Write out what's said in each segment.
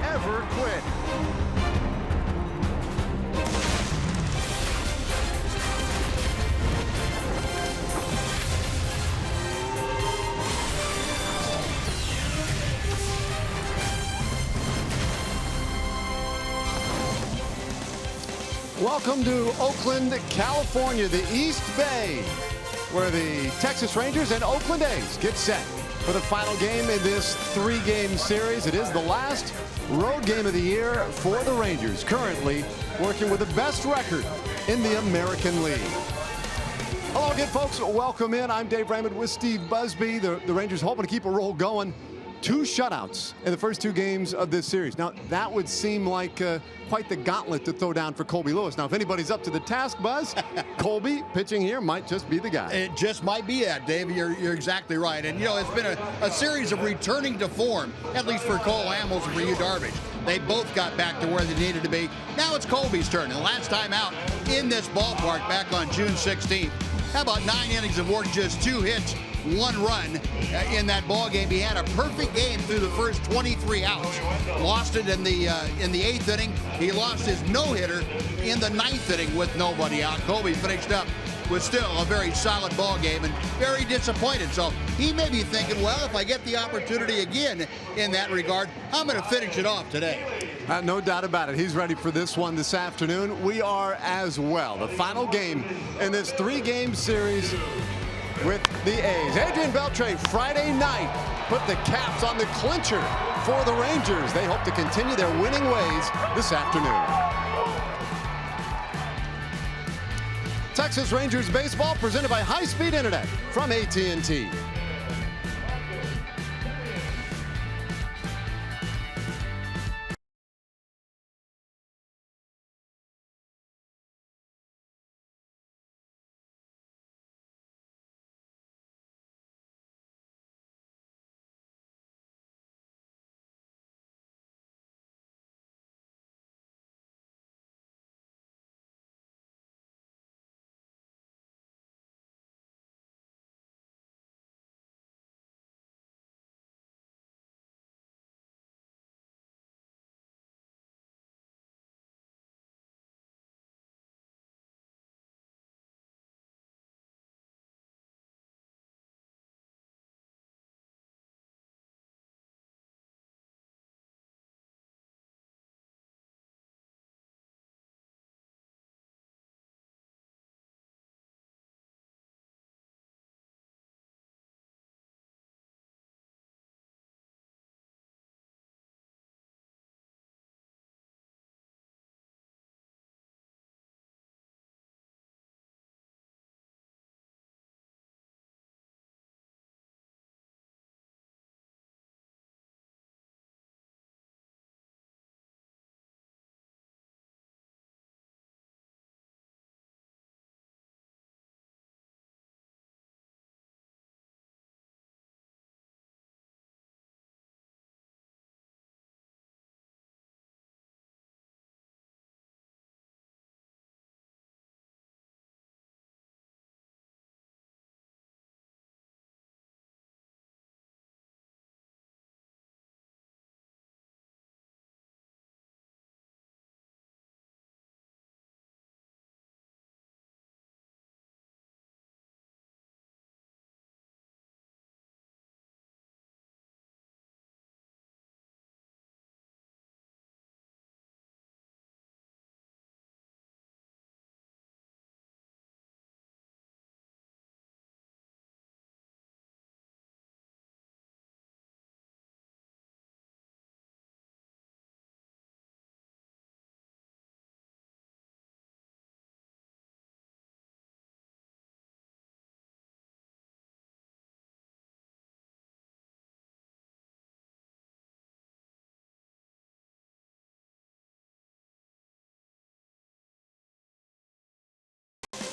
ever quit. Welcome to Oakland, California, the East Bay, where the Texas Rangers and Oakland A's get set for the final game in this three-game series. It is the last road game of the year for the Rangers, currently working with the best record in the American League. Hello again, folks. Welcome in. I'm Dave Raymond with Steve Busby. The Rangers hoping to keep a roll going. 2 shutouts in the first 2 games of this series. Now, that would seem like quite the gauntlet to throw down for Colby Lewis. Now, if anybody's up to the task, Buzz, Colby pitching here might just be the guy. It just might be that, Dave. You're exactly right. And, you know, it's been a series of returning to form, at least for Cole Hamels and for Yu Darvish. They both got back to where they needed to be. Now it's Colby's turn. And last time out in this ballpark back on June 16th, how about 9 innings of work, just 2 hits, 1 run in that ball game. He had a perfect game through the first 23 outs. Lost it in the 8th inning. He lost his no-hitter in the 9th inning with nobody out. Colby finished up with still a very solid ball game and very disappointed. So he may be thinking, well, if I get the opportunity again in that regard, I'm going to finish it off today. No doubt about it. He's ready for this one this afternoon. We are as well. The final game in this 3-game series with the A's. Adrian Beltre Friday night put the caps on the clincher for the Rangers. They hope to continue their winning ways this afternoon. Texas Rangers baseball presented by high-speed internet from AT&T.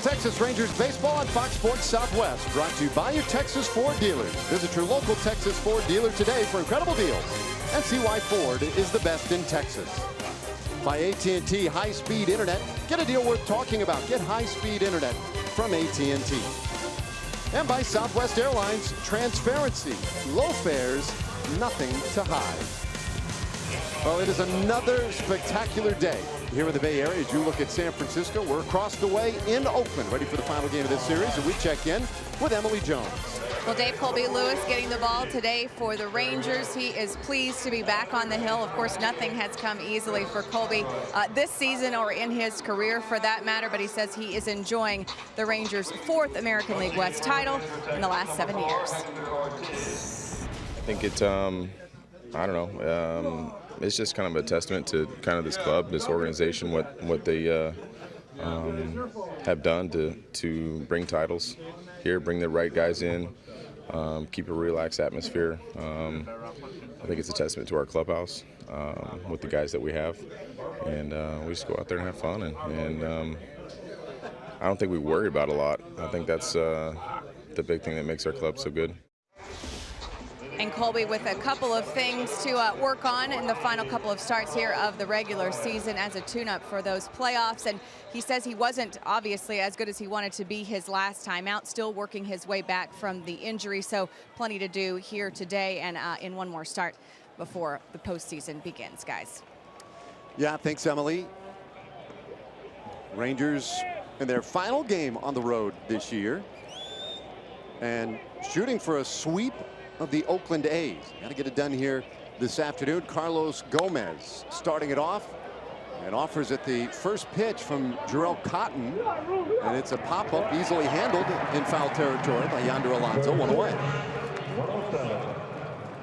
Texas Rangers baseball on Fox Sports Southwest, brought to you by your Texas Ford dealers. Visit your local Texas Ford dealer today for incredible deals and see why Ford is the best in Texas. By AT&T high-speed internet, get a deal worth talking about. Get high-speed internet from AT&T. And by Southwest Airlines, transparency, low fares, nothing to hide. Well, it is another spectacular day here in the Bay Area. As you look at San Francisco, we're across the way in Oakland, ready for the final game of this series, and we check in with Emily Jones. Well, Dave, Colby Lewis getting the ball today for the Rangers. He is pleased to be back on the hill. Of course, nothing has come easily for Colby this season or in his career for that matter, but he says he is enjoying the Rangers' 4th American League West title in the last 7 years. I think it's, I don't know, it's just kind of a testament to kind of this club, this organization, what they have done to bring titles here, bring the right guys in, keep a relaxed atmosphere. I think it's a testament to our clubhouse with the guys that we have, and we just go out there and have fun, and I don't think we worry about a lot. I think that's the big thing that makes our club so good. And Colby with a couple of things to work on in the final couple of starts here of the regular season as a tune-up for those playoffs. And he says he wasn't obviously as good as he wanted to be his last time out, still working his way back from the injury. So plenty to do here today and in one more start before the postseason begins, guys. Yeah, thanks, Emily. Rangers in their final game on the road this year and shooting for a sweep of the Oakland A's. Got to get it done here this afternoon. Carlos Gomez starting it off and offers at the first pitch from Jarrell Cotton, and it's a pop-up easily handled in foul territory by Yonder Alonso. 1 away.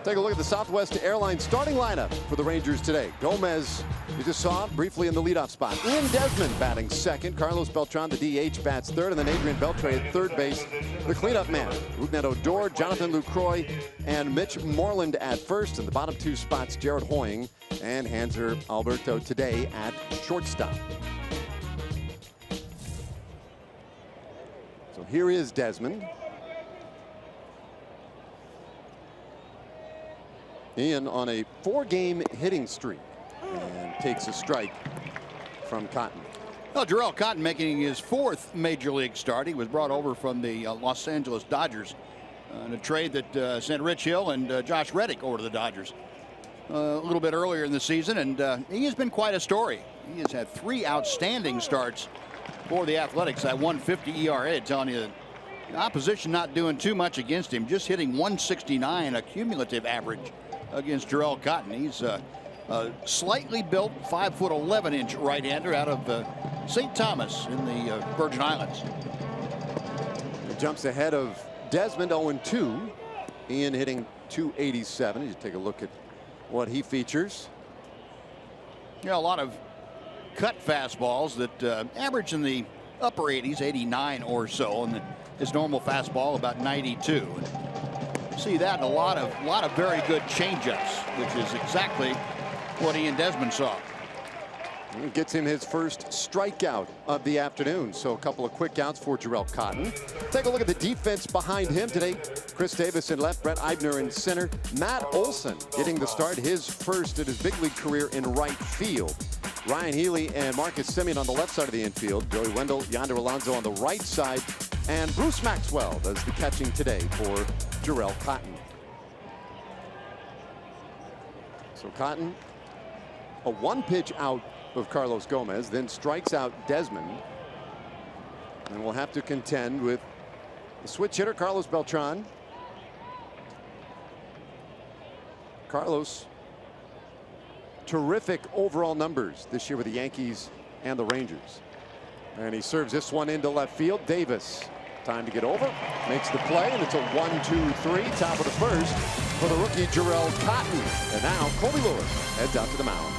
Take a look at the Southwest Airlines starting lineup for the Rangers today. Gomez, you just saw briefly in the leadoff spot. Ian Desmond batting second. Carlos Beltran, the DH, bats third. And then Adrian Beltre at third base, the cleanup man. Rougned Odor, Jonathan Lucroy, and Mitch Moreland at first. In the bottom 2 spots, Jared Hoying and Hanser Alberto today at shortstop. So here is Desmond. Ian on a 4-game hitting streak and takes a strike from Cotton. Well, Jarrell Cotton making his 4th major league start. He was brought over from the Los Angeles Dodgers in a trade that sent Rich Hill and Josh Reddick over to the Dodgers a little bit earlier in the season, and he has been quite a story. He has had 3 outstanding starts for the Athletics. That 150 ERA telling you that the opposition not doing too much against him, just hitting 169, a cumulative average against Jarrell Cotton. He's a slightly built 5'11" right-hander out of St. Thomas in the Virgin Islands. He jumps ahead of Desmond, 0-2. Ian hitting 287. You take a look at what he features. Yeah, a lot of cut fastballs that average in the upper 80s, 89 or so, and his normal fastball about 92. See that in a lot of very good changeups, which is exactly what Ian Desmond saw. It gets him his first strikeout of the afternoon. So a couple of quick outs for Jarrell Cotton. Take a look at the defense behind him today. Chris Davis in left, Brett Eibner in center. Matt Olson getting the start, his first in his big league career in right field. Ryan Healy and Marcus Semien on the left side of the infield. Joey Wendell, Yonder Alonso on the right side. And Bruce Maxwell does the catching today for Jarrell Cotton. So Cotton, a 1-pitch out of Carlos Gomez, then strikes out Desmond, and will have to contend with the switch hitter Carlos Beltran. Carlos, terrific overall numbers this year with the Yankees and the Rangers, and he serves this one into left field. Davis, time to get over, makes the play, and it's a 1-2-3, top of the first for the rookie Jarrell Cotton. And now Colby Lewis heads out to the mound.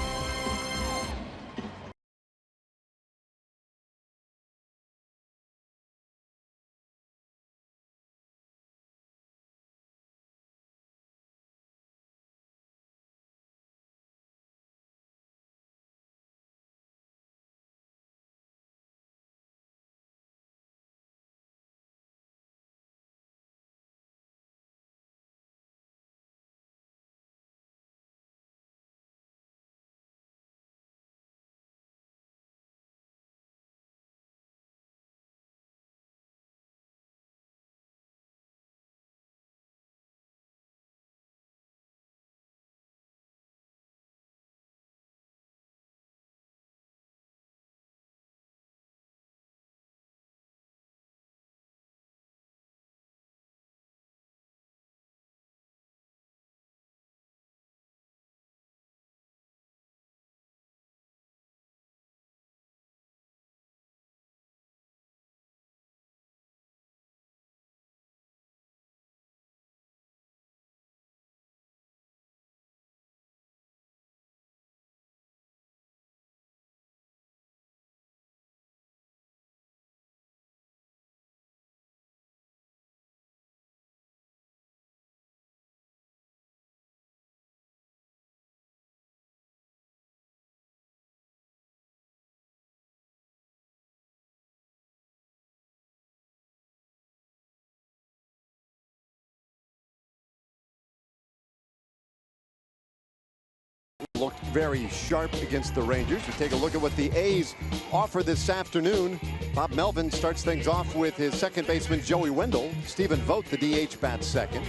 looked very sharp against the Rangers. We take a look at what the A's offer this afternoon. Bob Melvin starts things off with his second baseman, Joey Wendell. Stephen Vogt, the DH, bats second.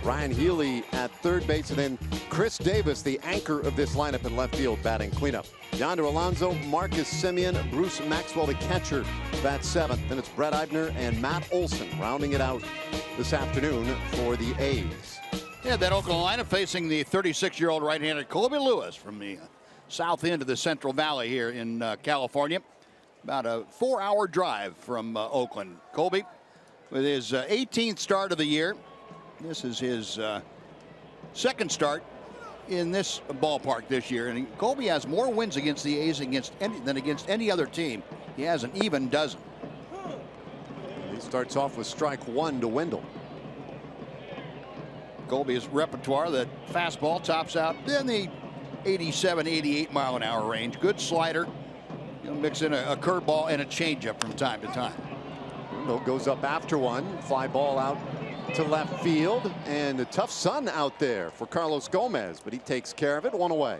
Ryan Healy at third base, and then Chris Davis, the anchor of this lineup in left field, batting cleanup. Yonder Alonso, Marcus Semien, Bruce Maxwell, the catcher, bats seventh. Then it's Brett Eibner and Matt Olson rounding it out this afternoon for the A's. Yeah, that Oakland lineup facing the 36-year-old right-hander Colby Lewis from the south end of the Central Valley here in California. About a 4-hour drive from Oakland. Colby with his 18th start of the year. This is his second start in this ballpark this year. And Colby has more wins against the A's than against any other team. He has an even dozen. He starts off with strike one to Wendell. Colby's repertoire, that fastball tops out in the 87, 88 mile an hour range. Good slider. You'll mix in a curveball and a changeup from time to time. Wendell goes up after one. Fly ball out to left field, and a tough sun out there for Carlos Gomez, but he takes care of it. One away.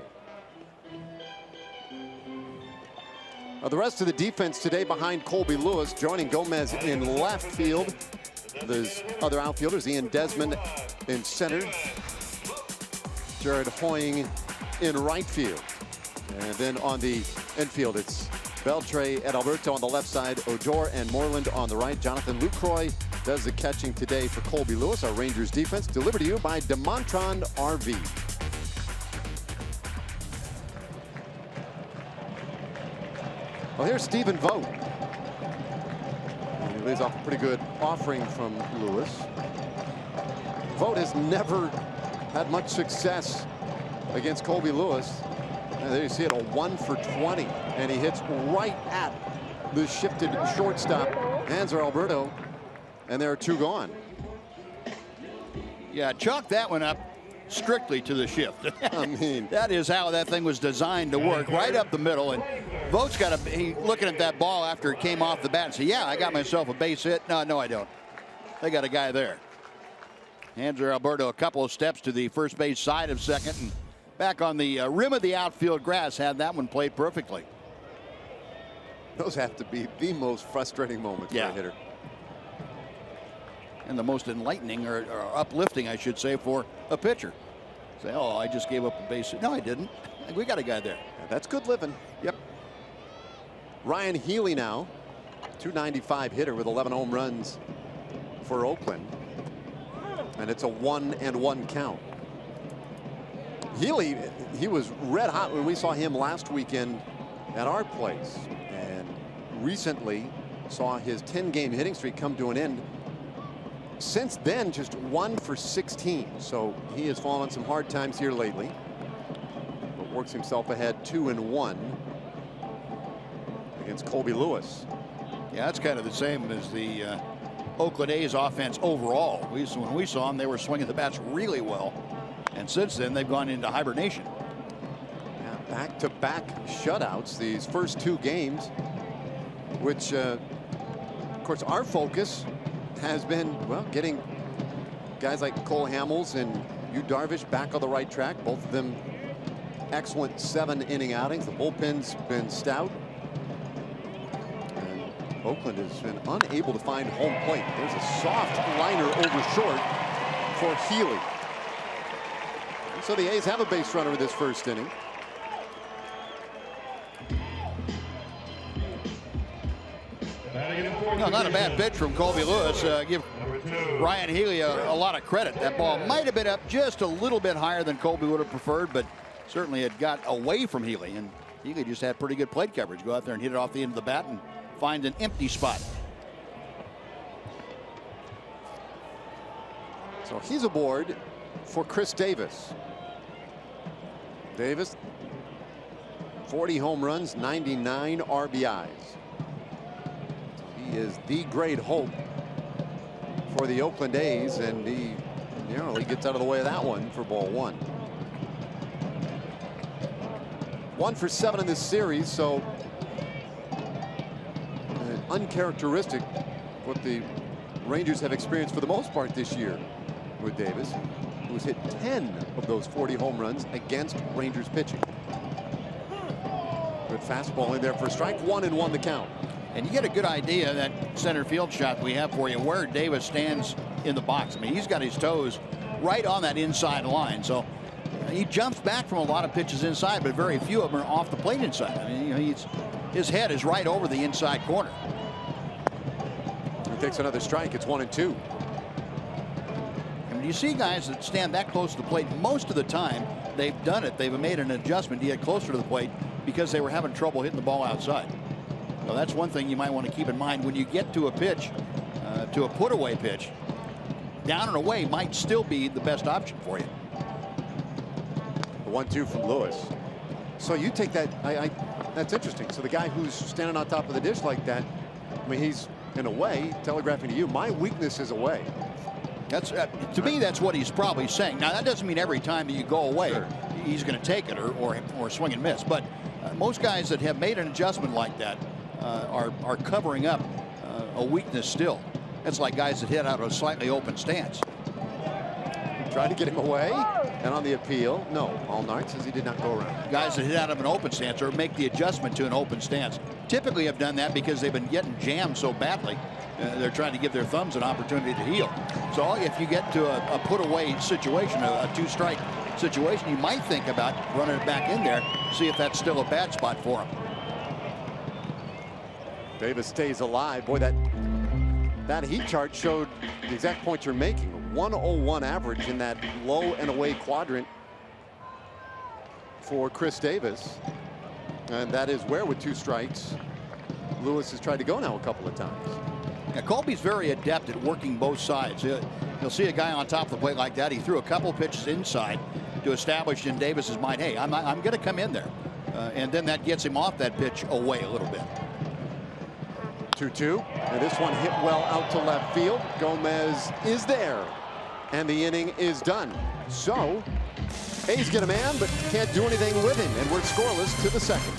The rest of the defense today behind Colby Lewis, joining Gomez in left field. There's other outfielders, Ian Desmond in center, Jared Hoying in right field, and then on the infield it's Beltre and Alberto on the left side, Odor and Moreland on the right. Jonathan Lucroy does the catching today for Colby Lewis. Our Rangers defense delivered to you by DeMontron RV. Well, here's Stephen Vogt. He lays off a pretty good offering from Lewis. Vogt has never had much success against Colby Lewis. And there you see it, a 1 for 20, and he hits right at the shifted shortstop, Hanser Alberto, and there are two gone. Yeah, chalk that one up strictly to the shift. I mean, that is how that thing was designed to work, right up the middle. And Vogt's got looking at that ball after it came off the bat and say, yeah, I got myself a base hit. No, I don't. They got a guy there. Hanser Alberto a couple of steps to the first base side of second, and back on the rim of the outfield grass, had that one played perfectly. Those have to be the most frustrating moments for a hitter. And the most enlightening or uplifting, I should say, for a pitcher. Say, oh, I just gave up a base hit. No, I didn't. We got a guy there. Yeah, that's good living. Yep. Ryan Healy now, 295 hitter with 11 home runs for Oakland. And it's a 1-1 count. Healy, he was red hot when we saw him last weekend at our place, and recently saw his 10-game hitting streak come to an end. Since then, just 1 for 16. So he has fallen on some hard times here lately, but works himself ahead 2-1 against Colby Lewis. Yeah, that's kind of the same as the Oakland A's offense overall. When we saw them, they were swinging the bats really well. And since then, they've gone into hibernation. Yeah, back-to-back shutouts these first two games, which, of course, our focus has been, well, getting guys like Cole Hamels and Yu Darvish back on the right track. Both of them excellent 7-inning outings. The bullpen's been stout. And Oakland has been unable to find home plate. There's a soft liner over short for Healy. So the A's have a base runner in this first inning. No, not a bad pitch from Colby Lewis. Give Ryan Healy a lot of credit. That ball might have been up just a little bit higher than Colby would have preferred, but certainly it got away from Healy, and Healy just had pretty good plate coverage. Go out there and hit it off the end of the bat and find an empty spot. So he's aboard for Chris Davis. Davis, 40 home runs, 99 RBIs. He is the great hope for the Oakland A's, and he gets out of the way of that one for ball one. 1 for 7 in this series, so uncharacteristic what the Rangers have experienced for the most part this year with Davis. who's hit 10 of those 40 home runs against Rangers pitching. Good fastball in there for a strike. 1-1 the count. And you get a good idea of that center field shot we have for you where Davis stands in the box. I mean, he's got his toes right on that inside line. So he jumps back from a lot of pitches inside, but very few of them are off the plate inside. I mean, you know, his head is right over the inside corner. He takes another strike. It's 1-2. And you see guys that stand that close to the plate, most of the time they've done it. They've made an adjustment to get closer to the plate because they were having trouble hitting the ball outside. So that's one thing you might want to keep in mind when you get to a pitch, to a put-away pitch. Down and away might still be the best option for you. 1-2 from Lewis. So you take that. That's interesting. So the guy who's standing on top of the dish like that, I mean, he's in a way telegraphing to you, my weakness is away. That's to me, that's what he's probably saying. Now that doesn't mean every time that you go away, sure, he's going to take it or swing and miss. But most guys that have made an adjustment like that are covering up a weakness still. That's like guys that hit out of a slightly open stance. Trying to get him away, and on the appeal, no. Allnard says he did not go around. Guys that hit out of an open stance or make the adjustment to an open stance typically have done that because they've been getting jammed so badly. They're trying to give their thumbs an opportunity to heal. So if you get to a put-away situation, a two-strike situation, you might think about running it back in there, see if that's still a bad spot for him. Davis stays alive. Boy, that heat chart showed the exact point you're making. 101 average in that low and away quadrant for Chris Davis. And that is where, with 2 strikes, Lewis has tried to go now a couple of times. Yeah, Colby's very adept at working both sides. You'll see a guy on top of the plate like that. He threw a couple pitches inside to establish in Davis's mind, hey, I'm going to come in there. And then that gets him off that pitch away a little bit. 2-2. And this one hit well out to left field. Gomez is there. And the inning is done. So, A's get a man, but can't do anything with him. And we're scoreless to the second.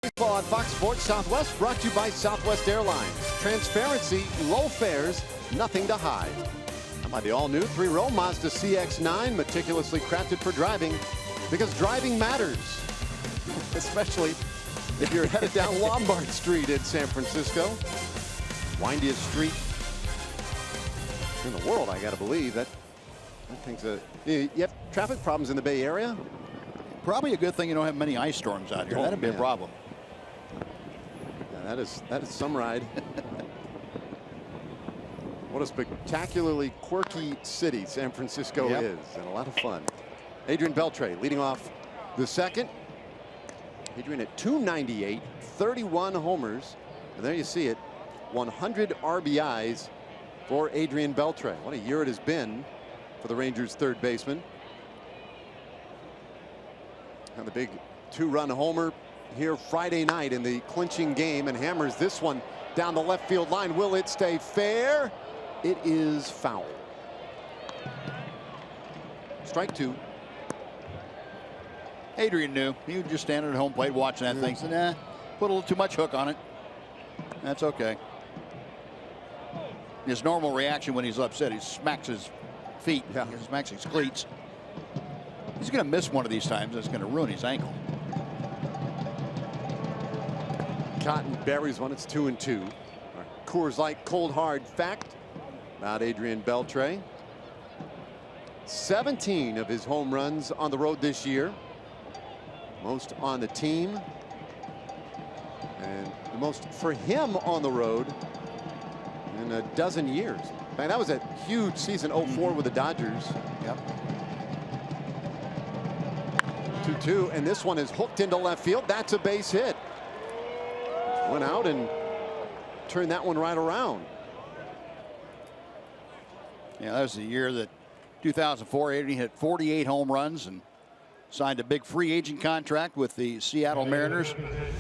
Baseball on Fox Sports Southwest, brought to you by Southwest Airlines. Transparency, low fares, nothing to hide. And by the all-new 3-row Mazda CX-9, meticulously crafted for driving, because driving matters. Especially if you're headed down Lombard Street in San Francisco. Windiest street in the world, I gotta believe. That thing's you have traffic problems in the Bay Area? Probably a good thing you don't have many ice storms out here. That'd be a problem. Yeah, that is some ride. What a spectacularly quirky city San Francisco is, and a lot of fun. Adrian Beltre leading off the second. Adrian at 298, 31 homers. And there you see it. 100 RBIs for Adrian Beltre. What a year it has been for the Rangers third baseman. And the big 2-run homer here Friday night in the clinching game, and hammers this one down the left field line. Will it stay fair? It is foul. Strike 2. Adrian knew. He was just standing at home plate watching that thing. Said, nah, put a little too much hook on it. That's okay. His normal reaction when he's upset, he smacks his feet. Yeah. He smacks his cleats. He's going to miss one of these times. It's going to ruin his ankle. Cotton buries one. It's 2-2. Coors Light cold hard fact about Adrian Beltre. 17 of his home runs on the road this year. Most on the team. And the most for him on the road in a dozen years. Man, that was a huge season 04 with the Dodgers. Yep. 2-2, and this one is hooked into left field. That's a base hit. Went out and turned that one right around. Yeah, that was the year that 2004 Adrian hit 48 home runs and signed a big free agent contract with the Seattle Mariners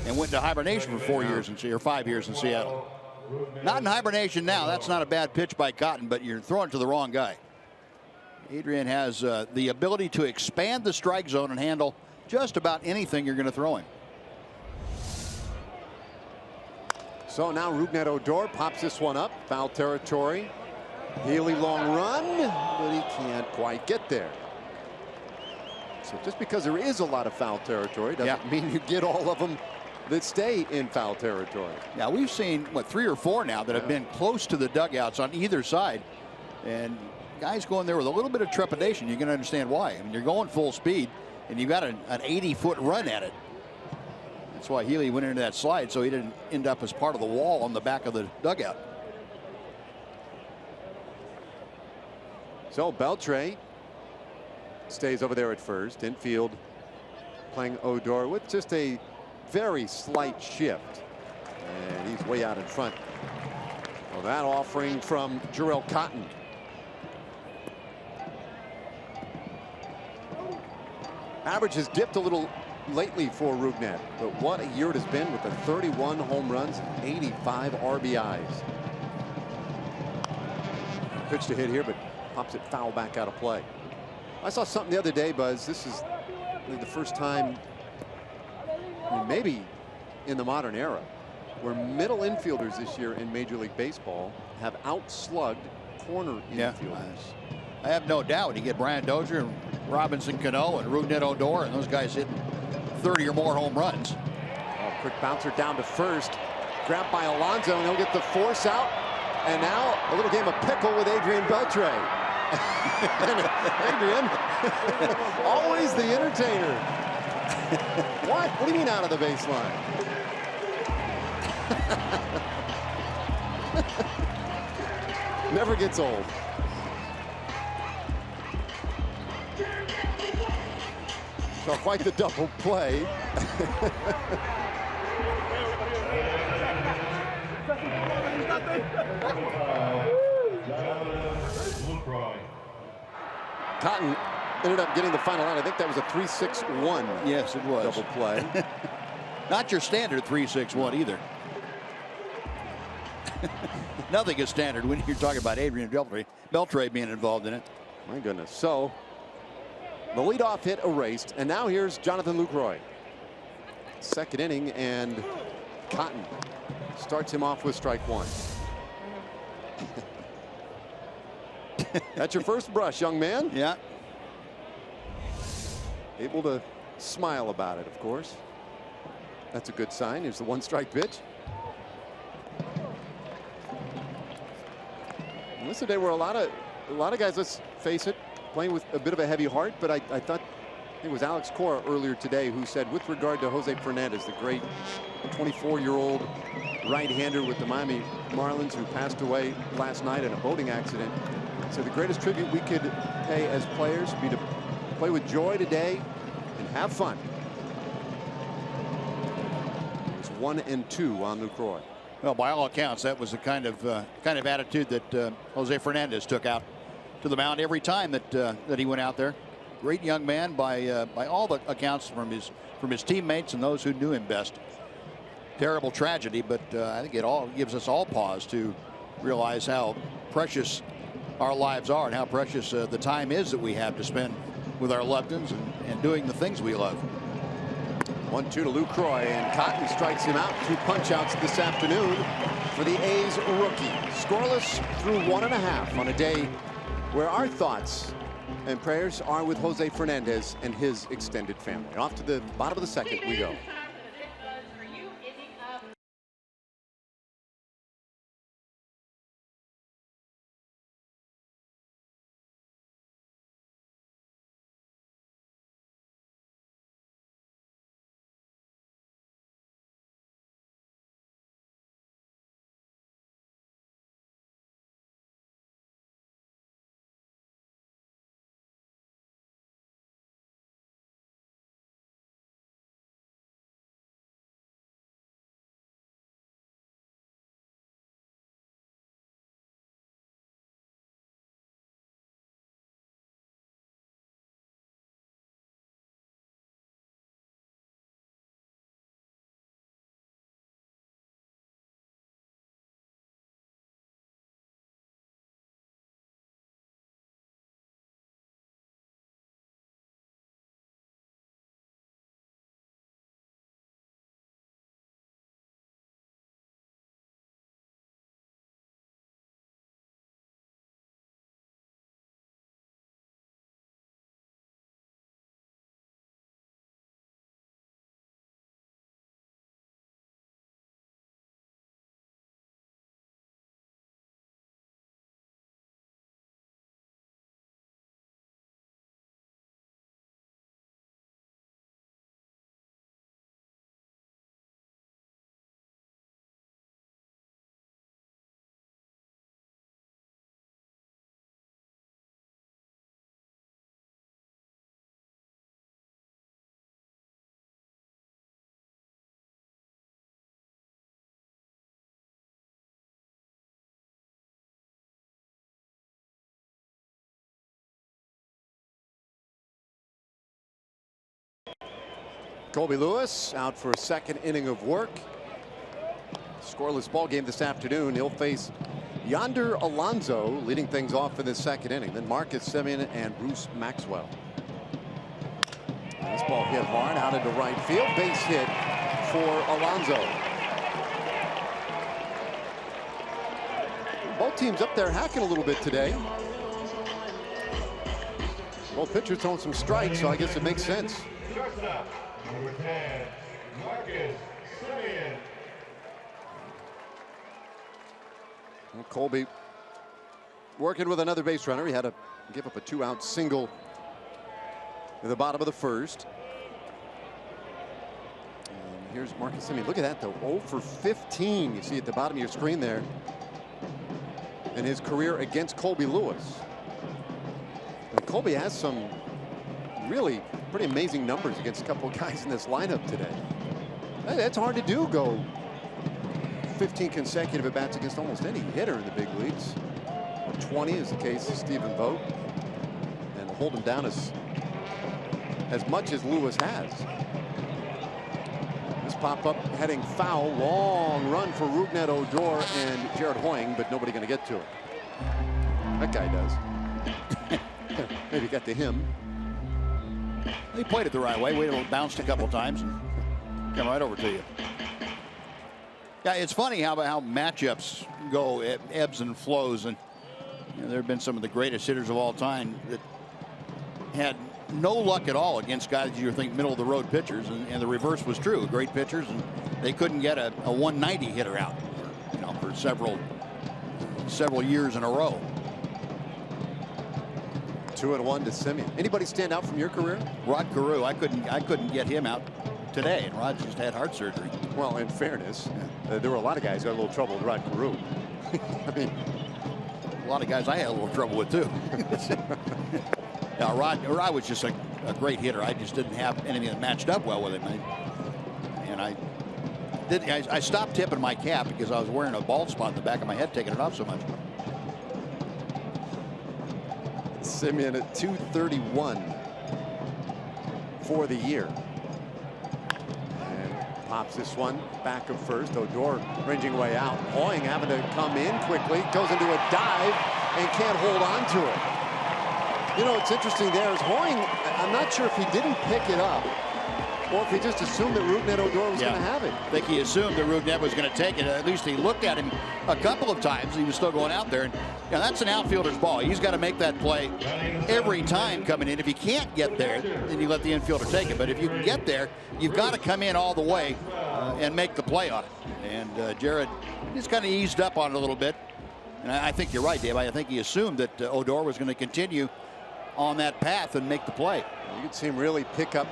and went to hibernation for 4 years or 5 years in Seattle. Not in hibernation now. That's not a bad pitch by Cotton, but you're throwing to the wrong guy. Adrian has the ability to expand the strike zone and handle just about anything you're going to throw him. So now Rougned Odor pops this one up. Foul territory. Healy long run, but he can't quite get there. So just because there is a lot of foul territory doesn't mean you get all of them that stay in foul territory. Now we've seen, what, 3 or 4 now that have been close to the dugouts on either side. And guys going there with a little bit of trepidation. You can understand why. I mean, you're going full speed and you've got an 80-foot run at it. That's why Healy went into that slide, so he didn't end up as part of the wall on the back of the dugout. So Beltre stays over there at first. Infield playing Odor with just a very slight shift. And he's way out in front. Well, that offering from Jarrell Cotton. Average has dipped a little lately for Rougned, but what a year it has been with the 31 home runs, 85 RBIs. Pitch to hit here, but pops it foul back out of play. I saw something the other day, Buzz. This is the first time, I mean, maybe in the modern era, where middle infielders this year in Major League Baseball have outslugged corner infielders. I have no doubt. You get Brian Dozier and Robinson Cano and Rougned Odor, and those guys hitting 30 or more home runs. Oh, quick bouncer down to first. Grabbed by Alonso, and he'll get the force out. And now a little game of pickle with Adrian Beltre. Adrian, always the entertainer. What? What do you mean out of the baseline? Never gets old. So quite the double play. Cotton ended up getting the final out. I think that was a 3-6-1. Yes, it was. Double play. Not your standard 3-6-1 either. Nothing is standard when you're talking about Adrian Beltre being involved in it. My goodness. So the leadoff hit erased, and now here's Jonathan Lucroy. Second inning, and Cotton starts him off with strike 1. That's your first brush, young man. Yeah. Able to smile about it, of course. That's a good sign. Here's the 1-strike pitch. And this today were a lot of guys, let's face it, playing with a bit of a heavy heart, but I thought it was Alex Cora earlier today who said, with regard to Jose Fernandez, the great 24-year-old right-hander with the Miami Marlins who passed away last night in a boating accident, so the greatest tribute we could pay as players would be to play with joy today and have fun. There's 1-2 on Lucroy. Well, by all accounts, that was the kind of attitude that Jose Fernandez took out to the mound every time that he went out there. Great young man by all the accounts from his teammates and those who knew him best. Terrible tragedy, but I think it all gives us all pause to realize how precious our lives are and how precious the time is that we have to spend with our loved ones and doing the things we love. 1-2 to Lucroy, and Cotton strikes him out. 2 punch-outs this afternoon for the A's rookie. Scoreless through 1.5 on a day where our thoughts and prayers are with Jose Fernandez and his extended family. And off to the bottom of the second we go. Colby Lewis out for a second inning of work. Scoreless ball game this afternoon. He'll face Yonder Alonso leading things off in the second inning. Then Marcus Semien and Bruce Maxwell. This ball hit hard out into right field. Base hit for Alonso. Both teams up there hacking a little bit today. Both pitchers throwing some strikes, so I guess it makes sense. Number 10, Marcus Semien. Colby working with another base runner. He had to give up a 2-out single in the bottom of the first. And here's Marcus Semien. Look at that, though. 0 for 15. You see at the bottom of your screen there. In his career against Colby Lewis. And Colby has some really pretty amazing numbers against a couple of guys in this lineup today. That's hard to do, go 15 consecutive at-bats against almost any hitter in the big leagues. 20 is the case of Stephen Vogt, and hold him down as much as Lewis has. This pop-up heading foul, long run for Rougned Odor and Jared Hoying, but nobody going to get to it. That guy does. Maybe got to him. He played it the right way. Waited, bounced a couple times and came right over to you. Yeah, it's funny how matchups go, ebbs and flows, and there have been some of the greatest hitters of all time that had no luck at all against guys you think middle of the road pitchers, and the reverse was true. Great pitchers, and they couldn't get a 190 hitter out, for several years in a row. 2-1 to Semien. Anybody stand out from your career? Rod Carew. I couldn't get him out today, and Rod just had heart surgery. Well, in fairness, there were a lot of guys who had a little trouble with Rod Carew. I mean, a lot of guys I had a little trouble with too. Now, Rod was just a great hitter. I just didn't have anything that matched up well with him, and I I stopped tipping my cap because I was wearing a bald spot in the back of my head, taking it off so much. Simeon at 231 for the year. And pops this one back of first. Odor ranging away out. Hoying having to come in quickly. Goes into a dive and can't hold on to it. You know, what's interesting there is Hoying, I'm not sure if he didn't pick it up or if he just assumed that Rougned Odor was going to have it. I think he assumed that Rougned was going to take it. At least he looked at him a couple of times. He was still going out there. And that's an outfielder's ball. He's got to make that play every time coming in. If you can't get there, then you let the infielder take it. But if you can get there, you've got to come in all the way and make the play on it. And Jared just kind of eased up on it a little bit. And I think you're right, Dave. I think he assumed that Odor was going to continue on that path and make the play. You could see him really pick up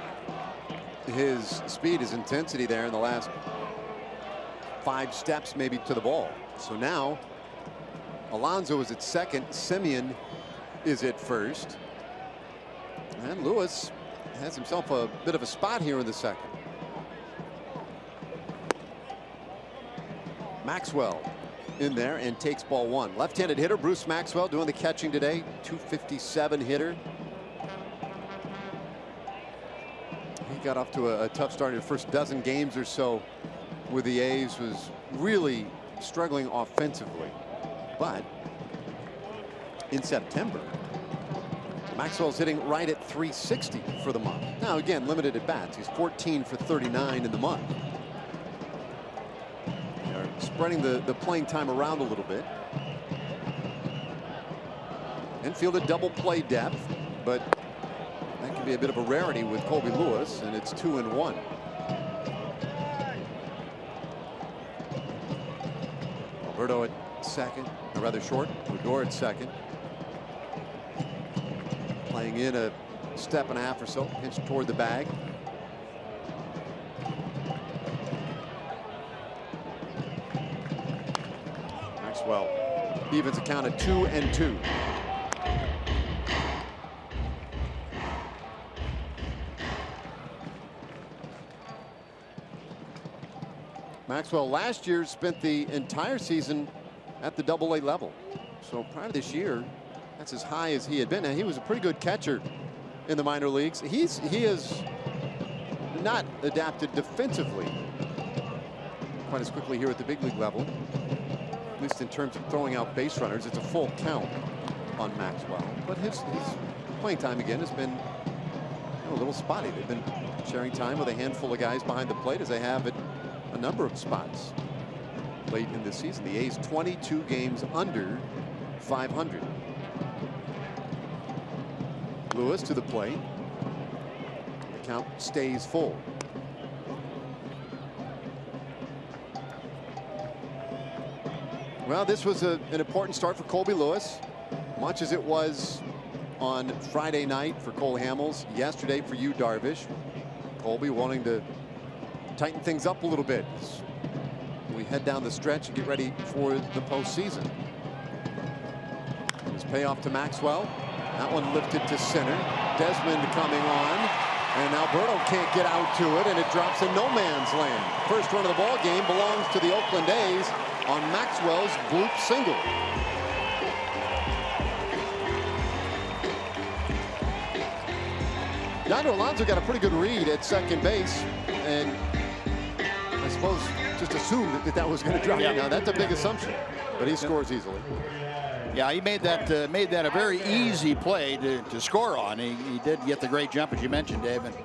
his speed, his intensity there in the last 5 steps maybe to the ball. So now Alonso is at second, Simeon is at first, and Lewis has himself a bit of a spot here in the second. Maxwell in there and takes ball 1. Left-handed hitter Bruce Maxwell doing the catching today. 257 hitter. He got off to a tough start in the first dozen games or so with the A's. Was really struggling offensively, but in September Maxwell's hitting right at 360 for the month. Now again, limited at bats. He's 14 for 39 in the month. They're spreading the playing time around a little bit. Infield at double play depth, but that can be a bit of a rarity with Colby Lewis, and it's 2-1. Alberto at second, or rather short. Odor at second. Playing in a step and a half or so, pitch toward the bag. Maxwell evens a count at 2-2. Maxwell last year spent the entire season at the AA level. So prior to this year, that's as high as he had been. Now, he was a pretty good catcher in the minor leagues. He has not adapted defensively quite as quickly here at the big league level, at least in terms of throwing out base runners. It's a full count on Maxwell, but his playing time again has been a little spotty. They've been sharing time with a handful of guys behind the plate, as they have at a number of spots late in the season. The A's 22 games under 500. Lewis to the plate. The count stays full. Well, this was an important start for Colby Lewis, much as it was on Friday night for Cole Hamels, yesterday for Yu Darvish. Colby wanting to tighten things up a little bit as we head down the stretch and get ready for the postseason. His payoff to Maxwell. That one lifted to center. Desmond coming on, and Alberto can't get out to it, and it drops in no man's land. First run of the ball game belongs to the Oakland A's on Maxwell's bloop single. Yonder Alonso got a pretty good read at second base, and I suppose just assumed that was going to drop. Now that's a big assumption, but he scores easily. Yeah, he made that a very easy play to score on. He did get the great jump, as you mentioned, Dave, and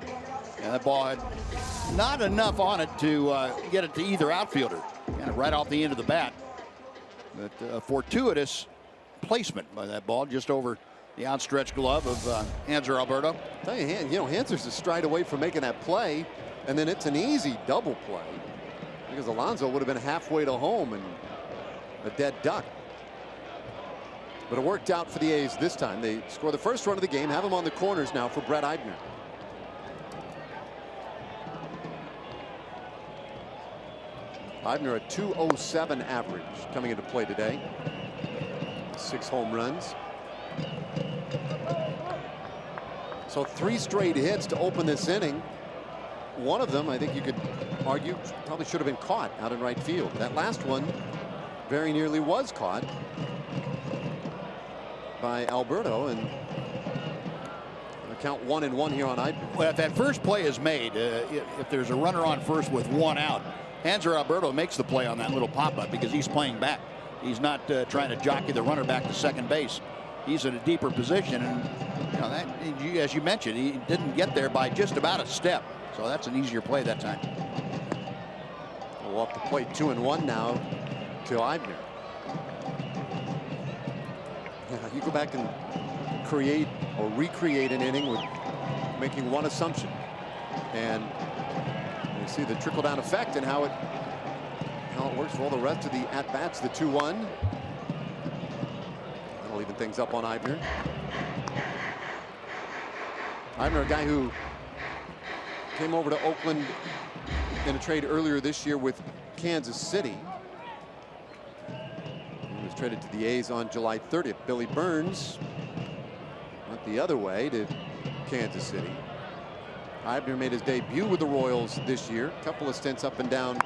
that ball had not enough on it to get it to either outfielder, kind of right off the end of the bat. But a fortuitous placement by that ball, just over the outstretched glove of Hanser Alberto. I'll tell you, Hanser's a stride away from making that play, and then it's an easy double play because Alonso would have been halfway to home and a dead duck. But it worked out for the A's this time. They score the first run of the game, have him on the corners now for Brett Eibner. Eibner a 207 average coming into play today. 6 home runs. So 3 straight hits to open this inning. one of them, I think you could argue, probably should have been caught out in right field. That last one very nearly was caught by Alberto, and count 1-1 here on Eibner. Well, if that first play is made, if there's a runner on first with one out, Hanser Alberto makes the play on that little pop-up because he's playing back. He's not trying to jockey the runner back to second base. He's in a deeper position, and you know, that, as you mentioned, he didn't get there by just about a step. So that's an easier play that time. Well, off the plate, 2-1 now to Eibner. Yeah, you go back and create or recreate an inning with making one assumption, and you see the trickle-down effect and how it works for all the rest of the at-bats. The 2-1. That'll even things up on Eibner. Eibner, a guy who came over to Oakland in a trade earlier this year with Kansas City. He was traded to the A's on July 30th. Billy Burns went the other way to Kansas City. Eibner made his debut with the Royals this year. A couple of stints up and down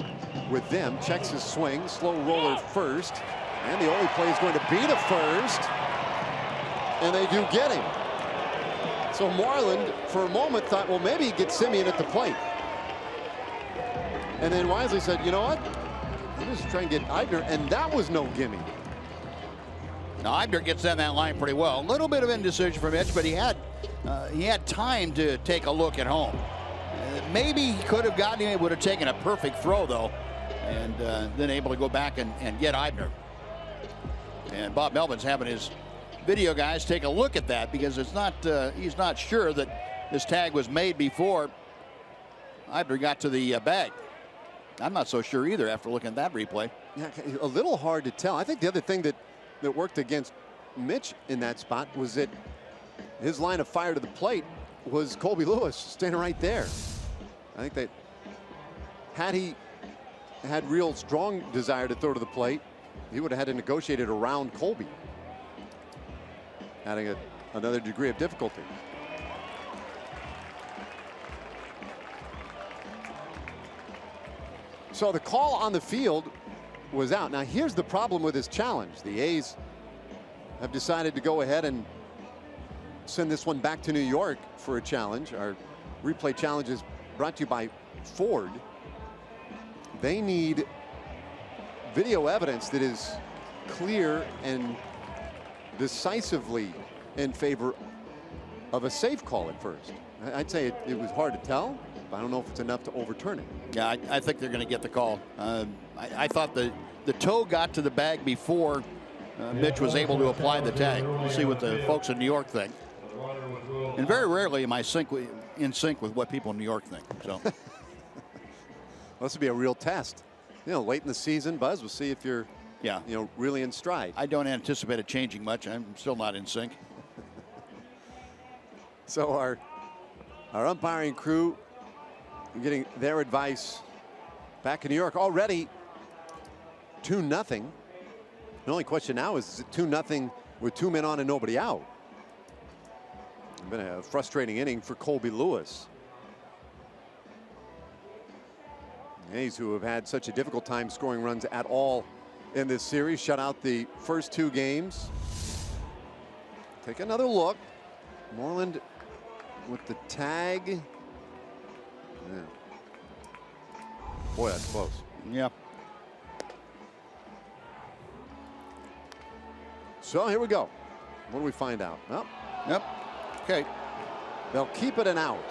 with them. Checks his swing. Slow roller first. And the only play is going to be to first. And they do get him. So Moreland, for a moment, thought, well, maybe he gets Simeon at the plate. And then wisely said, you know what? I'm just trying to get Eibner. And that was no gimme. Now Eibner gets down that line pretty well. A little bit of indecision from Mitch, but he had time to take a look at home. Maybe he could have gotten him. It would have taken a perfect throw, though, and then able to go back and get Eibner. And Bob Melvin's having his video guys take a look at that because it's not he's not sure that this tag was made before Eibner got to the bag. I'm not so sure either after looking at that replay. Yeah, a little hard to tell. I think the other thing that worked against Mitch in that spot was that his line of fire to the plate was Colby Lewis standing right there. I think that had he had real strong desire to throw to the plate, he would have had to negotiate it around Colby, adding another degree of difficulty. So the call on the field was out. Now here's the problem with this challenge. The A's have decided to go ahead and send this one back to New York for a challenge. Our replay challenge is brought to you by Ford. They need video evidence that is clear and decisively in favor of a safe call at first. I'd say it was hard to tell, but I don't know if it's enough to overturn it. Yeah, I think they're going to get the call. I thought the toe got to the bag before Mitch was able to apply the tag. We'll see what the folks in New York think. And very rarely am I in sync with what people in New York think. So this would be a real test. You know, late in the season, Buzz, we'll see if you're really in stride. I don't anticipate it changing much. I'm still not in sync. So our umpiring crew getting their advice back in New York already. 2-0. The only question now is it 2-0 with 2 men on and nobody out? It's been a frustrating inning for Colby Lewis. The A's, who have had such a difficult time scoring runs at all in this series, shut out the first 2 games. Take another look. Moreland with the tag. Yeah. Boy, that's close. Yeah. So here we go. What do we find out? Well, yep. Okay. They'll keep it an out.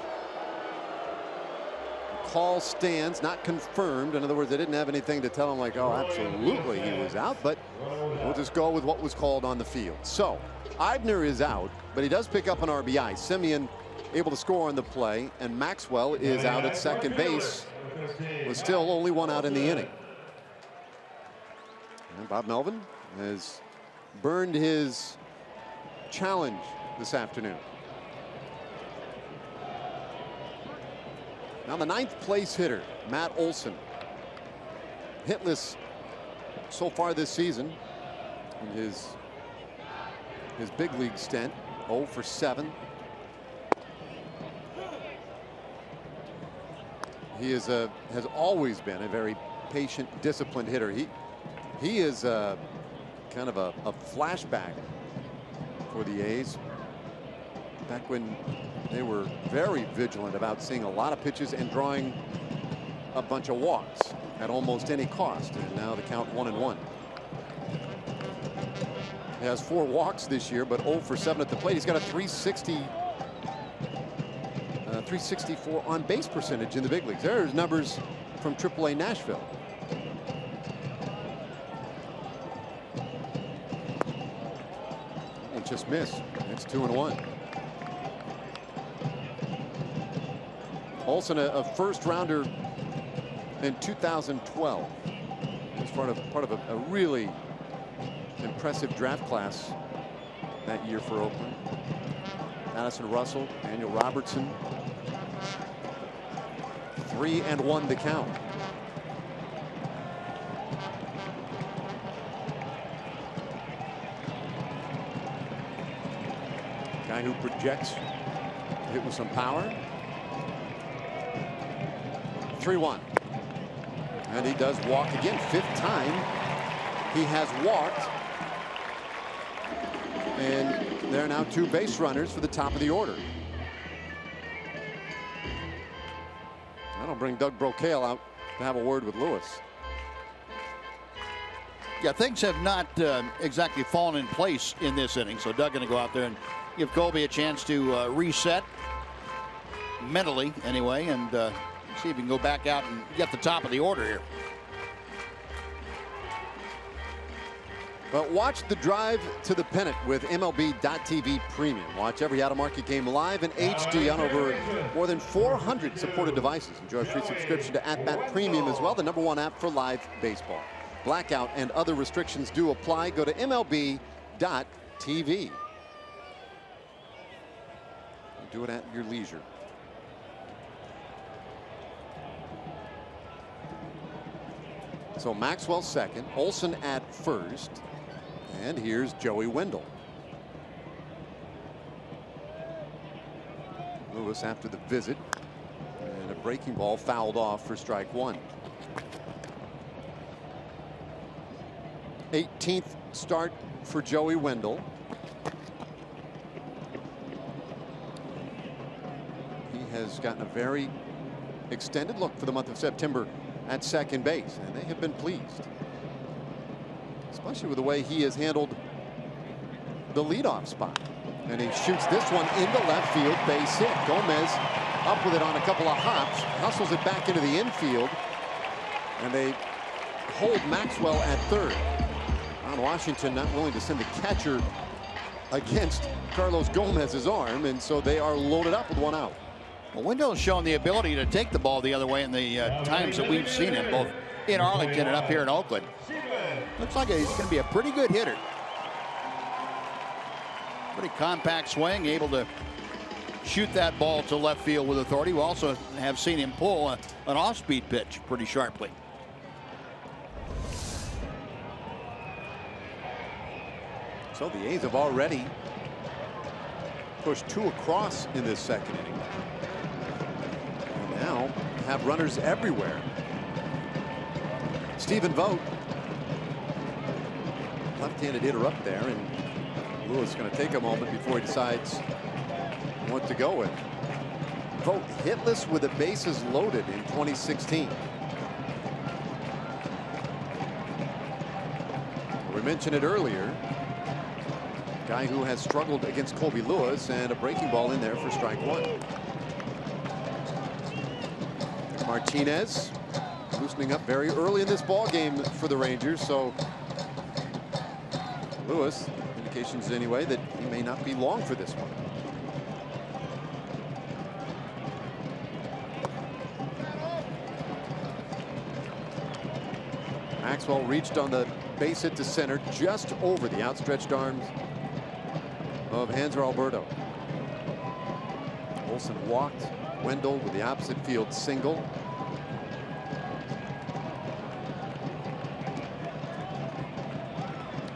The call stands, not confirmed. In other words, they didn't have anything to tell him like, oh, absolutely he was out, but we'll just go with what was called on the field. So Eibner is out, but he does pick up an RBI. Simeon able to score on the play, and Maxwell is out at second base with still only 1 out in the inning. And Bob Melvin has burned his challenge this afternoon. Now the 9th place hitter, Matt Olson, hitless so far this season in his big league stint. 0 for 7. He is has always been a very patient, disciplined hitter. He is kind of a flashback for the A's. Back when they were very vigilant about seeing a lot of pitches and drawing a bunch of walks at almost any cost. And now the count 1-1. He has 4 walks this year, but 0 for 7 at the plate. He's got a 364 on base percentage in the big leagues. There's numbers from AAA Nashville. And just missed. It's 2-1. Olsen, a first rounder in 2012. He's part of a really impressive draft class that year for Oakland. Addison Russell, Daniel Robertson. 3-1 the count. Guy who projects, hit with some power. 3-1. And he does walk again. 5th time he has walked. And there are now 2 base runners for the top of the order. That'll bring Doug Brocail out to have a word with Lewis. Yeah, things have not exactly fallen in place in this inning. So Doug going to go out there and give Colby a chance to reset mentally anyway, and see if he can go back out and get the top of the order here. But watch the drive to the pennant with MLB.TV Premium. Watch every out-of-market game live in HD on over more than 400 supported devices. Enjoy a free subscription to At-Bat Premium as well, the #1 app for live baseball. Blackout and other restrictions do apply. Go to MLB.TV. Do it at your leisure. So Maxwell second, Olsen at first. And here's Joey Wendell. Lewis after the visit. And a breaking ball fouled off for strike 1. 18th start for Joey Wendell. He has gotten a very extended look for the month of September at second base, and they have been pleased, especially with the way he has handled the leadoff spot. And he shoots this one into left field, base hit. Gomez up with it on a couple of hops, hustles it back into the infield, and they hold Maxwell at third. Ron Washington not willing to send the catcher against Carlos Gomez's arm, and so they are loaded up with 1 out. Well, Wendell's shown the ability to take the ball the other way in the times that we've seen him, both in Arlington and up here in Oakland. Looks like he's going to be a pretty good hitter. Pretty compact swing, able to shoot that ball to left field with authority. We also have seen him pull an off-speed pitch pretty sharply. So the A's have already pushed 2 across in this second inning. And now have runners everywhere. Stephen Vogt, left-handed hitter up there, and Lewis is going to take a moment before he decides what to go with. Vogt hitless with the bases loaded in 2016. We mentioned it earlier. Guy who has struggled against Colby Lewis, and a breaking ball in there for strike 1. Martinez loosening up very early in this ball game for the Rangers, so Lewis, indications anyway that he may not be long for this one. Maxwell reached on the base hit to center, just over the outstretched arms of Hanser Alberto. Olsen walked. Wendell with the opposite field single.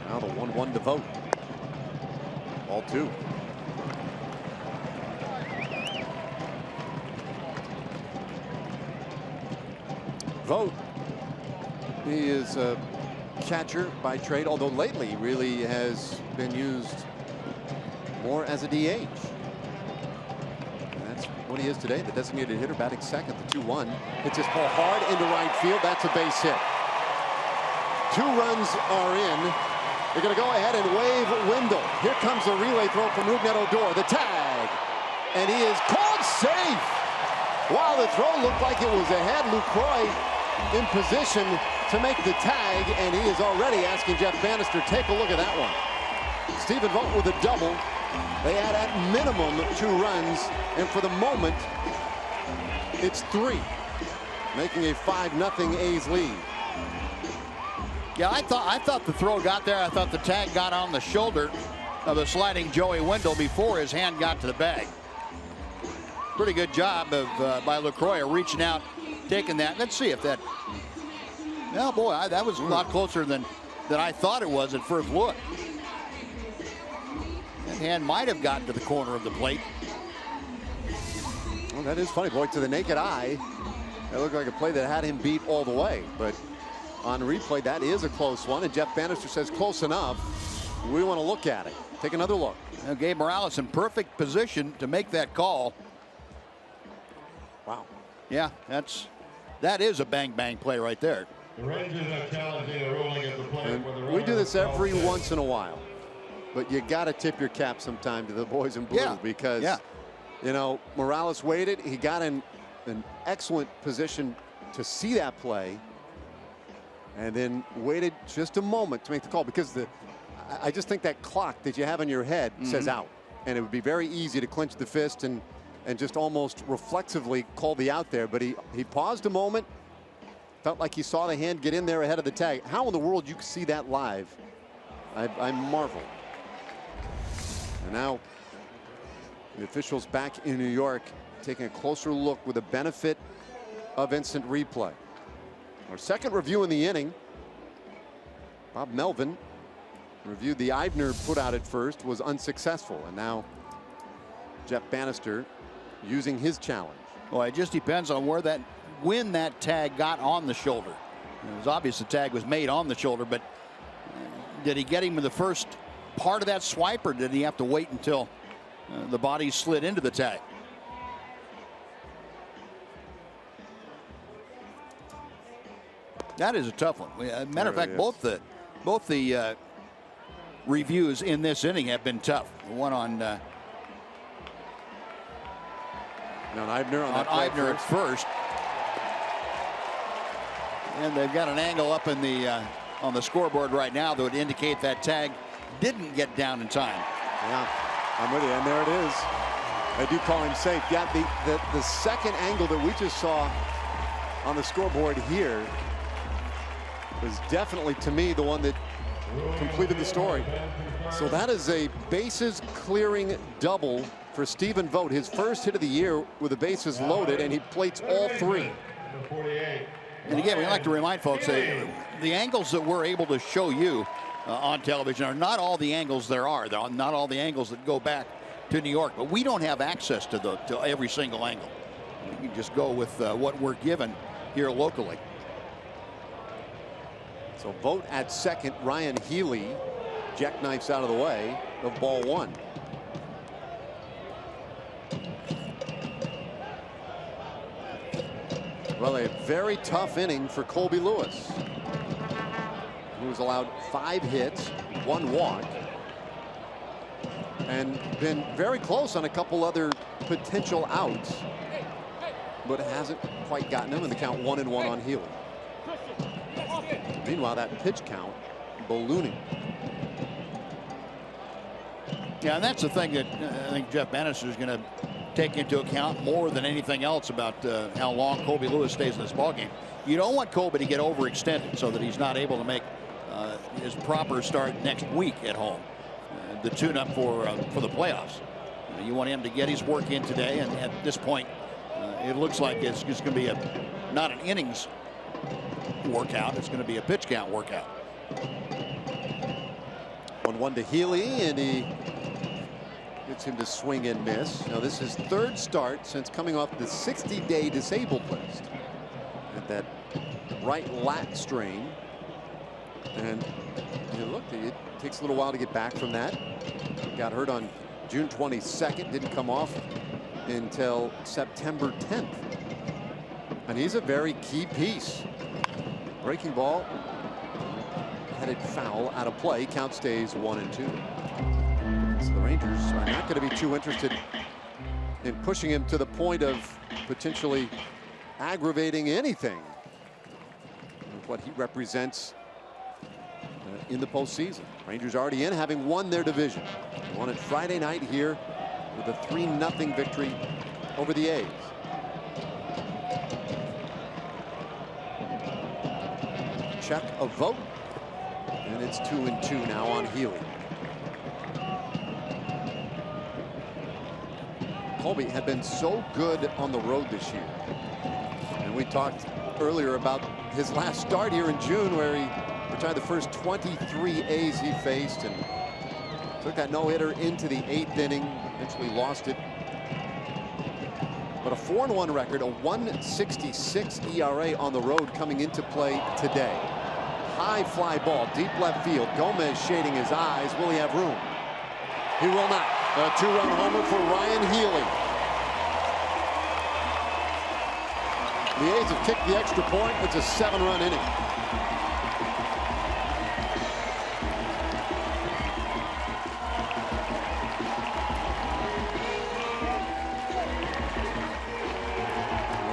Now the 1-1 to Vogt. Ball 2. Vogt, he is a catcher by trade, although lately really has been used more as a DH. And that's what he is today, the designated hitter, batting second, the 2-1. Hits his ball hard into right field. That's a base hit. 2 runs are in. They're going to go ahead and wave Wendell. Here comes the relay throw from Rougned Odor. The tag. And he is called safe. While the throw looked like it was ahead, Lucroy in position to make the tag, and he is already asking Jeff Bannister, take a look at that one. Stephen Vogt with a double. They add at minimum 2 runs, and for the moment, it's 3, making a 5-0 A's lead. Yeah, I thought the throw got there. I thought the tag got on the shoulder of the sliding Joey Wendell before his hand got to the bag. Pretty good job of by Lucroy reaching out, taking that. Let's see if that. Oh boy, that was a lot closer than I thought it was at first look. That hand might have gotten to the corner of the plate. Well, that is funny, boy. To the naked eye, that looked like a play that had him beat all the way. But on replay, that is a close one. And Jeff Bannister says close enough. We want to look at it. Take another look. Now, Gabe Morales in perfect position to make that call. Wow. Yeah, that is a bang-bang play right there. The Rangers are challenging the ruling of the play. We do this every once in a while, but you got to tip your cap sometime to the boys in blue because, you know, Morales waited. He got in an excellent position to see that play, and then waited just a moment to make the call because I just think that clock that you have in your head says out, and it would be very easy to clinch the fist and just almost reflexively call the out there. But he paused a moment, felt like he saw the hand get in there ahead of the tag. How in the world you see that live? I marvel. And now the officials back in New York taking a closer look with the benefit of instant replay. Our second review in the inning. Bob Melvin reviewed the Eibner put out at first, was unsuccessful, and now Jeff Bannister using his challenge. Well, it just depends on when that tag got on the shoulder. It was obvious the tag was made on the shoulder, but did he get him in the first part of that swipe, or did he have to wait until the body slid into the tag? That is a tough one. Matter of fact, both the reviews in this inning have been tough. The one on Eibner at first, and they've got an angle up in the on the scoreboard right now that would indicate that tag didn't get down in time. Yeah, I'm with you, and there it is. They do call him safe. Yeah, the second angle that we just saw on the scoreboard here was definitely, to me, the one that completed the story. So that is a bases clearing double for Stephen Vogt, his first hit of the year with the bases loaded, and he plates all 3. And again, we like to remind folks that the angles that we're able to show you on television are not all the angles there are. They're not all the angles that go back to New York, but we don't have access to every single angle. You just go with what we're given here locally. So Vogt at second, Ryan Healy jackknifes out of the way of ball 1. Well, a very tough inning for Colby Lewis, who's allowed 5 hits, 1 walk, and been very close on a couple other potential outs, but hasn't quite gotten them in the count 1-1 on Healy. Meanwhile, that pitch count ballooning. Yeah, and that's the thing that I think Jeff Bannister is going to take into account more than anything else about how long Colby Lewis stays in this ballgame. You don't want Colby to get overextended so that he's not able to make his proper start next week at home, the tune-up for the playoffs. You want him to get his work in today, and at this point, it looks like it's just going to be not an innings workout. It's going to be a pitch count workout. 1-1 to Healy, and he gets him to swing and miss. Now this is 3rd start since coming off the 60-day disabled list. And that right lat strain. And look, it takes a little while to get back from that. Got hurt on June 22nd, didn't come off until September 10th. And he's a very key piece. Breaking ball headed foul out of play. Count stays 1-2. So the Rangers are not going to be too interested in pushing him to the point of potentially aggravating anything with what he represents in the postseason. Rangers already in, having won their division. They won it Friday night here with a 3-0 victory over the A's. Check a vote, and it's 2-2 now on Healy. Colby had been so good on the road this year, and we talked earlier about his last start here in June, where he retired the first 23 A's he faced and took that no-hitter into the 8th inning, eventually lost it. But a 4-1 record, a 1.66 ERA on the road coming into play today. High fly ball, deep left field. Gomez shading his eyes. Will he have room? He will not. A 2-run homer for Ryan Healy. The A's have kicked the extra point. It's a 7-run inning.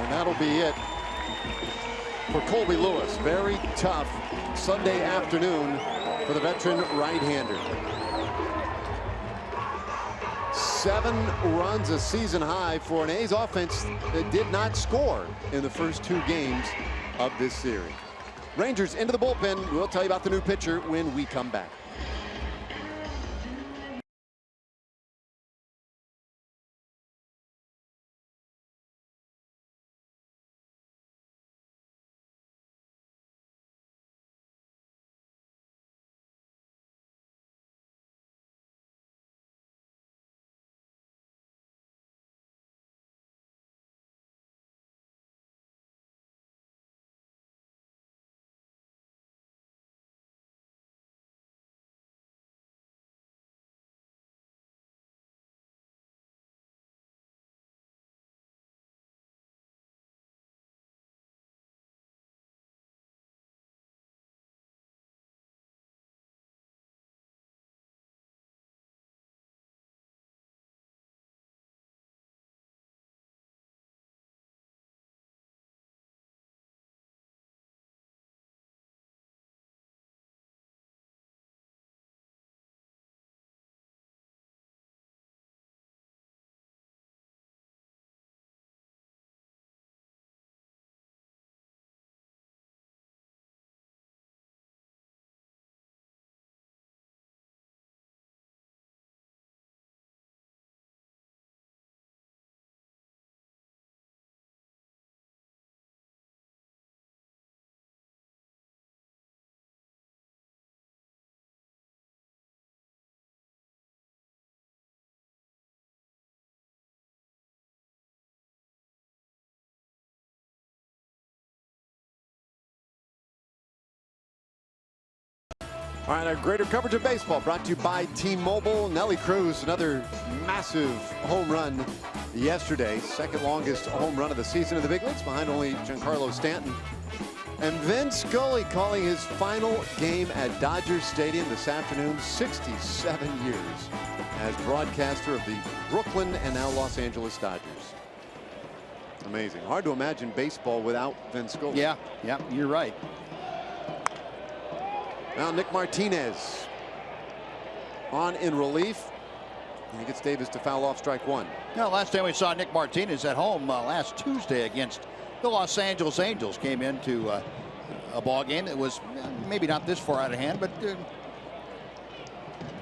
And that'll be it for Colby Lewis. Very tough Sunday afternoon for the veteran right-hander. 7 runs, a season high for an A's offense that did not score in the first 2 games of this series. Rangers into the bullpen. We'll tell you about the new pitcher when we come back. All right, our greater coverage of baseball brought to you by T-Mobile. Nelly Cruz, another massive home run yesterday. Second longest home run of the season in the big leagues, behind only Giancarlo Stanton. And Vin Scully calling his final game at Dodger Stadium this afternoon, 67 years as broadcaster of the Brooklyn and now Los Angeles Dodgers. Amazing. Hard to imagine baseball without Vin Scully. Yeah, you're right. Now Nick Martinez on in relief. And he gets Davis to foul off strike 1. Now, last time we saw Nick Martinez at home last Tuesday against the Los Angeles Angels, came into a ball game that was maybe not this far out of hand, but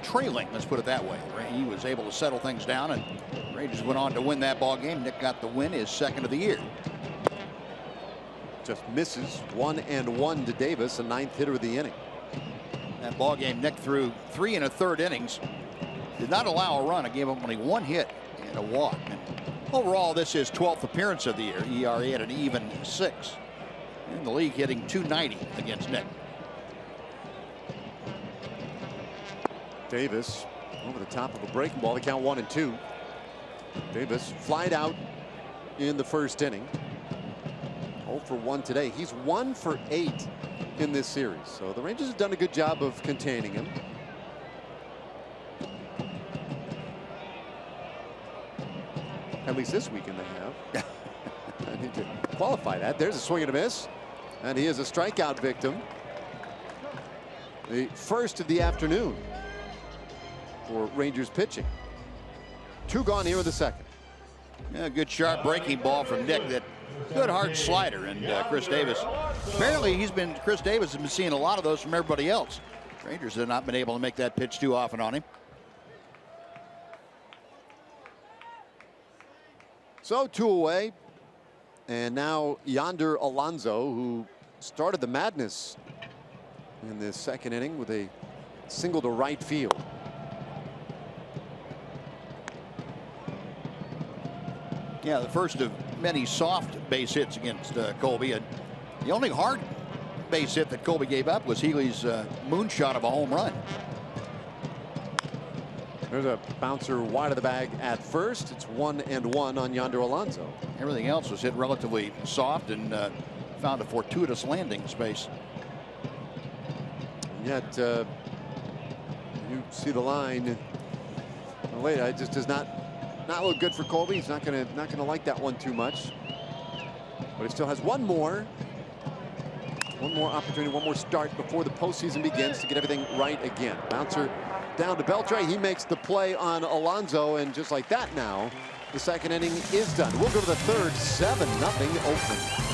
trailing, let's put it that way. He was able to settle things down, and Rangers went on to win that ball game. Nick got the win, his second of the year. Just misses 1-1 to Davis, a 9th hitter of the inning. That ball game, Nick threw 3 1/3 innings, did not allow a run. It gave him only 1 hit and a walk. And overall, this is his 12th appearance of the year. ERA at an even 6. in the league, hitting .290 against Nick. Davis over the top of a breaking ball. They count 1-2. Davis flied out in the first inning. 0 for 1 today. He's 1 for 8 in this series. So the Rangers have done a good job of containing him. At least this weekend they have. I need to qualify that. There's a swing and a miss. And he is a strikeout victim. The first of the afternoon for Rangers pitching. 2 gone here in the second. Yeah, good sharp breaking ball from Nick. That good hard slider. And Chris Davis. Apparently Chris Davis has been seeing a lot of those from everybody else. Rangers have not been able to make that pitch too often on him. So 2 away. And now Yonder Alonso, who started the madness in this second inning with a single to right field. Yeah, the first of many soft base hits against Colby. And the only hard base hit that Colby gave up was Healy's moonshot of a home run. There's a bouncer wide of the bag at first. It's 1-1 on Yonder Alonso. Everything else was hit relatively soft and found a fortuitous landing space. And yet, you see the line. Wait, it just does not look good for Colby. He's not gonna like that one too much. But he still has one more opportunity, one more start before the postseason begins to get everything right again. Bouncer down to Beltre. He makes the play on Alonso, and just like that now, the second inning is done. We'll go to the third. 7-0 Oakland.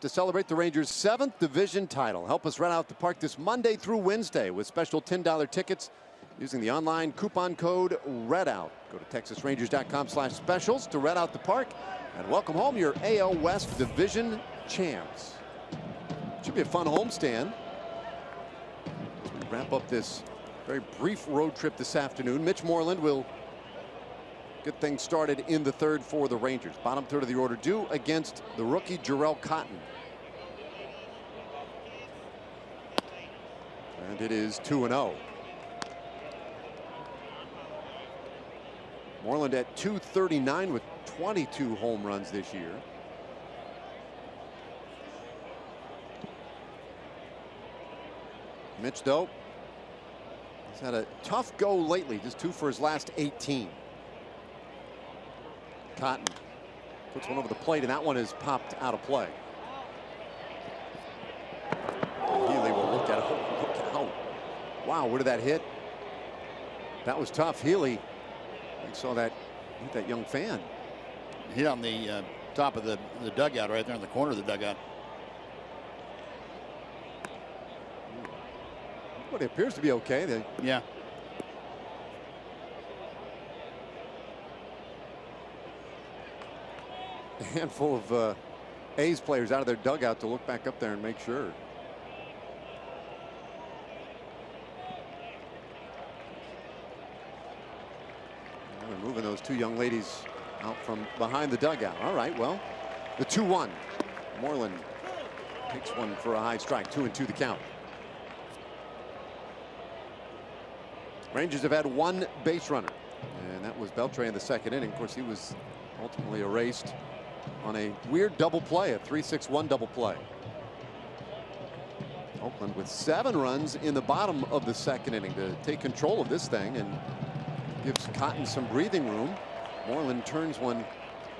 To celebrate the Rangers' 7th division title. Help us rent out the park this Monday through Wednesday with special $10 tickets using the online coupon code REDOUT. Go to TexasRangers.com/specials to rent out the park and welcome home your AL West division champs. Should be a fun homestand as we wrap up this very brief road trip this afternoon. Mitch Moreland will get things started in the third for the Rangers. Bottom third of the order due against the rookie Jarrell Cotton. And it is 2-0. Moreland at .239 with 22 home runs this year. Mitch, though, has had a tough go lately. Just 2 for his last 18. Cotton puts one over the plate, and that one is popped out of play. Healy will look out. Wow, where did that hit? That was tough. Healy, I saw that hit that young fan. Hit on the top of the dugout, right there in the corner of the dugout. But it appears to be okay. Yeah. A handful of A's players out of their dugout to look back up there and make sure. Now they're moving those two young ladies out from behind the dugout. All right, well, the 2-1. Moreland takes one for a high strike. 2-2 the count. Rangers have had one base runner, and that was Beltre in the second inning. Of course, he was ultimately erased on a weird double play, a 3-6-1 double play. Oakland with 7 runs in the bottom of the second inning to take control of this thing and gives Cotton some breathing room. Moreland turns one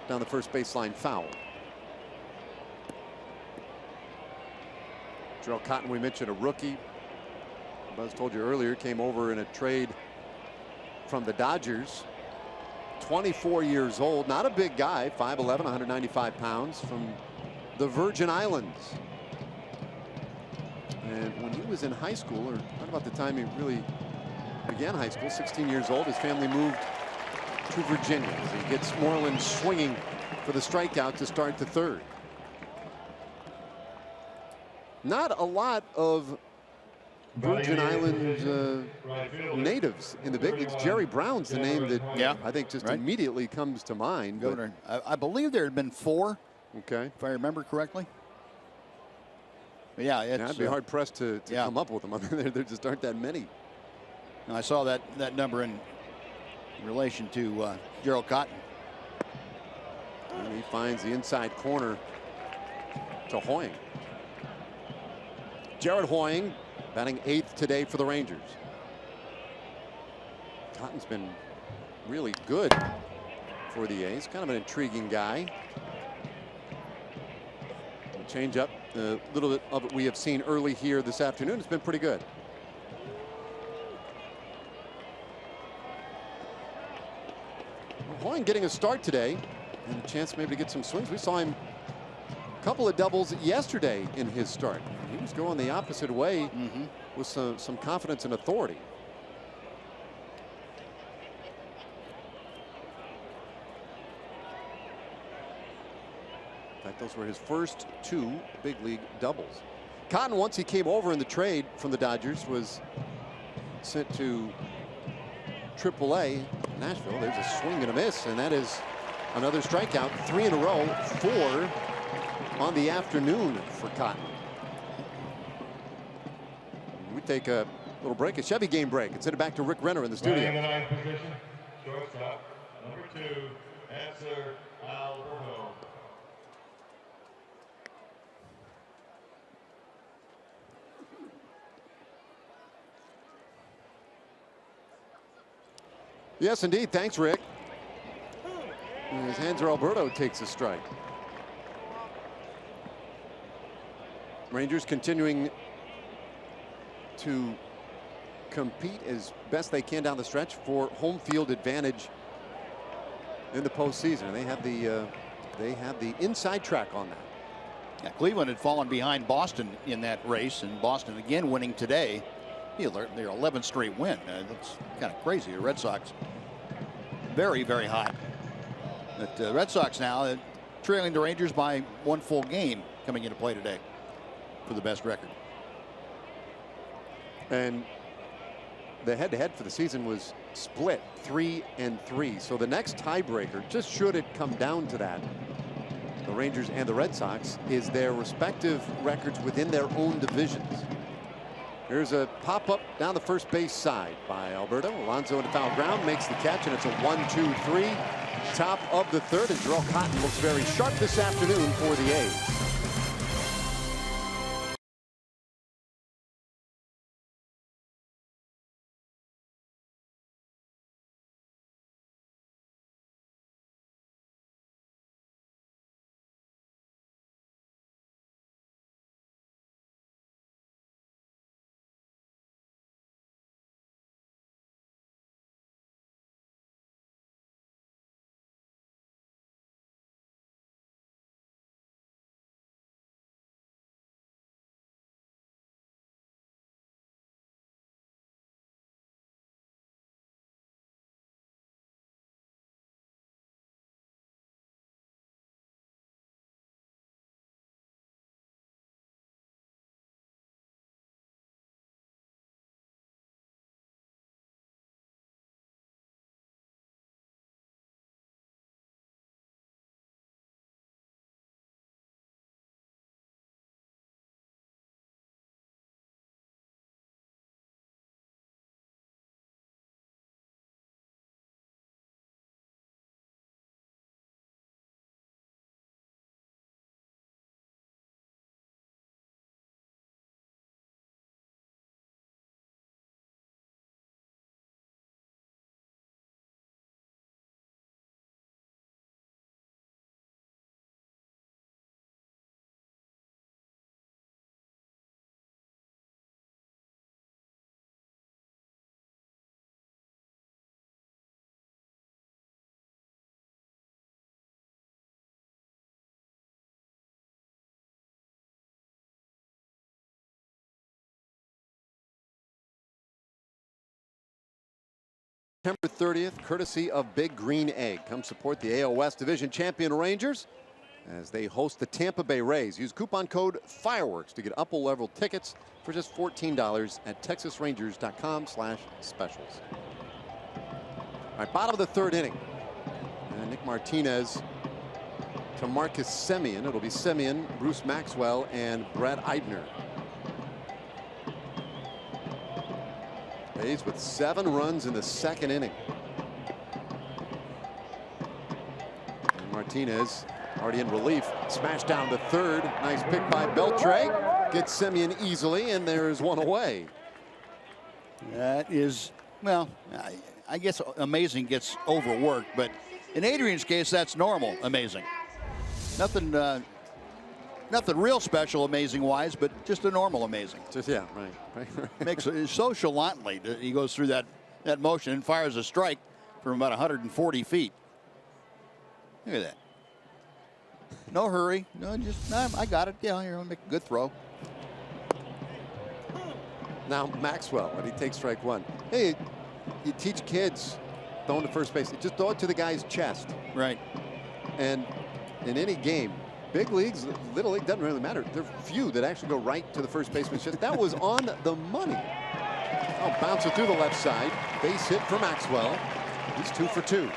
down the first baseline foul. Jarrell Cotton, we mentioned, a rookie. Buzz told you earlier, came over in a trade from the Dodgers. 24 years old, not a big guy, 5'11", 195 pounds, from the Virgin Islands. And when he was in high school, or right about the time he really began high school, 16 years old, his family moved to Virginia as he gets Moreland swinging for the strikeout to start the third. Not a lot of Virgin Islands natives in the big leagues. Jerry Brown's the name that I think just immediately comes to mind. Governor, I believe there had been 4. Okay, if I remember correctly. But yeah, I'd be hard pressed to come up with them. I mean, there just aren't that many. And I saw that number in relation to Jarrell Cotton. And he finds the inside corner to Hoying. Jared Hoying batting 8th today for the Rangers. Cotton's been really good for the A's. Kind of an intriguing guy. Change up, a little bit of it we have seen early here this afternoon. It's been pretty good. Hoying getting a start today and a chance maybe to get some swings. We saw him a couple of doubles yesterday in his start. He was going the opposite way with some confidence and authority. In fact, those were his first 2 big league doubles. Cotton, once he came over in the trade from the Dodgers, was sent to AAA Nashville. There's a swing and a miss, and that is another strikeout. 3 in a row, 4 on the afternoon for Cotton. We take a little break, a Chevy game break, and send it back to Rick Renner in the studio. In the 9th position, shortstop, number 2, Answer Alberto. Yes, indeed. Thanks, Rick. As Hanser Alberto takes a strike. Rangers continuing to compete as best they can down the stretch for home field advantage in the postseason. They have the inside track on that. Yeah, Cleveland had fallen behind Boston in that race, and Boston again winning today. Their 11th straight win. That's kind of crazy. The Red Sox very, very high. But the Red Sox now trailing the Rangers by 1 full game coming into play today for the best record. And the head-to-head for the season was split 3-3. So the next tiebreaker, just should it come down to that, the Rangers and the Red Sox, is their respective records within their own divisions. Here's a pop-up down the first base side by Alberto. Alonso into foul ground, makes the catch, and it's a 1-2-3. Top of the third, and Jarrell Cotton looks very sharp this afternoon for the A's. September 30th, courtesy of Big Green Egg. Come support the AL West Division champion Rangers as they host the Tampa Bay Rays. Use coupon code FIREWORKS to get upper-level tickets for just $14 at texasrangers.com/specials. All right, bottom of the third inning. And Nick Martinez to Marcus Semien. It'll be Semien, Bruce Maxwell, and Brad Eidner. A's with 7 runs in the second inning. And Martinez already in relief. Smash down to third. Nice pick by Beltre. Gets Semien easily, and there's one away. That is, well, I guess amazing gets overworked, but in Adrian's case, that's normal amazing. Nothing real special amazing-wise, but just a normal amazing. Just, yeah, right. Makes it so chalantly that he goes through that motion and fires a strike from about 140 feet. Look at that. No hurry. No, just, I got it. Yeah, you're going to make a good throw. Now Maxwell, when he takes strike one. Hey, you teach kids throwing to first base. Just throw it to the guy's chest. Right. And in any game, big leagues, little league, doesn't really matter. There are few that actually go right to the first baseman's chest. That was on the money. Oh, bounce it through the left side. Base hit for Maxwell. He's 2 for 2.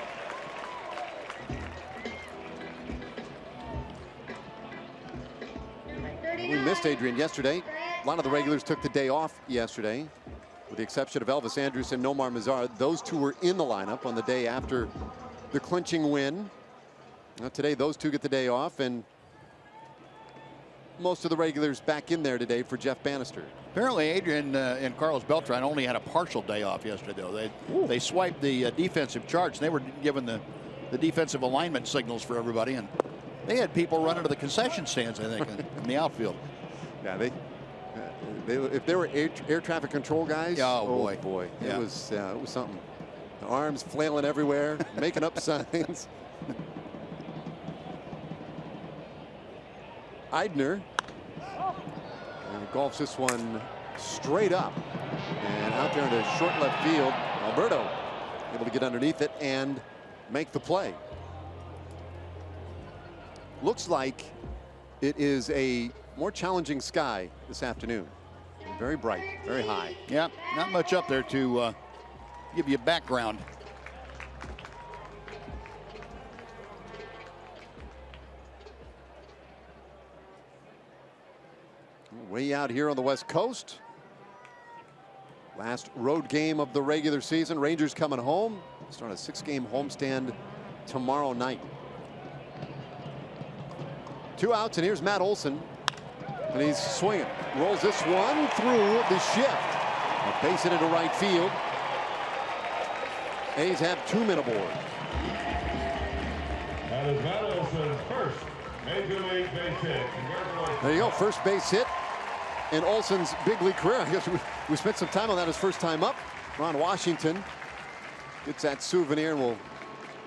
We missed Adrian yesterday. A lot of the regulars took the day off yesterday, with the exception of Elvis Andrus and Nomar Mazar. Those two were in the lineup on the day after the clinching win. Now today, those two get the day off, and most of the regulars back in there today for Jeff Bannister. Apparently, Adrian and Carlos Beltran only had a partial day off yesterday, though. They swiped the defensive charts. And they were given the defensive alignment signals for everybody, and they had people running to the concession stands, I think, in the outfield. Yeah, if they were air traffic control guys, oh boy, yeah. it was something. The arms flailing everywhere, making up signs. Eidner golfs this one straight up and out there into short left field. Alberto able to get underneath it and make the play. Looks like it is a more challenging sky this afternoon. Very bright, very high. Yeah, not much up there to give you background. Way out here on the West Coast. Last road game of the regular season. Rangers coming home. Start a 6-game homestand tomorrow night. 2 outs, and here's Matt Olson. And he's swinging. Rolls this one through the shift. A base hit into right field. A's have 2 men aboard. That is Matt Olson's first Major League base hit. Congratulations. There you go, first base hit in Olson's big league career. I guess we spent some time on that his first time up. Ron Washington gets that souvenir and will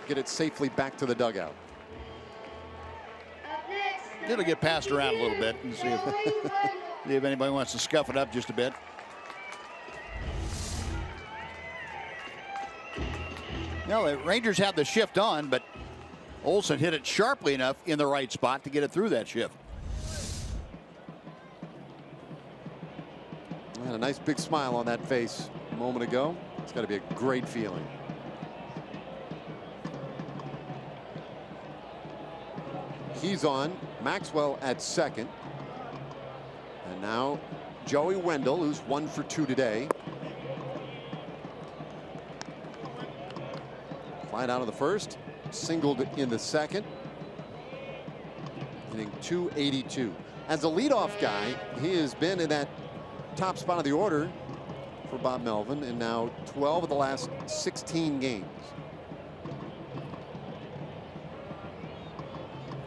get it safely back to the dugout. It'll get passed around a little bit and see if anybody wants to scuff it up just a bit. Now the Rangers have the shift on, but Olson hit it sharply enough in the right spot to get it through that shift. And a nice big smile on that face a moment ago. It's got to be a great feeling. He's on. Maxwell at second. And now Joey Wendell, who's 1 for 2 today. Flied out of the first, singled in the second. Hitting .282. As a leadoff guy, he has been in that top spot of the order for Bob Melvin in now 12 of the last 16 games.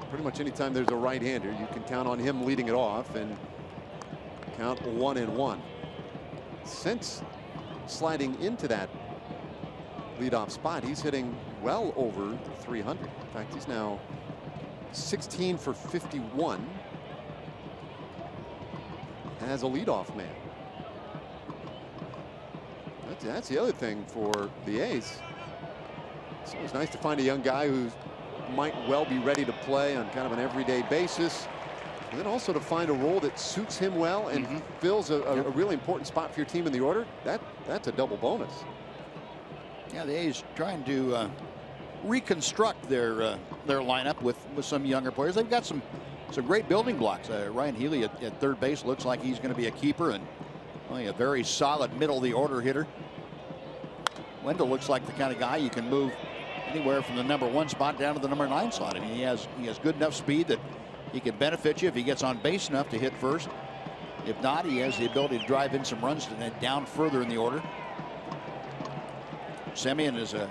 Pretty much anytime there's a right-hander, you can count on him leading it off and count 1-1. Since sliding into that leadoff spot, he's hitting well over 300. In fact, he's now 16 for 51 as a leadoff man. That's the other thing for the A's. It's always nice to find a young guy who might well be ready to play on kind of an everyday basis. And then also to find a role that suits him well and fills a really important spot for your team in the order. That's a double bonus. Yeah, the A's trying to reconstruct their lineup with some younger players. They've got some great building blocks. Ryan Healy at third base looks like he's going to be a keeper and a very solid middle of the order hitter. Wendell looks like the kind of guy you can move anywhere from the #1 spot down to the #9 slot. I mean, he has good enough speed that he can benefit you if he gets on base enough to hit first. If not, he has the ability to drive in some runs and then down further in the order. Semien is a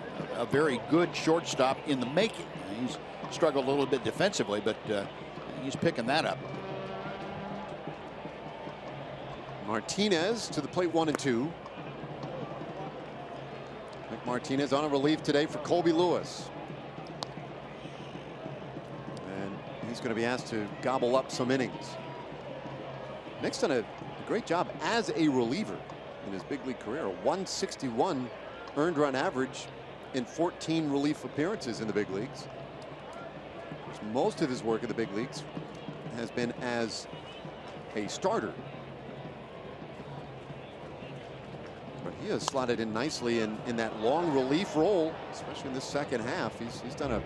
very good shortstop in the making. He's struggled a little bit defensively, but he's picking that up. Martinez to the plate, 1-2. Nick Martinez on a relief today for Colby Lewis. And he's going to be asked to gobble up some innings. Nick's done a great job as a reliever in his big league career. A 161 earned run average in 14 relief appearances in the big leagues. Most of his work in the big leagues has been as a starter. But he has slotted in nicely in that long relief role, especially in this second half. He's done a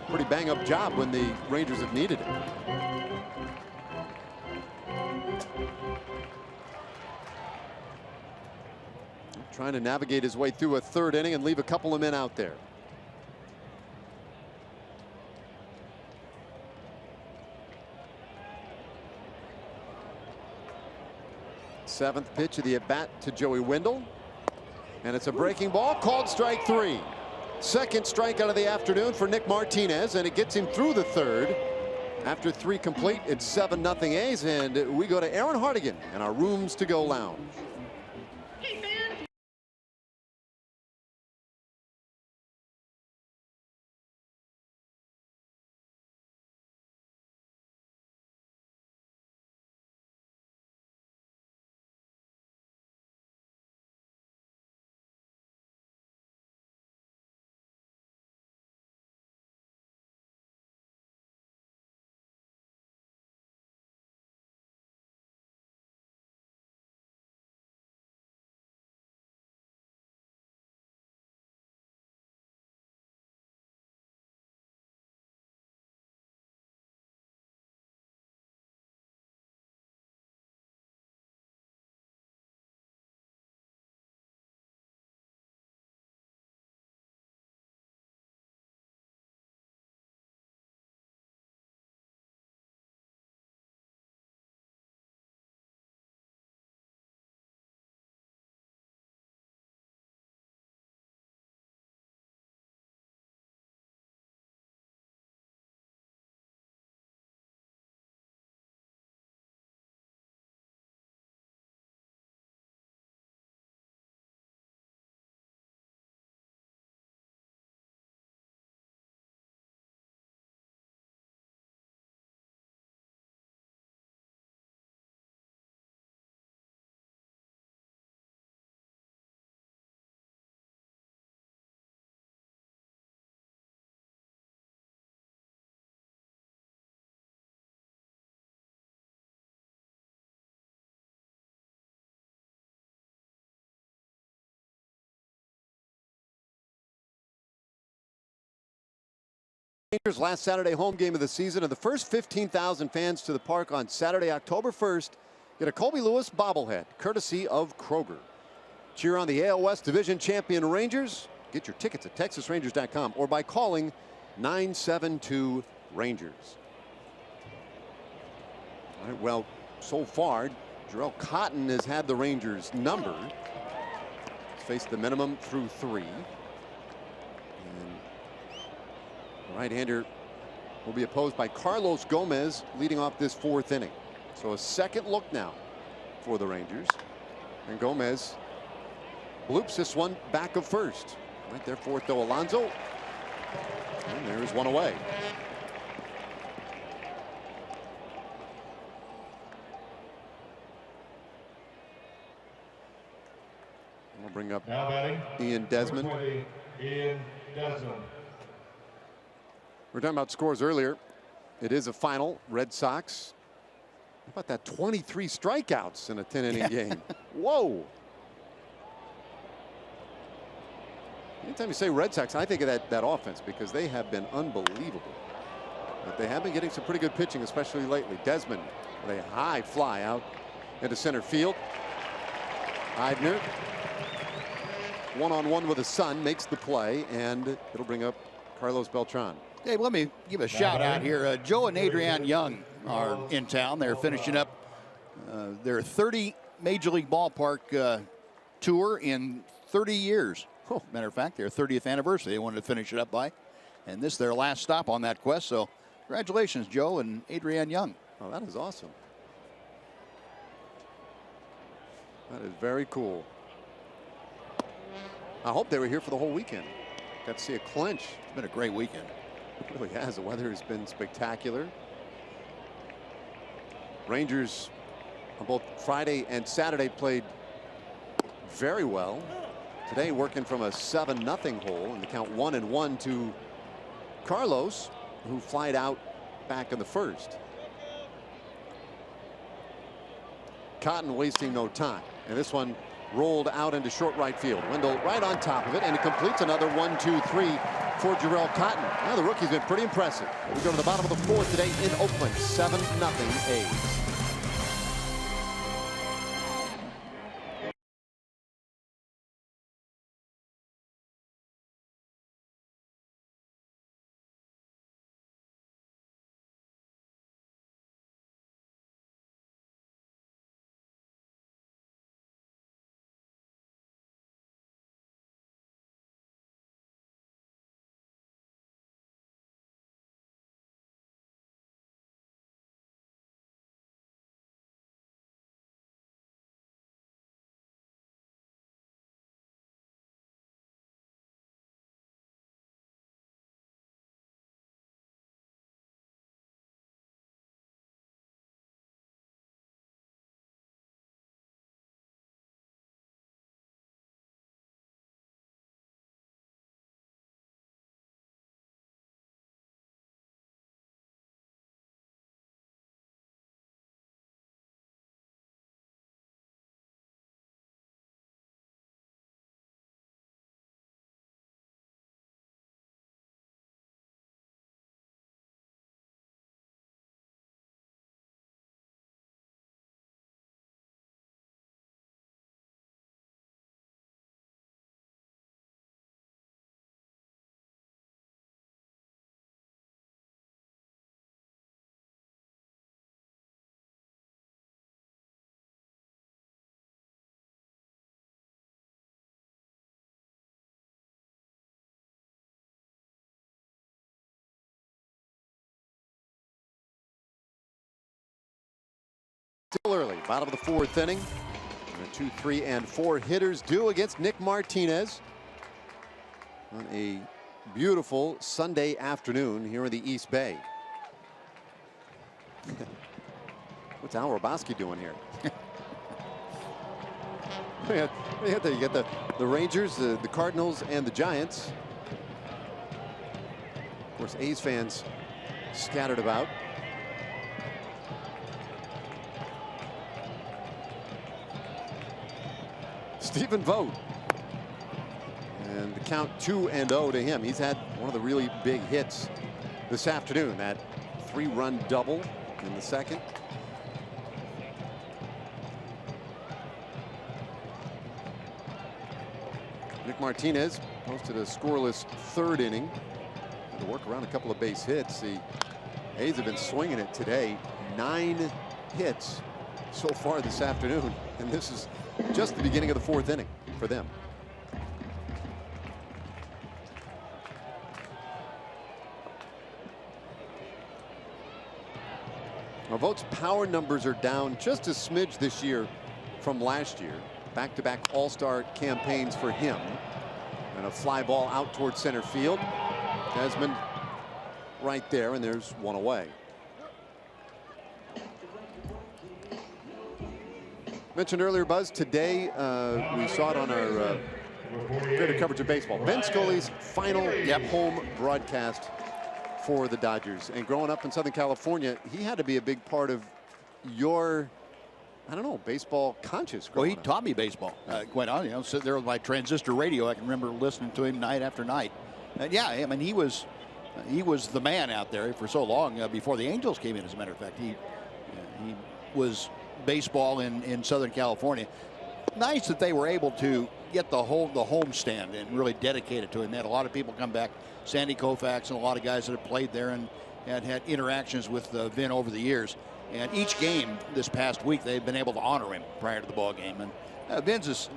pretty bang-up job when the Rangers have needed it. Trying to navigate his way through a third inning and leave a couple of men out there. Seventh pitch of the at-bat to Joey Wendell. And it's a breaking ball, called strike 3. Second strikeout of the afternoon for Nick Martinez, and it gets him through the third. After 3 complete, it's 7-0 A's, and we go to Aaron Hardigan and our Rooms to Go lounge. Rangers' last Saturday home game of the season, and the first 15,000 fans to the park on Saturday, October 1st, get a Colby Lewis bobblehead, courtesy of Kroger. Cheer on the AL West Division champion Rangers. Get your tickets at TexasRangers.com or by calling 972 Rangers. All right, well, so far, Jarrell Cotton has had the Rangers number. He's faced the minimum through 3. Right-hander will be opposed by Carlos Gomez, leading off this 4th inning. So a second look now for the Rangers. And Gomez bloops this one back of first. Right there for it, though, Alonso. And there's one away. We'll bring up now batting, Ian Desmond. 20, Ian Desmond. We were talking about scores earlier. It is a final. Red Sox. How about that 23 strikeouts in a 10-inning game? Whoa. Anytime you say Red Sox, I think of that offense because they have been unbelievable. But they have been getting some pretty good pitching, especially lately. Desmond with a high fly out into center field. Eidner, one-on-one with his son, makes the play, and it'll bring up Carlos Beltran. Dave, let me give a shout out here. Joe and Adrienne Young are in town. They're finishing up their 30 Major League Ballpark tour in 30 years. Oh, matter of fact, their 30th anniversary they wanted to finish it up by. And this is their last stop on that quest. So congratulations, Joe and Adrienne Young. Oh, that is awesome. That is very cool. I hope they were here for the whole weekend. Got to see a clinch. It's been a great weekend. It really has. The weather has been spectacular. Rangers on both Friday and Saturday played very well. Today working from a 7-0 hole and the count 1-1 to Carlos, who flied out back in the first. Cotton wasting no time, and this one rolled out into short right field. Wendell right on top of it, and it completes another 1-2-3 for Jarrell Cotton. Now the rookie's been pretty impressive. We go to the bottom of the fourth today in Oakland. 7-0 A's. Still early, bottom of the fourth inning. And 2, 3, and 4 hitters due against Nick Martinez on a beautiful Sunday afternoon here in the East Bay. What's Al Roboski doing here? You get the Rangers, the Cardinals, and the Giants. Of course, A's fans scattered about. Stephen Vogt, and the count 2-0 to him. He's had one of the really big hits this afternoon, that 3-run double in the second. Nick Martinez posted a scoreless third inning. Had to work around a couple of base hits. The A's have been swinging it today. 9 hits so far this afternoon, and this is just the beginning of the fourth inning for them. Now, Vogt's power numbers are down just a smidge this year from last year. Back-to-back all-star campaigns for him. And a fly ball out towards center field. Desmond right there, and there's one away. Mentioned earlier, Buzz, today we saw it on our Greater coverage of baseball. Ben Scully's final home broadcast for the Dodgers. And growing up in Southern California, he had to be a big part of your, I don't know, baseball conscious. Well, he taught me baseball. Quite honestly, sitting there with my transistor radio, I can remember listening to him night after night. And yeah, I mean, he was the man out there for so long before the Angels came in. As a matter of fact, he was baseball in Southern California. Nice that they were able to get the home stand and really dedicate it to him. They had a lot of people come back, Sandy Koufax and a lot of guys that have played there and had interactions with Vin over the years. And each game this past week, they've been able to honor him prior to the ball game. And Vin's is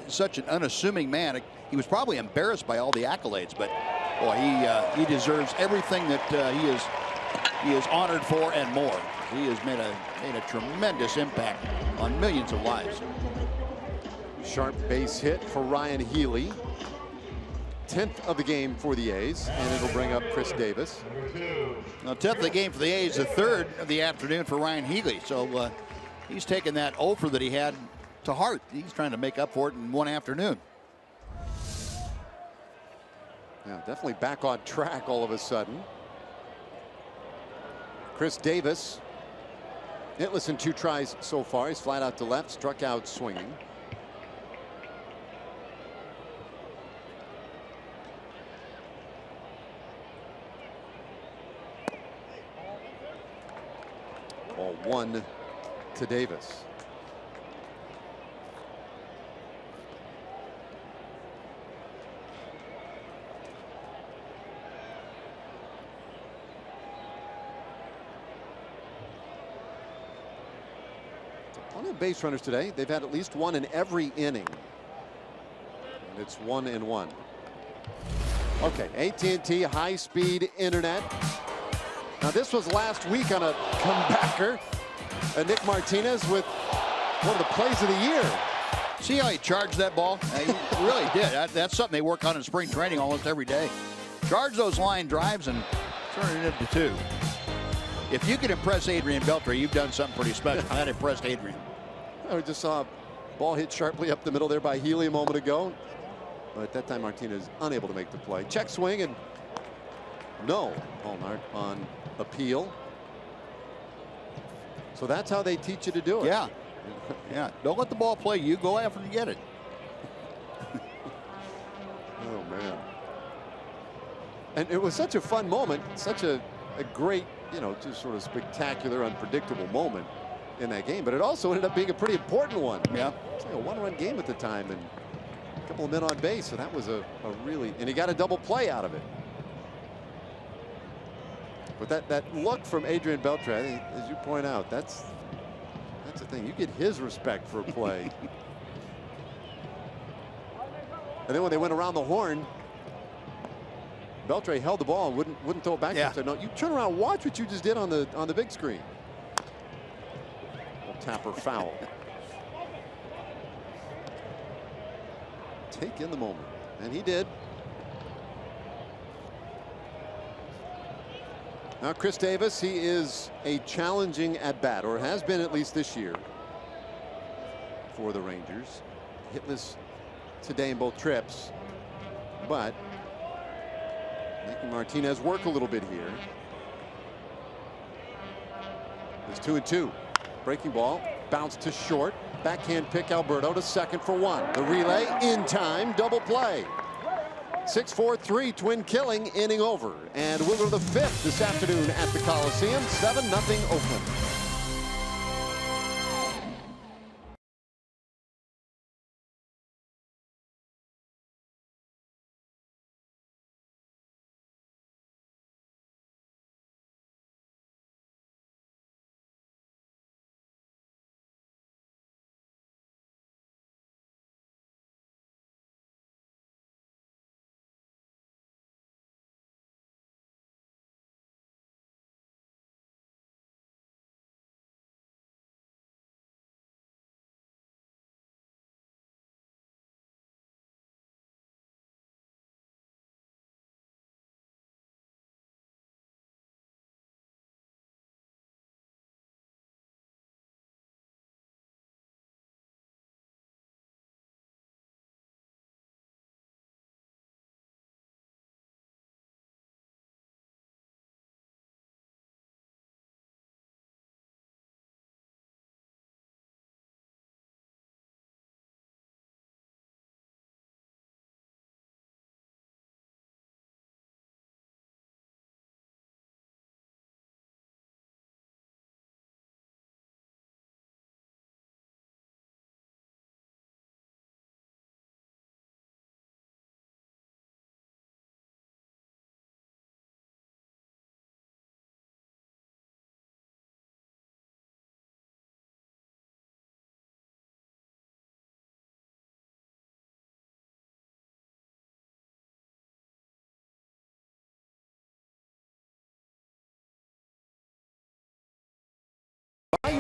such an unassuming man. He was probably embarrassed by all the accolades, but boy, he deserves everything that he is honored for and more. He has made a tremendous impact on millions of lives. Sharp base hit for Ryan Healy. 10th of the game for the A's, and it'll bring up Chris Davis. Now, 10th of the game for the A's, the 3rd of the afternoon for Ryan Healy. So he's taken that offer that he had to heart. He's trying to make up for it in one afternoon. Yeah, definitely back on track all of a sudden. Chris Davis, hitless in 2 tries so far. He's flat out to left, struck out swinging. Ball 1 to Davis. Plenty of base runners today. They've had at least one in every inning. And it's 1-1. Okay, AT&T high-speed internet. Now this was last week on a comebacker. Nick Martinez with one of the plays of the year. See how he charged that ball? He really did. That's something they work on in spring training almost every day. Charge those line drives and turn it into 2. If you can impress Adrian Beltre, you've done something pretty special. That impressed Adrian. I just saw a ball hit sharply up the middle there by Healy a moment ago. But at that time, Martinez unable to make the play. Check swing and no. Hallmark on appeal. So that's how they teach you to do it. Yeah. Yeah. Don't let the ball play you. Go after and get it. Oh, man. And it was such a fun moment. Such a great, just sort of spectacular, unpredictable moment in that game. But it also ended up being a pretty important one. Yeah. It's like a 1-run game at the time and a couple of men on base. So that was a really, and he got a double play out of it. But that look from Adrian Beltre, I think, as you point out, that's the thing. You get his respect for a play. And then when they went around the horn, Beltre held the ball and wouldn't throw it back. Yeah. Said, no, you turn around, watch what you just did on the big screen. Tapper foul. Take in the moment, and he did. Now Chris Davis, he is a challenging at bat, or has been at least this year for the Rangers. Hitless today in both trips, but making Martinez work a little bit here. It's 2-2. Breaking ball, bounce to short. Backhand pick Alberto to second for 1. The relay in time, double play. 6-4-3 twin killing, inning over. And we'll go to the 5th this afternoon at the Coliseum. 7-0 Oakland.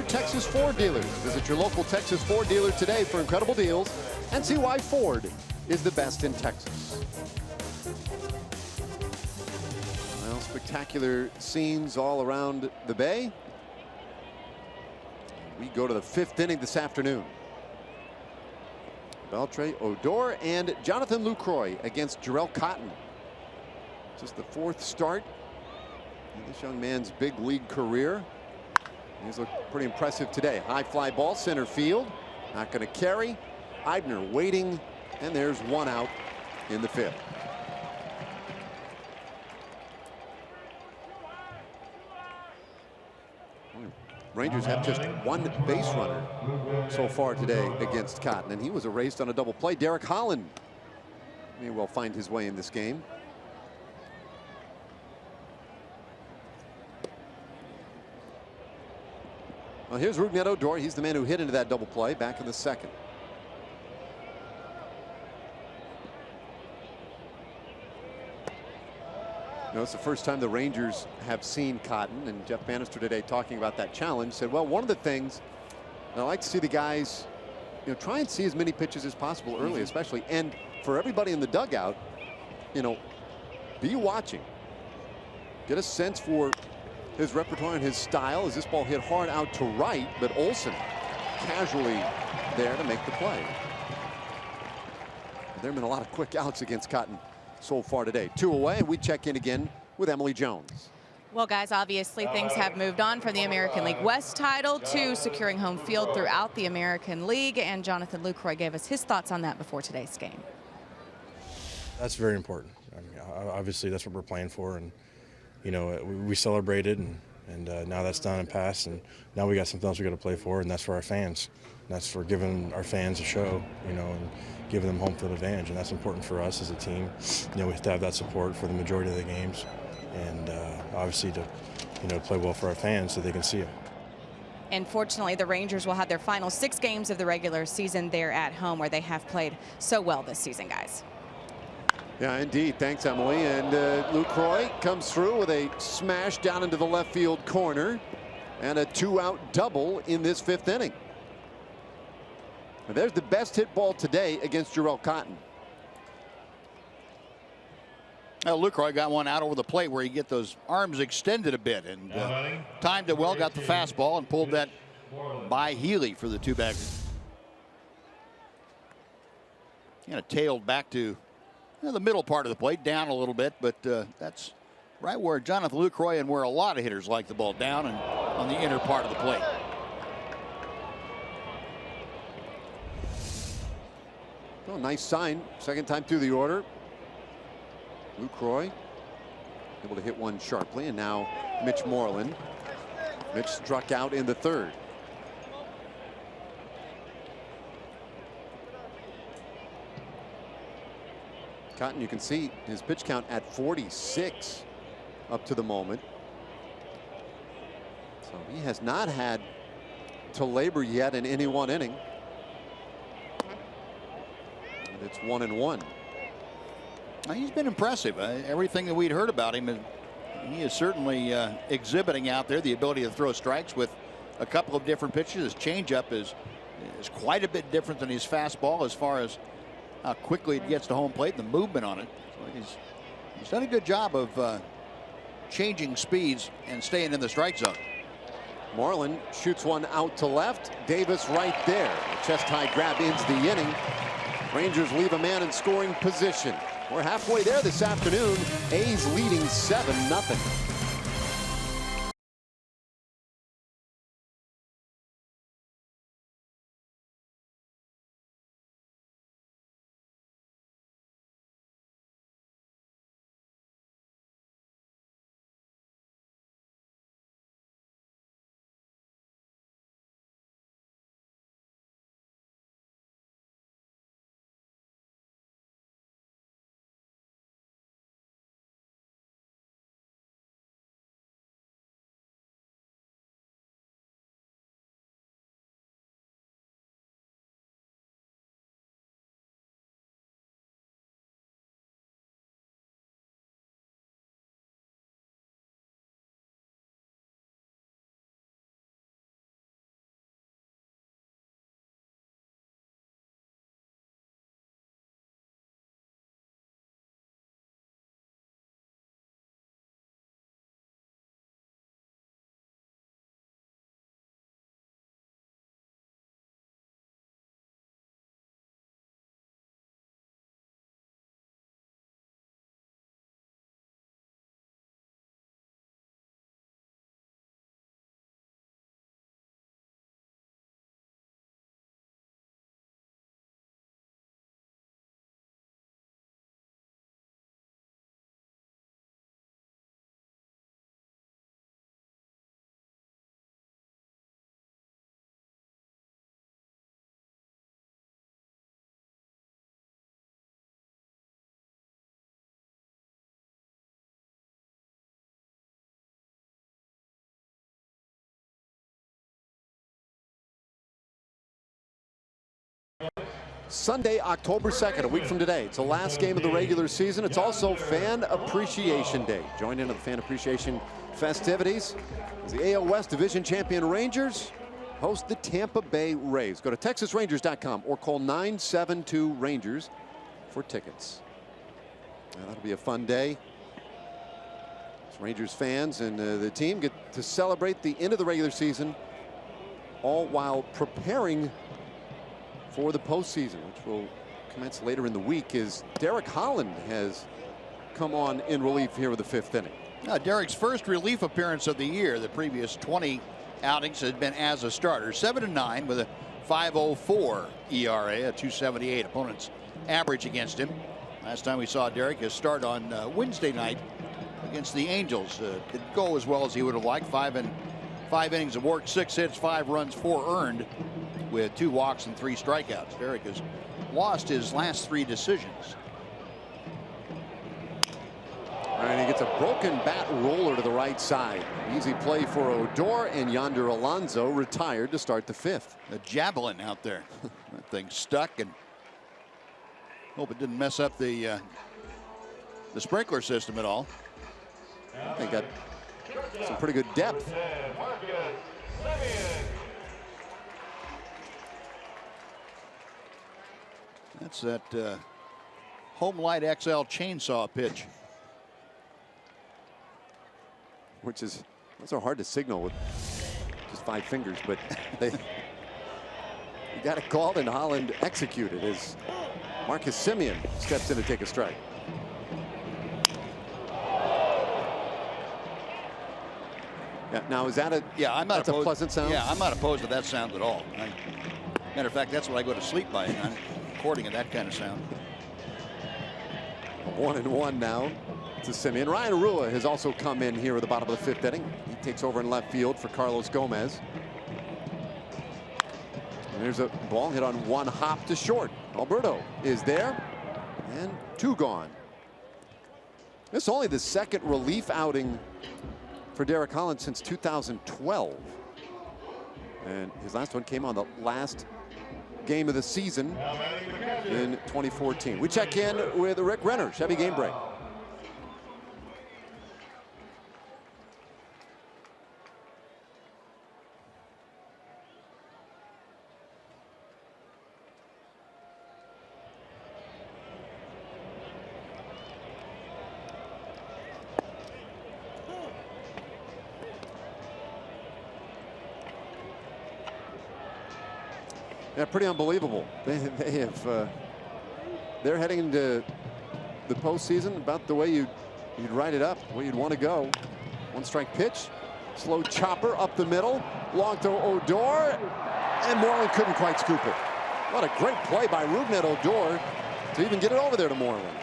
Texas Ford dealers. Visit your local Texas Ford dealer today for incredible deals and see why Ford is the best in Texas. Well, spectacular scenes all around the Bay. We go to the 5th inning this afternoon. Beltre, Odor, and Jonathan Lucroy against Jarrell Cotton. Just the 4th start in this young man's big league career. He's looked pretty impressive today. High fly ball, center field. Not going to carry. Eibner waiting, and there's 1 out in the 5th. Rangers have just 1 base runner so far today against Cotton, and he was erased on a double play. Derek Holland may well find his way in this game. Well, here's Rougned Odor. He's the man who hit into that double play back in the 2nd. You know, it's the first time the Rangers have seen Cotton, and Jeff Bannister today talking about that challenge said, well, one of the things I like to see the guys, you know, try and see as many pitches as possible early, especially, and for everybody in the dugout, you know, be watching, get a sense for his repertoire and his style. As this ball hit hard out to right, but Olsen casually there to make the play. There have been a lot of quick outs against Cotton so far today. 2 away, and we check in again with Emily Jones. Well, guys, obviously things have moved on from the American League West title to securing home field throughout the American League, and Jonathan Lucroy gave us his thoughts on that before today's game. That's very important. I mean, obviously that's what we're playing for, and you know, we celebrated, and now that's done and passed, and now we got something else we got to play for, and that's for our fans. And that's for giving our fans a show, you know, and giving them home field advantage, and that's important for us as a team. You know, we have to have that support for the majority of the games, and obviously to, you know, play well for our fans so they can see it. And fortunately, the Rangers will have their final 6 games of the regular season there at home, where they have played so well this season, guys. Yeah, indeed. Thanks, Emily. And Lucroy comes through with a smash down into the left field corner and a 2-out double in this 5th inning. And there's the best hit ball today against Jarrell Cotton. Well, Lucroy got one out over the plate where you get those arms extended a bit, and timed it well, got the fastball, and pulled that by Healy for the 2-bagger. Kind of tailed back to the middle part of the plate, down a little bit, but that's right where Jonathan Lucroy and where a lot of hitters like the ball, down and on the inner part of the plate. Oh, nice sign. 2nd time through the order. Lucroy able to hit one sharply, and now Mitch Moreland. Mitch struck out in the 3rd. Cotton, you can see his pitch count at 46 up to the moment. So he has not had to labor yet in any one inning. And it's 1-1. He's been impressive. Everything that we'd heard about him, he is certainly exhibiting out there the ability to throw strikes with a couple of different pitches. His changeup is quite a bit different than his fastball as far as how quickly it gets to home plate, the movement on it. So he's done a good job of changing speeds and staying in the strike zone. Moreland shoots one out to left. Davis right there. A chest high grab ends the inning. Rangers leave a man in scoring position. We're halfway there this afternoon. A's leading 7-0. Sunday, October 2nd, a week from today. It's the last game of the regular season. It's also Fan Appreciation Day. Join in on the Fan Appreciation festivities as the AL West Division Champion Rangers host the Tampa Bay Rays. Go to TexasRangers.com or call 972-RANGERS for tickets. That'll be a fun day. As Rangers fans and the team get to celebrate the end of the regular season, all while preparing for the postseason, which will commence later in the week, as Derek Holland has come on in relief here with the 5th inning. Derek's first relief appearance of the year. The previous 20 outings had been as a starter. 7-9 with a 5.04 ERA, a 2.78 opponent's average against him. Last time we saw Derek, his start on Wednesday night against the Angels didn't go as well as he would have liked. 5 innings of work, 6 hits, 5 runs, 4 earned, with 2 walks and 3 strikeouts. Derek has lost his last 3 decisions. And he gets a broken bat roller to the right side. Easy play for Odor, and Yonder Alonso retired to start the 5th. A javelin out there. That thing stuck, and hope it didn't mess up the sprinkler system at all. They got some pretty good depth. That's that Home Light XL chainsaw pitch. Which is, those are hard to signal with just 5 fingers, but they got it called and Holland executed as Marcus Semien steps in to take a strike. Yeah, now is that a, yeah, I'm not that's opposed, a pleasant sound? Yeah, I'm not opposed to that sound at all. Matter of fact, that's what I go to sleep by, recording of that kind of sound. 1-1 now to Semien. Ryan Rua has also come in here at the bottom of the 5th inning. He takes over in left field for Carlos Gomez. And there's a ball hit on 1 hop to short. Alberto is there, and 2 gone. This is only the 2nd relief outing for Derek Holland since 2012. And his last one came on the last game of the season in 2014. We check in with Rick Renner, Chevy Game Break. Yeah, pretty unbelievable. They're heading into the postseason about the way you'd write it up, the way you'd want to go. 1-strike pitch, slow chopper up the middle, long to Odor, and Moreland couldn't quite scoop it. What a great play by Rougned Odor to even get it over there to Moreland.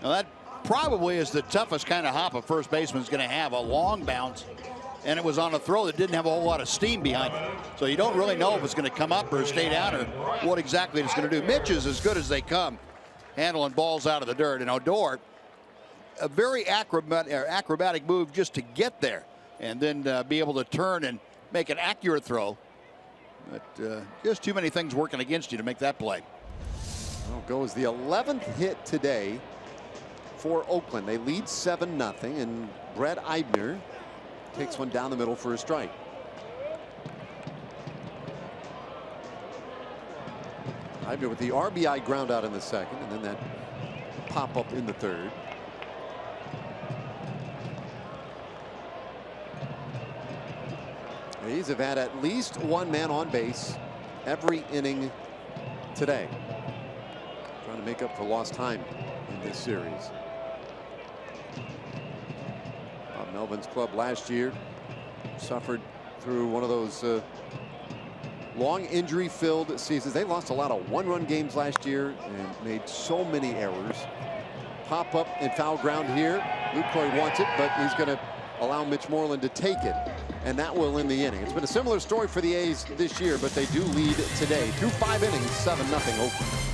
Now that probably is the toughest kind of hop a first baseman's going to have, a long bounce. And it was on a throw that didn't have a whole lot of steam behind it. So you don't really know if it's going to come up or stay down or what exactly it's going to do. Mitch is as good as they come, handling balls out of the dirt. And Odor, a very acrobatic move just to get there and then be able to turn and make an accurate throw. But just too many things working against you to make that play. Well, goes the 11th hit today for Oakland. They lead 7-0, and Brett Eibner takes one down the middle for a strike. Eibner with the RBI ground out in the 2nd, and then that pop up in the 3rd. These have had at least 1 man on base every inning today, trying to make up for lost time in this series. Melvin's club last year suffered through one of those long injury-filled seasons. They lost a lot of 1-run games last year and made so many errors. Pop up and foul ground here. Lucroy wants it, but he's going to allow Mitch Moreland to take it, and that will end the inning. It's been a similar story for the A's this year, but they do lead today through 5 innings, 7-0 Oakland.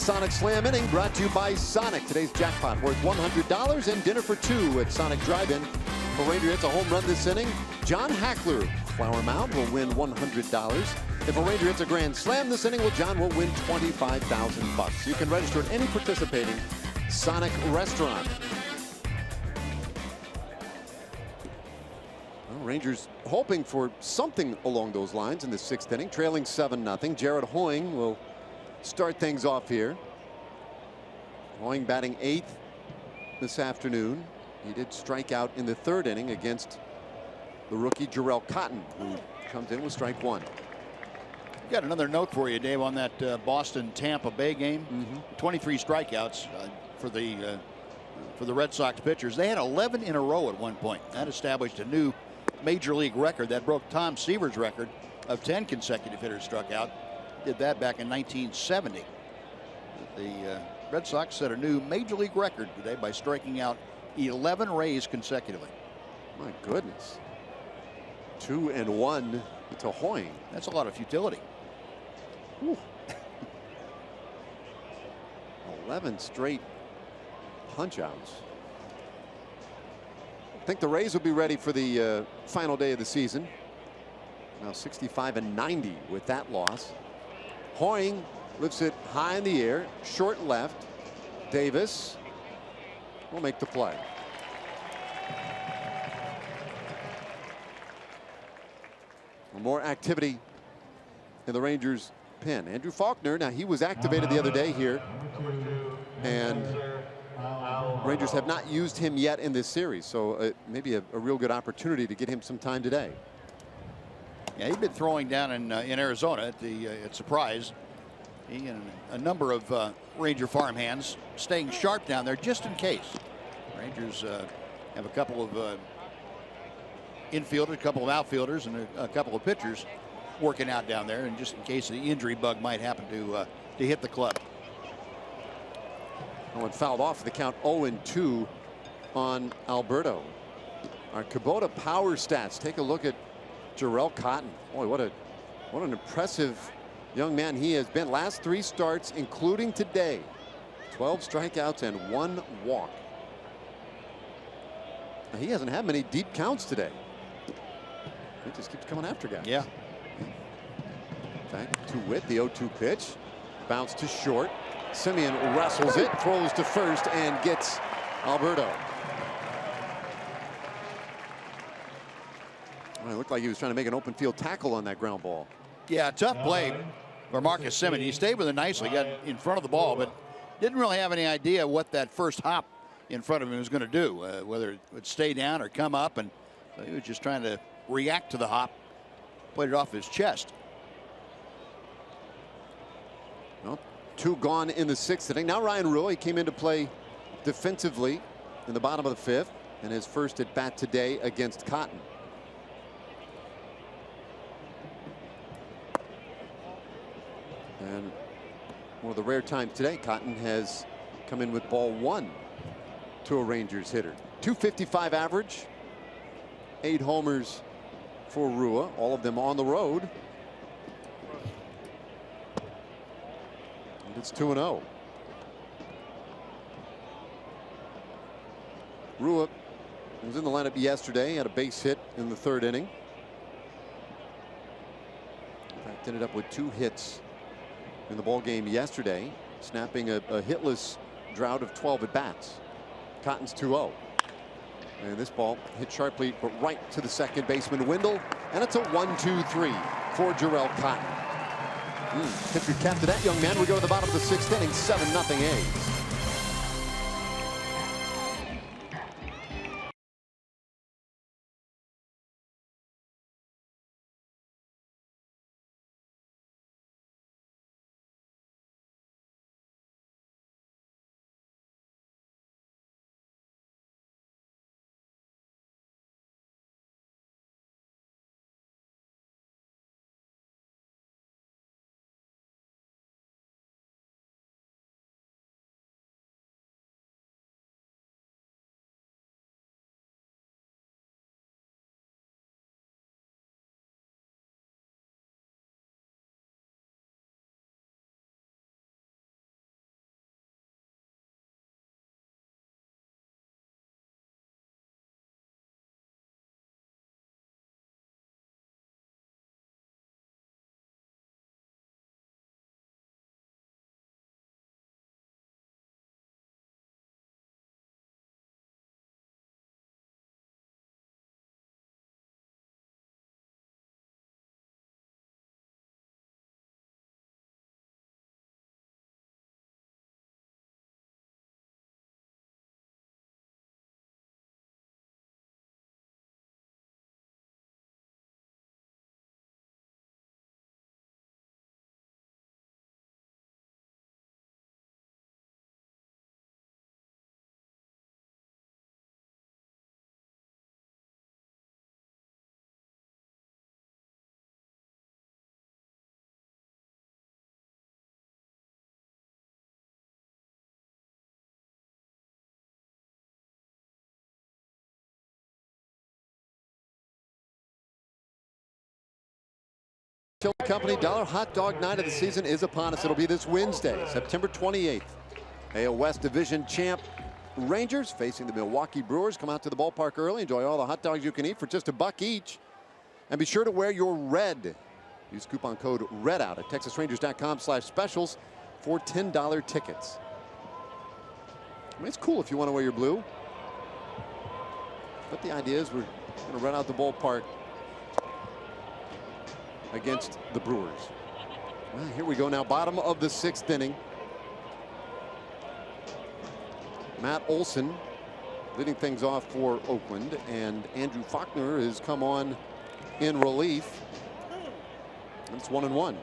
Sonic Slam inning brought to you by Sonic. Today's jackpot worth $100 and dinner for two at Sonic Drive-In. For Ranger hits a home run this inning, John Hackler, Flower Mound, will win $100. If a Ranger hits a grand slam this inning, well, John will win $25,000. You can register at any participating Sonic restaurant. Well, Rangers hoping for something along those lines in the 6th inning, trailing 7-0. Jared Hoying will start things off here. Hoying batting 8th this afternoon. He did strike out in the 3rd inning against the rookie Jarrell Cotton, who comes in with strike 1. Got another note for you, Dave, on that Boston-Tampa Bay game. 23 strikeouts for the Red Sox pitchers. They had 11 in a row at one point. That established a new major league record that broke Tom Seaver's record of 10 consecutive hitters struck out. Did that back in 1970. The Red Sox set a new major league record today by striking out 11 Rays consecutively. My goodness. 2-1 to Hoying. That's a lot of futility. 11 straight punch outs. I think the Rays will be ready for the final day of the season. Now 65-90 with that loss. Hoying lifts it high in the air, short left. Davis will make the play. More activity in the Rangers pen. Andrew Faulkner, now he was activated the other day here, and Rangers have not used him yet in this series, so maybe a real good opportunity to get him some time today. Yeah, he's been throwing down in Arizona at Surprise. He and a number of Ranger farmhands staying sharp down there just in case. Rangers have a couple of infielders, a couple of outfielders, and a couple of pitchers working out down there, and just in case the injury bug might happen to hit the club. One fouled off the count. 0-2 on Alberto. Our Kubota power stats. Take a look at Jarrell Cotton. Boy, what an impressive young man he has been. Last 3 starts, including today, 12 strikeouts and 1 walk. Now, he hasn't had many deep counts today. He just keeps coming after guys. Yeah. In fact, to Witt, the 0-2 pitch. Bounce to short. Simeon wrestles it, throws to first, and gets Alberto. Well, it looked like he was trying to make an open field tackle on that ground ball. Yeah, tough play for Marcus Simeon. He stayed with it nicely, got in front of the ball, but didn't really have any idea what that first hop in front of him was going to do, whether it would stay down or come up, and he was just trying to react to the hop, played it off his chest. Well, 2 gone in the 6th inning. Now Ryan Rua, he came into play defensively in the bottom of the 5th, and his first at bat today against Cotton. And one of the rare times today, Cotton has come in with ball 1 to a Rangers hitter. .255 average, 8 homers for Rua, all of them on the road. And it's 2-0. Rua was in the lineup yesterday, had a base hit in the 3rd inning. In fact, ended up with 2 hits in the ball game yesterday, snapping a hitless drought of 12 at bats. Cotton's 2-0. And this ball hit sharply, but right to the second baseman Wendell, and it's a 1-2-3 for Jarrell Cotton. Tip your cap to that young man. We go to the bottom of the 6th inning, 7-0 A's. Kill Company Dollar Hot Dog Night of the season is upon us. It'll be this Wednesday, September 28th. AL West Division champ Rangers facing the Milwaukee Brewers. Come out to the ballpark early. Enjoy all the hot dogs you can eat for just $1 each. And be sure to wear your red. Use coupon code REDOUT at TexasRangers.com/specials for $10 tickets. I mean, it's cool if you want to wear your blue. But the idea is we're going to run out the ballpark against the Brewers. Well, here we go now. Bottom of the 6th inning. Matt Olson leading things off for Oakland, and Andrew Faulkner has come on in relief. It's 1-1.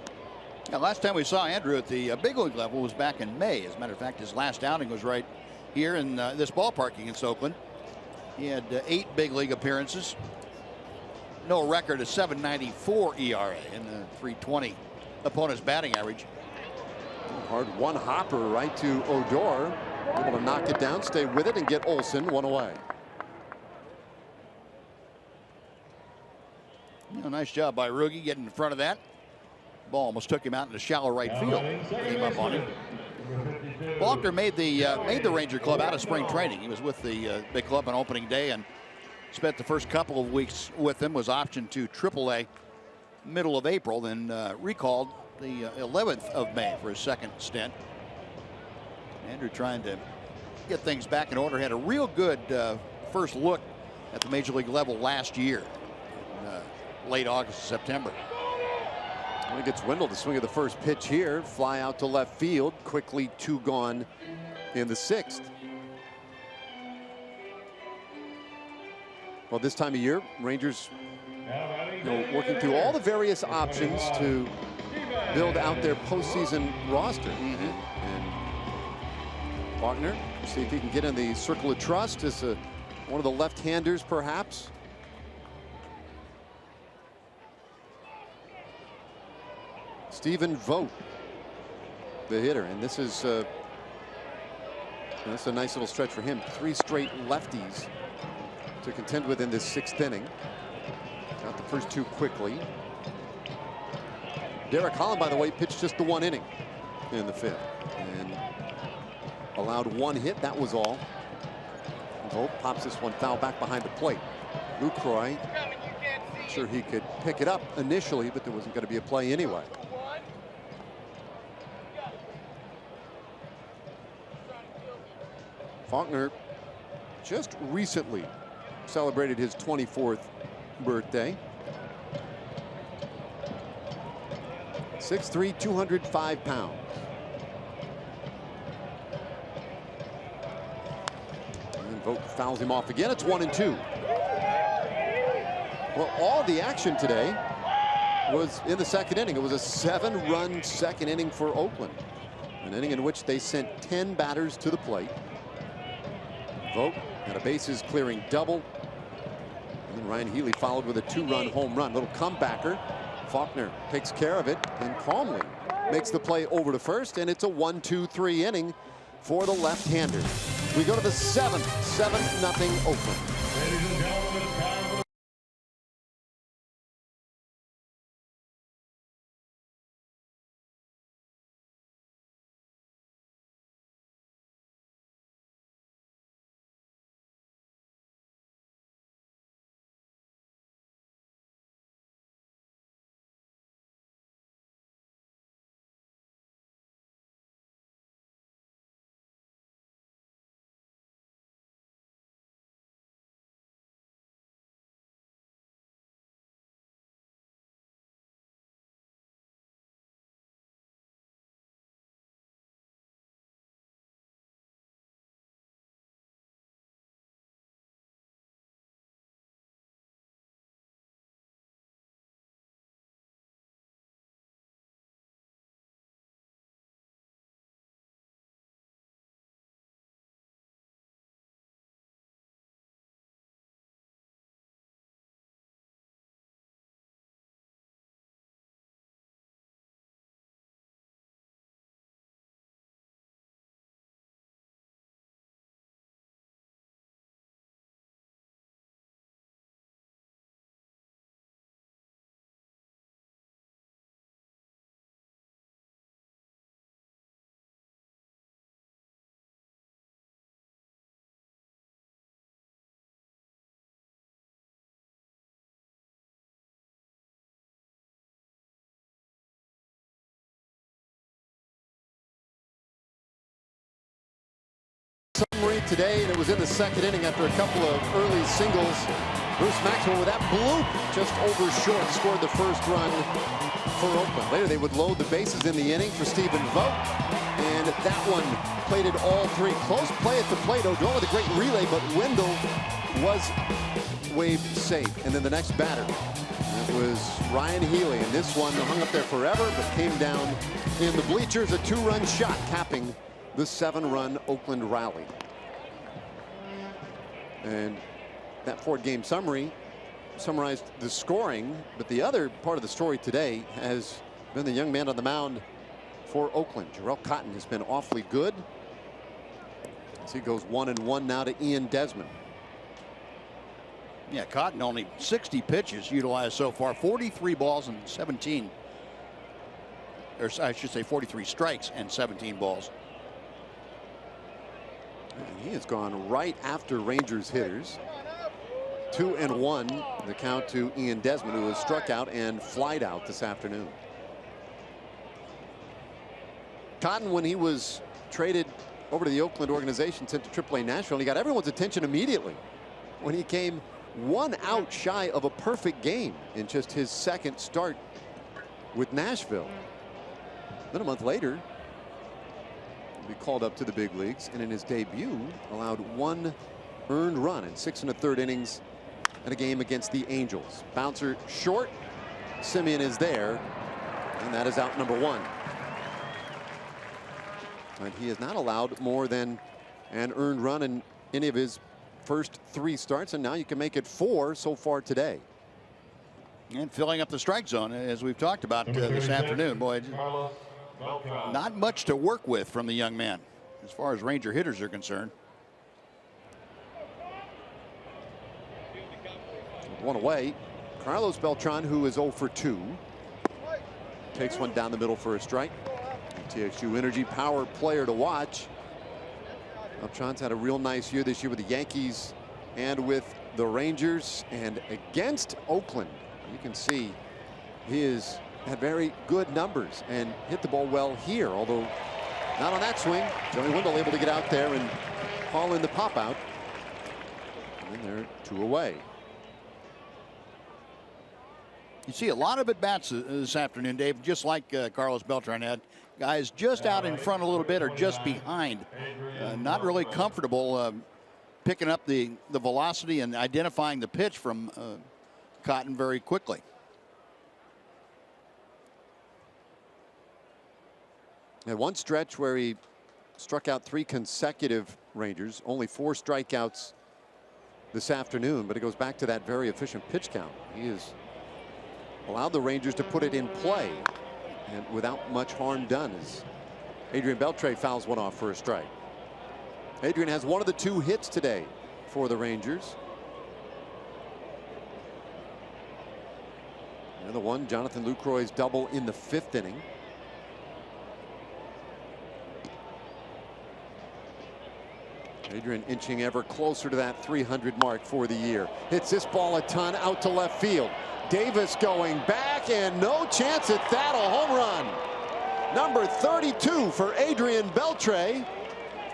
Yeah, last time we saw Andrew at the big league level was back in May. As a matter of fact, his last outing was right here in this ballpark against Oakland. He had 8 big league appearances. No record of .794 ERA and the .320 opponent's batting average. Hard one hopper right to Odor. Able to knock it down, stay with it, and get Olson one away. Nice job by Ruge getting in front of that. Ball almost took him out into shallow right field. Came up on him. Faulkner made the Ranger club out of spring training. He was with the big club on opening day and spent the first couple of weeks with them. Was optioned to AAA middle of April, then recalled the 11th of May for his second stint. Andrew trying to get things back in order. Had a real good first look at the major league level last year, in, late August, September. Well, he gets Wendell to swing at the first pitch here. Fly out to left field. Quickly 2 gone in the 6th. Well, this time of year, Rangers working through all the various options to build out their postseason roster. And Faulkner, see if he can get in the circle of trust as one of the left-handers, perhaps. Stephen Vogt, the hitter, and this is that's a nice little stretch for him. 3 straight lefties to contend with in this 6th inning. Got the first 2 quickly. Derek Holland, by the way, pitched just the 1 inning in the 5th and allowed 1 hit. That was all. Vogt pops this one foul back behind the plate. Lucroy, sure he could pick it up initially, but there wasn't going to be a play anyway. Faulkner just recently celebrated his 24th birthday. 6'3", 205 pounds. And Vogt fouls him off again. It's 1-2. Well, all the action today was in the 2nd inning. It was a 7-run 2nd inning for Oakland. An inning in which they sent 10 batters to the plate. Vogt had a bases clearing double. And then Ryan Healy followed with a 2-run home run. Little comebacker. Faulkner takes care of it and calmly makes the play over to first, and it's a 1-2-3 inning for the left-hander. We go to the 7th, 7-0 Oakland. Montgomery today, and it was in the second inning after a couple of early singles. Bruce Maxwell with that bloop just over short scored the first run for Oakland. Later they would load the bases in the inning for Stephen Vogt, and that one plated all three. Close play at the plate. Odor with a great relay, but Wendell was waved safe. And then the next batter, it was Ryan Healy, and this one hung up there forever, but came down in the bleachers. A 2-run shot capping the 7-run Oakland rally. And that 4-game summary summarized the scoring, but the other part of the story today has been the young man on the mound for Oakland. Jarrell Cotton has been awfully good as he goes 1-1 now to Ian Desmond. Yeah, Cotton only 60 pitches utilized so far, 43 balls and 17, or I should say 43 strikes and 17 balls. And he has gone right after Rangers hitters. 2-1 the count to Ian Desmond, who was struck out and flied out this afternoon. Cotton, when he was traded over to the Oakland organization, sent to AAA Nashville, and he got everyone's attention immediately when he came 1 out shy of a perfect game in just his second start with Nashville. Then a month later, he called up to the big leagues, and in his debut allowed 1 earned run in 6 1/3 innings in a game against the Angels. Bouncer short. Simeon is there, and that is out number 1. But he has not allowed more than an earned run in any of his first 3 starts, and now you can make it 4 so far today. And filling up the strike zone, as we've talked about this afternoon. Boy, not much to work with from the young man as far as Ranger hitters are concerned. 1 away. Carlos Beltran, who is 0 for 2, takes one down the middle for a strike. TXU Energy power player to watch. Beltran's had a real nice year this year with the Yankees and with the Rangers, and against Oakland you can see he has had very good numbers and hit the ball well here, although not on that swing. Joey Wendell able to get out there and haul in the pop out, and they're 2 away. You see a lot of at bats this afternoon, Dave, just like Carlos Beltran had. Guys just out in front a little bit or just behind. Not really comfortable picking up the velocity and identifying the pitch from Cotton very quickly. At one stretch where he struck out 3 consecutive Rangers, only 4 strikeouts this afternoon, but it goes back to that very efficient pitch count. He has allowed the Rangers to put it in play, and without much harm done, as Adrian Beltre fouls one off for a strike. Adrian has one of the 2 hits today for the Rangers. And the one, Jonathan Lucroy's double in the 5th inning. Adrian inching ever closer to that 300 mark for the year. Hits this ball a ton out to left field. Davis going back, and no chance at that. A home run. Number 32 for Adrian Beltre.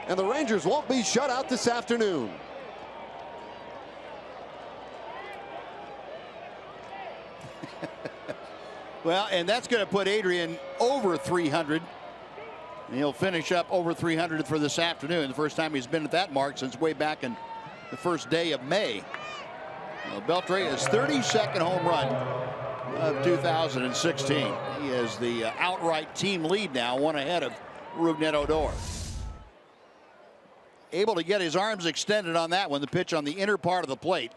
And the Rangers won't be shut out this afternoon. Well, and that's going to put Adrian over 300. And he'll finish up over 300 for this afternoon. The first time he's been at that mark since way back in the first day of May. Beltre is 32nd home run of 2016. He is the outright team lead now, 1 ahead of Rougned Odor. Able to get his arms extended on that one, the pitch on the inner part of the plate.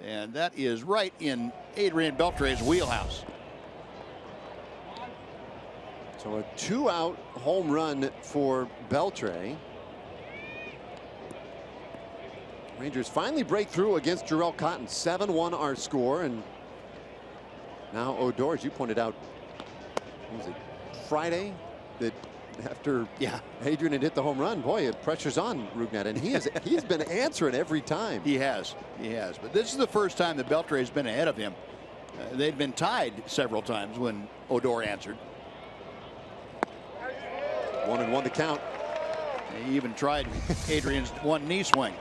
And that is right in Adrian Beltre's wheelhouse. So a 2-out home run for Beltre. Rangers finally break through against Jarrell Cotton. 7-1 our score, and now Odor, as you pointed out, was it Friday that after Adrian had hit the home run, boy, it pressure's on Rougned, and he's been answering every time. He has, but this is the first time that Beltre has been ahead of him. They've been tied several times when Odor answered. 1-1 the count. He even tried Adrian's one knee swing.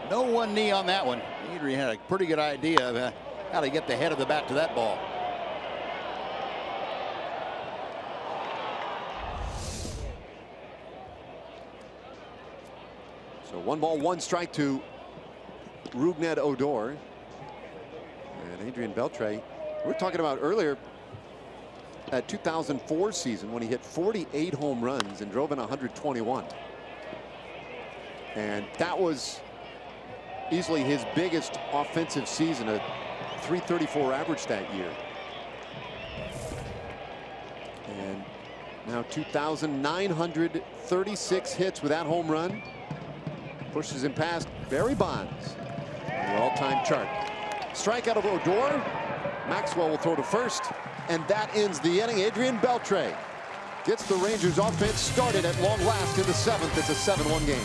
No one knee on that one. Adrian had a pretty good idea of how to get the head of the bat to that ball. So 1 ball, 1 strike to Rougned Odor. And Adrian Beltre, we were talking about earlier that 2004 season when he hit 48 home runs and drove in 121. And that was easily his biggest offensive season, a .334 average that year. And now 2,936 hits with that home run. Pushes him past Barry Bonds, the all-time chart. Strikeout of Odor. Maxwell will throw to first, and that ends the inning. Adrian Beltre gets the Rangers offense started at long last in the 7th. It's a 7-1 game.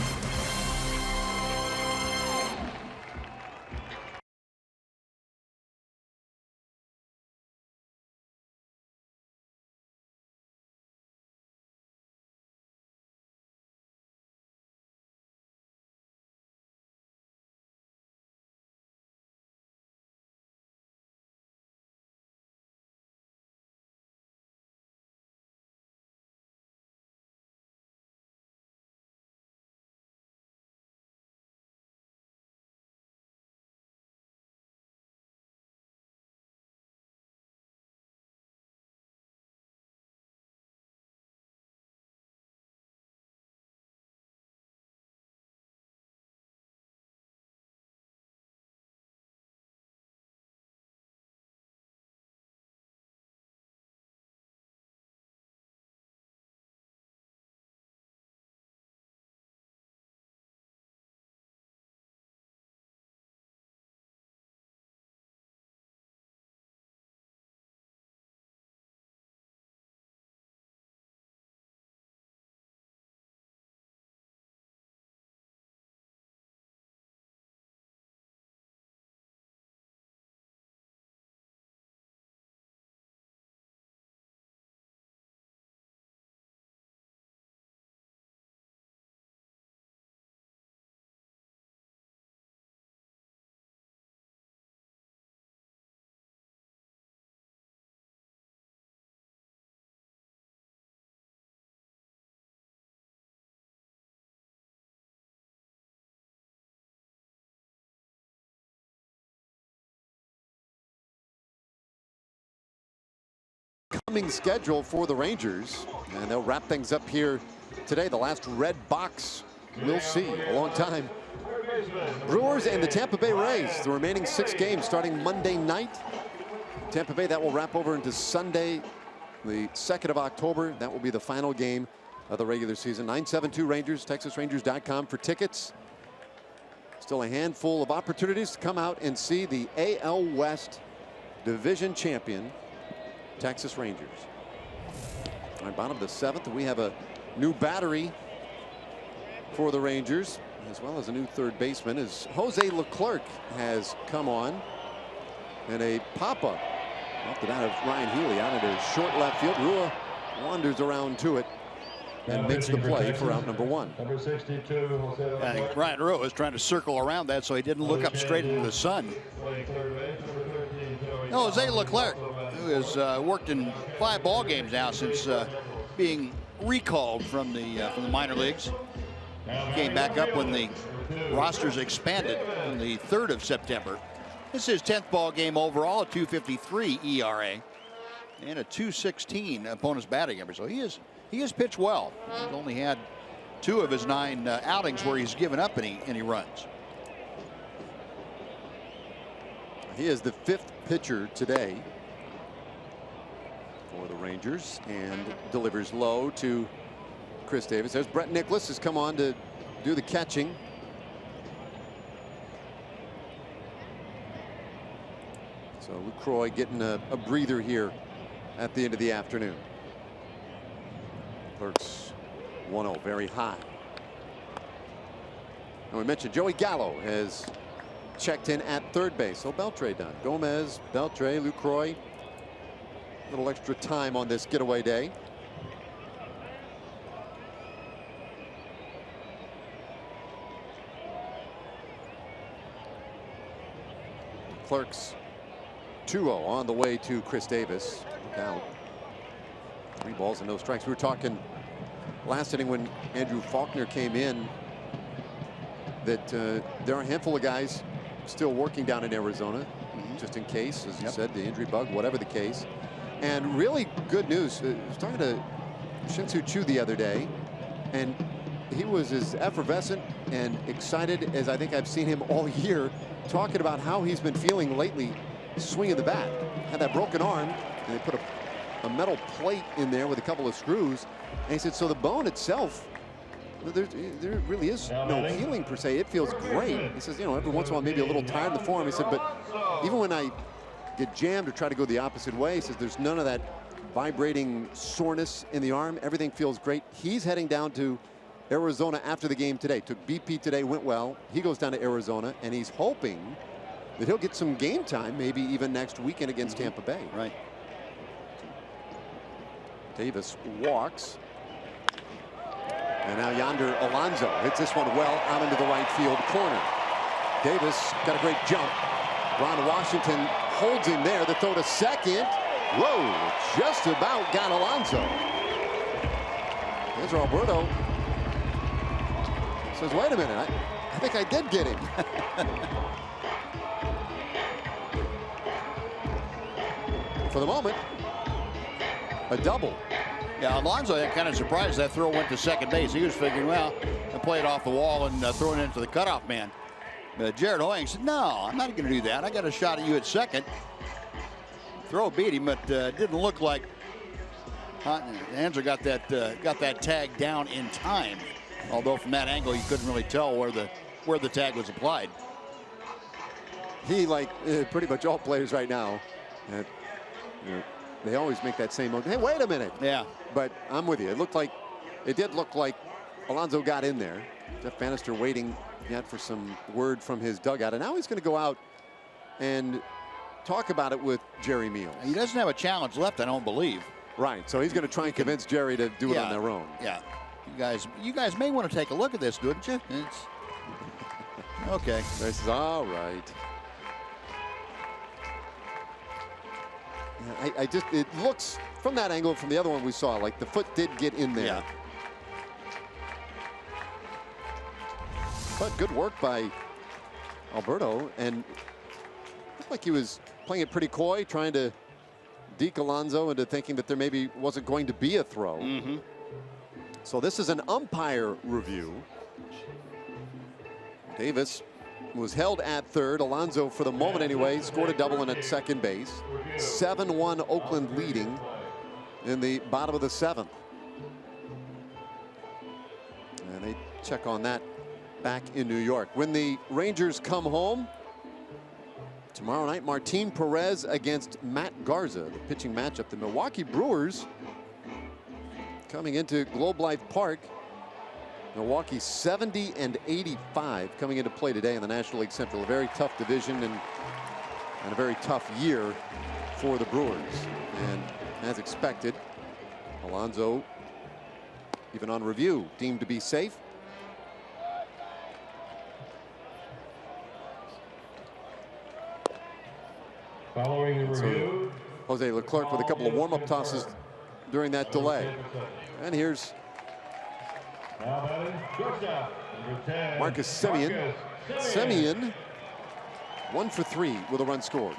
Coming schedule for the Rangers, and they'll wrap things up here today. The last red box we'll see a long time. Brewers and the Tampa Bay Rays, the remaining 6 games starting Monday night. Tampa Bay, that will wrap over into Sunday, the 2nd of October. That will be the final game of the regular season. 972 Rangers, TexasRangers.com for tickets. Still a handful of opportunities to come out and see the AL West division champion, Texas Rangers. All right, bottom of the 7th, we have a new battery for the Rangers, as well as a new third baseman, as Jose Leclerc has come on. And a pop-up off the bat of Ryan Healy out into short left field. Rua wanders around to it and makes the play for out number 1. Number 62, I think Ryan Rua was trying to circle around that so he didn't look up straight into the sun. No, Jose Leclerc, who has worked in 5 ball games now since being recalled from the minor leagues. Came back up when the rosters expanded on the 3rd of September. This is his 10th ball game overall, a .253 ERA and a .216 opponent's batting average. So he has pitched well. He's only had 2 of his 9 outings where he's given up any runs. He is the 5th pitcher today for the Rangers and delivers low to Chris Davis. There's Brett Nicholas has come on to do the catching. So Lucroy getting a breather here at the end of the afternoon. Clerks 1-0, very high. And we mentioned Joey Gallo has checked in at third base. So Beltre done. Gomez, Beltre, Lucroy. A little extra time on this getaway day. Leclerc's 2-0 on the way to Chris Davis. Look out. 3 balls and no strikes. We were talking last inning when Andrew Faulkner came in that there are a handful of guys still working down in Arizona, just in case, as you said, the injury bug, whatever the case. And really good news. I was talking to Shin-Soo Choo the other day, and he was as effervescent and excited as I think I've seen him all year, talking about how he's been feeling lately swinging the bat. Had that broken arm, and they put a metal plate in there with a couple of screws. And he said, so the bone itself, there really is no healing per se. It feels great. He says, you know, every once in a while maybe a little tired in the forearm. He said, but even when I get jammed or try to go the opposite way, he says there's none of that vibrating soreness in the arm. Everything feels great. He's heading down to Arizona after the game today. Took BP today, went well. He goes down to Arizona, and he's hoping that he'll get some game time, maybe even next weekend against Tampa Bay. Right. Davis walks. And now yonder Alonso hits this one well out into the right field corner. Davis got a great jump. Ron Washington holds him there. The throw to second. Whoa, just about got Alonso. Here's Alberto. Says, wait a minute, I think I did get him. For the moment, a double. Yeah, Alonso kind of surprised that throw went to second base. He was figuring, well, I play it off the wall and throw it into the cutoff man. But Jared Hoying said, no, I'm not going to do that. I got a shot at you at second. Throw beat him, but didn't look like Anzer got that tag down in time. Although from that angle, you couldn't really tell where the tag was applied. He, like pretty much all players right now, they always make that same move. Hey, wait a minute. Yeah. But I'm with you. It did look like Alonso got in there. Jeff Bannister waiting yet for some word from his dugout. And now he's going to go out and talk about it with Jerry Meals. He doesn't have a challenge left, I don't believe. Right. So he's going to try and convince Jerry to do it on their own. Yeah. You guys may want to take a look at this, don't you? It's okay. This is all right. It looks from that angle, from the other one we saw, like the foot did get in there. Yeah. But good work by Alberto, and looked like he was playing it pretty coy, trying to deke Alonso into thinking that there maybe wasn't going to be a throw. So this is an umpire review. Davis was held at third. Alonso, for the moment anyway, scored a double and at second base. 7-1 Oakland leading in the bottom of the 7th. And they check on that back in New York. When the Rangers come home tomorrow night, Martin Perez against Matt Garza, the pitching matchup. The Milwaukee Brewers coming into Globe Life Park. Milwaukee 70-85 coming into play today in the National League Central. A very tough division and a very tough year for the Brewers. And as expected, Alonso, even on review, deemed to be safe. Following the review, Jose Leclerc with a couple of warm-up tosses during that delay. And here's Marcus Semien. Semien 1 for 3 with a run scored.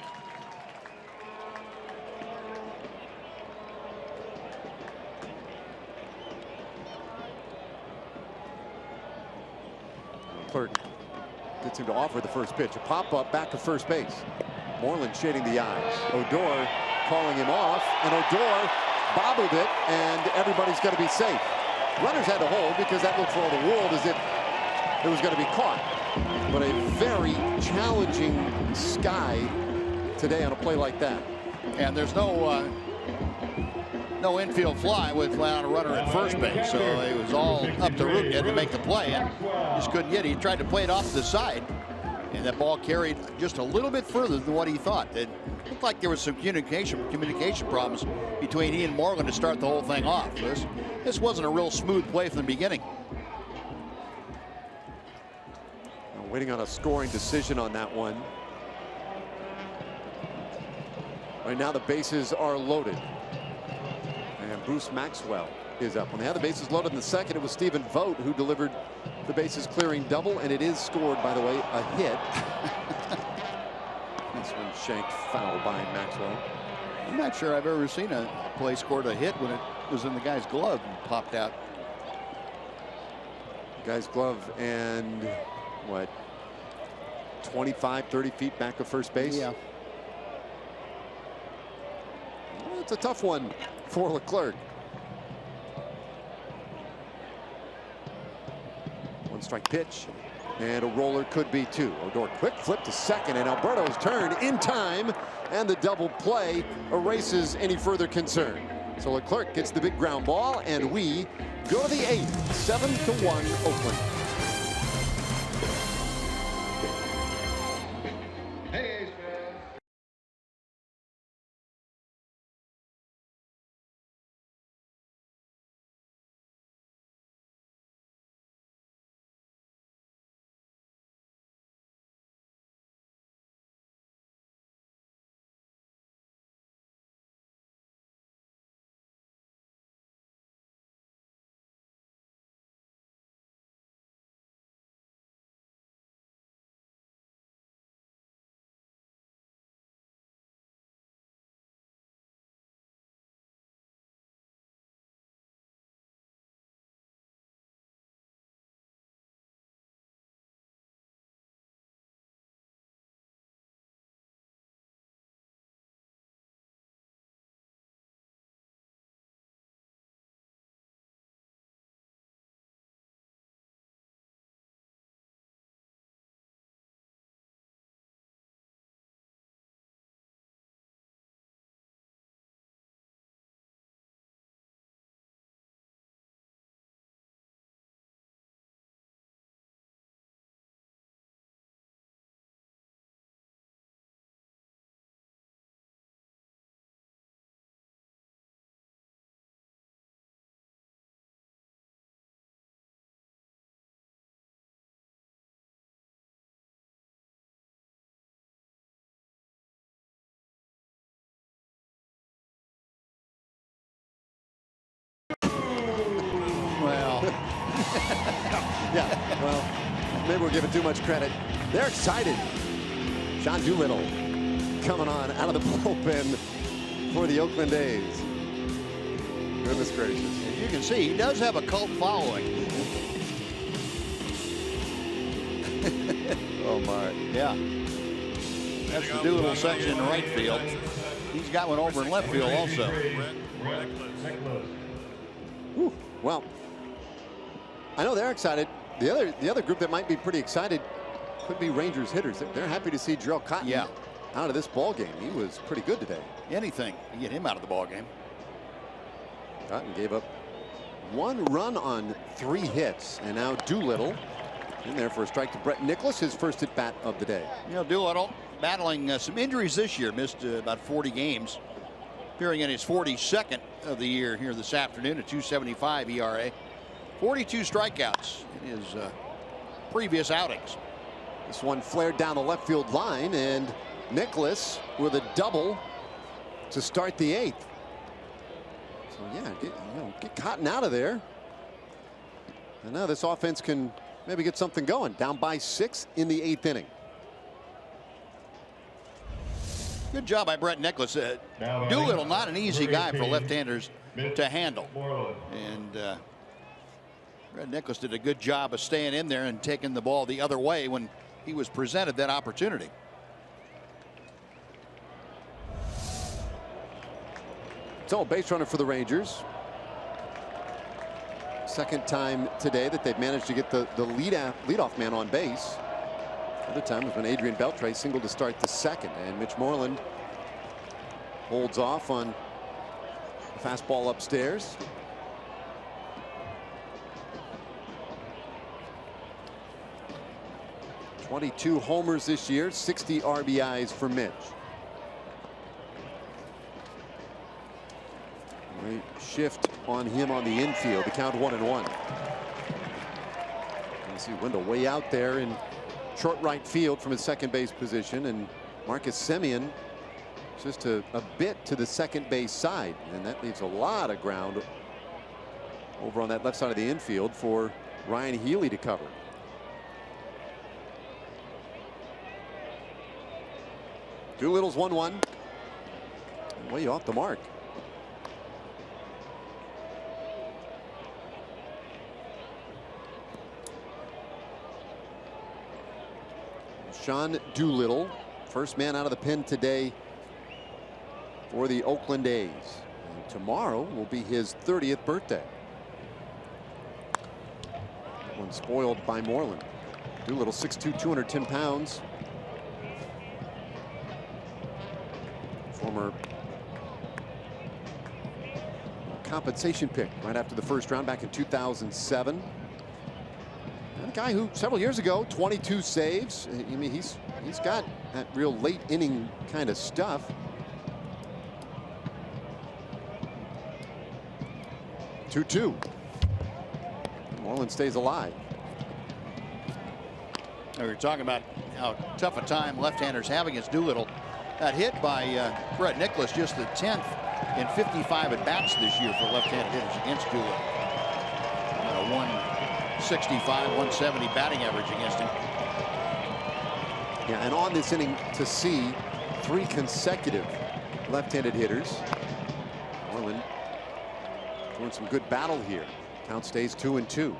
Leclerc gets him to offer the first pitch. A pop-up back to first base. Moreland shading the eyes. Odor calling him off, and Odor bobbled it, and everybody's going to be safe. Runners had to hold because that looked for all the world as if it was going to be caught. But a very challenging sky today on a play like that. And there's no infield fly without a runner at first base, so it was all up to Root to make the play. And just couldn't get it. He tried to play it off to the side, and that ball carried just a little bit further than what he thought. It looked like there was some communication problems between he and Morgan to start the whole thing off. This wasn't a real smooth play from the beginning. Waiting on a scoring decision on that one. Right now the bases are loaded. And Bruce Maxwell is up. When they had the bases loaded in the second, it was Stephen Vogt who delivered the bases clearing double, and it is scored, by the way, a hit. This one shanked foul by Maxwell. I'm not sure I've ever seen a play scored a hit when it was in the guy's glove and popped out. Guy's glove and what, 25, 30 feet back of first base? Yeah. Well, it's a tough one for Leclerc. One strike pitch, and a roller could be two. Odor quick flip to second, and Alberto's turn in time, and the double play erases any further concern. So Leclerc gets the big ground ball, and we go to the 8th, 7-1 Oakland. Yeah, well, maybe we're giving too much credit. They're excited. John Doolittle coming on out of the bullpen for the Oakland A's. Goodness gracious. As you can see, he does have a cult following. Oh, my. Yeah. That's the Doolittle section in right field. He's got one over in left field also. Whew. Well, I know they're excited. The other group that might be pretty excited could be Rangers hitters. They're happy to see Jarrell Cotton out of this ball game. He was pretty good today. Anything to get him out of the ball game. Cotton gave up 1 run on 3 hits, and now Doolittle in there for a strike to Brett Nicholas, his first at bat of the day. You know, Doolittle battling some injuries this year, missed about 40 games, appearing in his 42nd of the year here this afternoon, a 2.75 ERA. 42 strikeouts in his previous outings. This one flared down the left field line, and Nicholas with a double to start the 8th. So yeah, get Cotton out of there. And now this offense can maybe get something going. Down by 6 in the 8th inning. Good job by Brett Nicholas. Doolittle, not an easy guy for left-handers to handle. And Brett Nicholas did a good job of staying in there and taking the ball the other way when he was presented that opportunity. So base runner for the Rangers. Second time today that they've managed to get the leadoff man on base. The other time was when Adrian Beltre singled to start the second, and Mitch Moreland holds off on the fastball upstairs. .22 homers this year, 60 RBIs for Mitch. Great shift on him on the infield. The count 1-1. You see Wendell way out there in short right field from his second base position, and Marcus Semien just a bit to the second base side, and that leaves a lot of ground over on that left side of the infield for Ryan Healy to cover. Doolittle's 1-1. Way off the mark. Sean Doolittle, first man out of the pen today for the Oakland A's. And tomorrow will be his 30th birthday. That one spoiled by Moreland. Doolittle 6'2", 210 pounds. Former compensation pick right after the first round back in 2007. And a guy who several years ago, 22 saves. I mean, he's got that real late inning kind of stuff. 2-2. Moreland stays alive. We were talking about how tough a time left-handers have against Doolittle. Got hit by Fred Nicholas, just the 10th in 55 at-bats this year for left-handed hitters against Doolittle. About a 165, 170 batting average against him. Yeah, and on this inning to see 3 consecutive left-handed hitters. Moreland doing some good battle here. Count stays 2-2.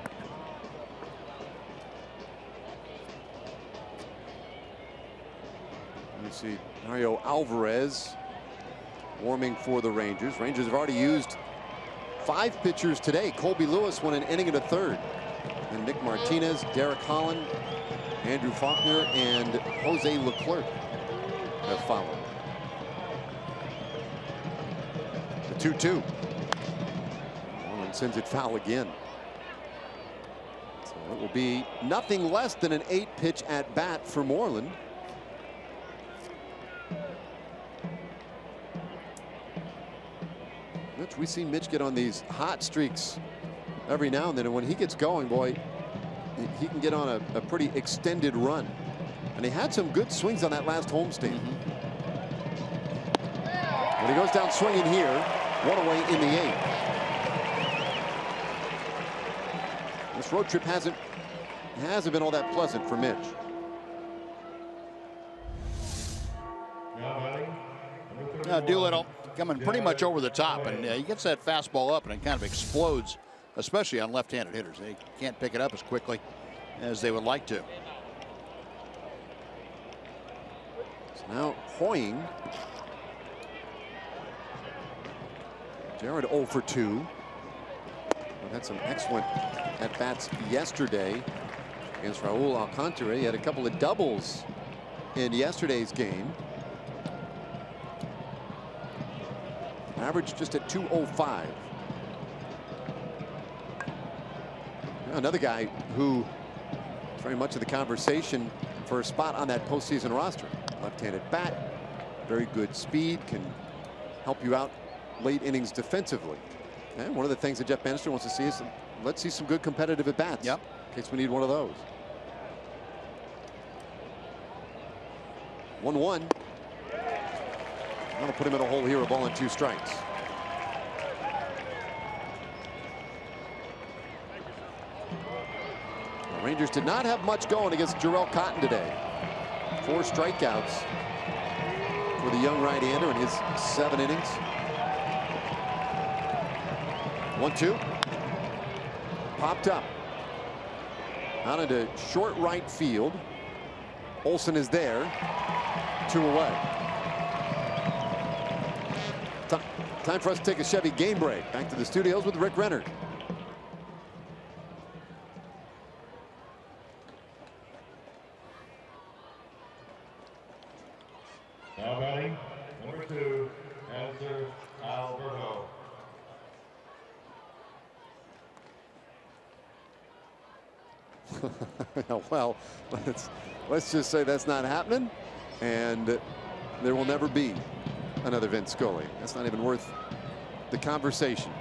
Let's see, Mario Alvarez warming for the Rangers. Rangers have already used 5 pitchers today. Colby Lewis won an inning and a third. And Nick Martinez, Derek Holland, Andrew Faulkner, and Jose Leclerc have followed. The 2-2. Moreland sends it foul again. So it will be nothing less than an 8-pitch at bat for Moreland. We see Mitch get on these hot streaks every now and then, and when he gets going, boy, he can get on a pretty extended run. And he had some good swings on that last homestand. When he goes down swinging here, 1 away in the 8th. This road trip hasn't been all that pleasant for Mitch. Now Doolittle coming pretty much over the top, and he gets that fastball up and it kind of explodes, especially on left-handed hitters. They can't pick it up as quickly as they would like to. So now Hoying. Jared 0 for 2. We had some excellent at-bats yesterday against Raul Alcantara. He had a couple of doubles in yesterday's game. Average just at 205. Another guy who is very much of the conversation for a spot on that postseason roster. Left-handed bat, very good speed, can help you out late innings defensively. And one of the things that Jeff Bannister wants to see is let's see some good competitive at bats. Yep. In case we need one of those. 1-1. That'll put him in a hole here, a ball and 2 strikes. The Rangers did not have much going against Jarrell Cotton today. 4 strikeouts for the young right-hander in his 7 innings. 1-2. Popped up. Out into short right field. Olsen is there. 2 away. Time for us to take a Chevy game break. Back to the studios with Rick Renner. Now batting, number 2, Answer Alberto. Well, let's just say that's not happening, and there will never be another Vince Scully. That's not even worth the conversation.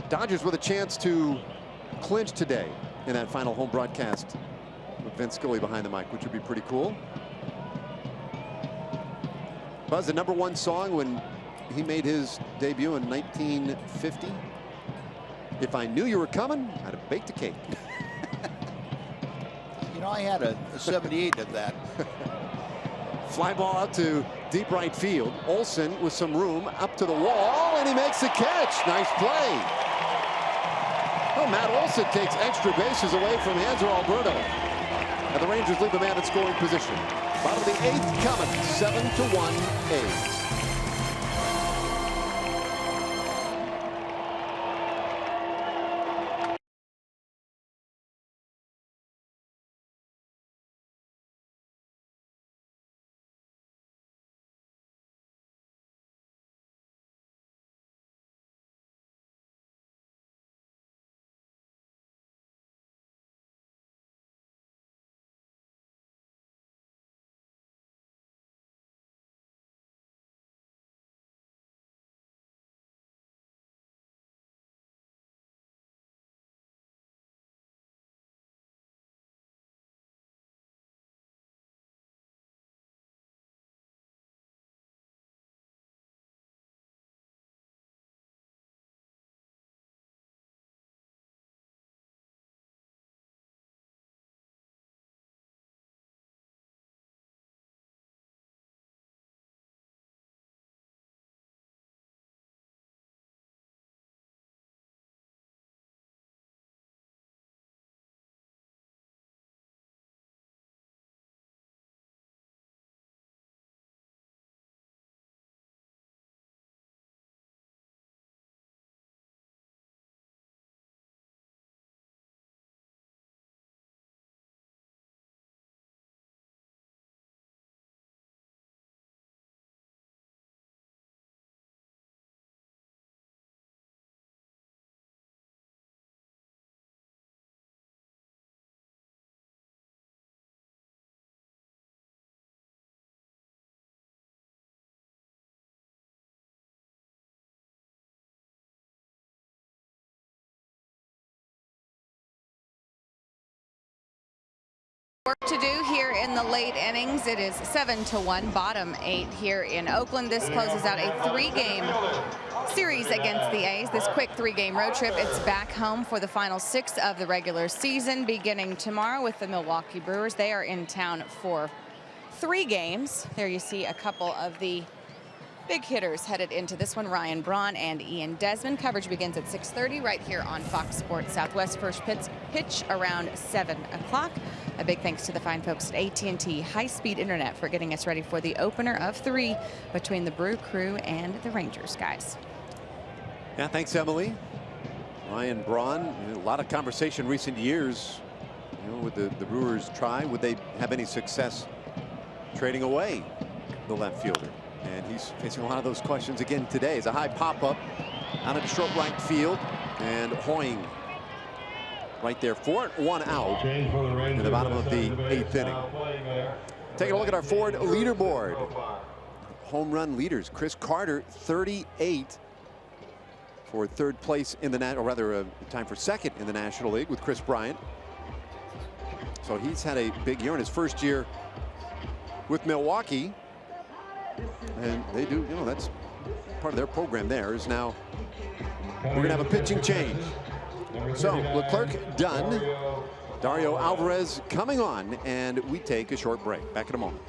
Dodgers with a chance to clinch today in that final home broadcast with Vince Scully behind the mic, which would be pretty cool. Was the #1 song when he made his debut in 1950. If I knew you were coming, I'd have baked a cake. You know, I had a 78 of that. Fly ball out to deep right field. Olsen with some room up to the wall, and he makes the catch. Nice play. Well, Matt Olsen takes extra bases away from Hanser Alberto. And the Rangers leave the man in scoring position. Bottom of the 8th coming, 7-1 A's. Work to do here in the late innings. It is 7-1, bottom 8 here in Oakland. This closes out a 3-game series against the A's. This quick 3-game road trip. It's back home for the final 6 of the regular season, beginning tomorrow with the Milwaukee Brewers. They are in town for 3 games. There you see a couple of the big hitters headed into this one, Ryan Braun and Ian Desmond. Coverage begins at 6:30 right here on Fox Sports Southwest. First pitch around 7 o'clock. A big thanks to the fine folks at AT&T High-Speed Internet for getting us ready for the opener of 3 between the Brew Crew and the Rangers, guys. Yeah, thanks, Emily. Ryan Braun, a lot of conversation recent years, with the Brewers try. Would they have any success trading away the left fielder? And he's facing a lot of those questions again today. It's a high pop-up out of short right field. And Hoying right there for it. 1 out in the bottom of the 8th inning. Taking a look at our Ford leaderboard. Home run leaders. Chris Carter, 38 for 3rd place in the or rather time for 2nd in the National League with Chris Bryant. So he's had a big year in his first year with Milwaukee. And they do, that's part of their program there is now we're going to have a pitching change. So Leclerc done. Dario Alvarez coming on, and we take a short break. Back in a moment.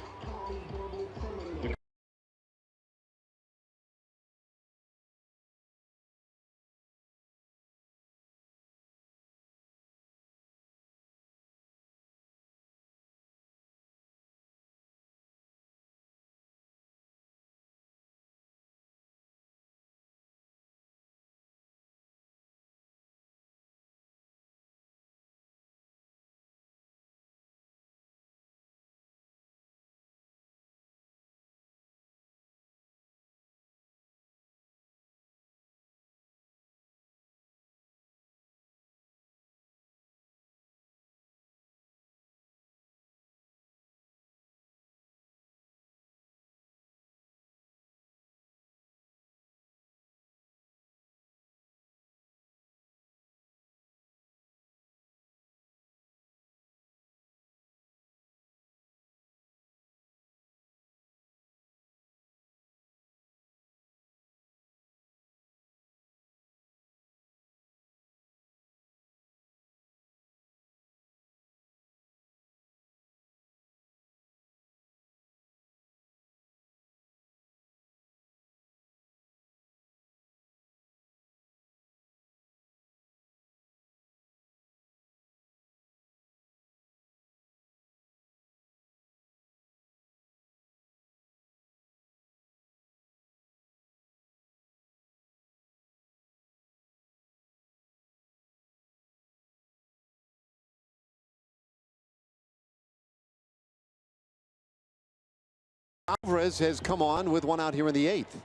Alvarez has come on with one out here in the 8th.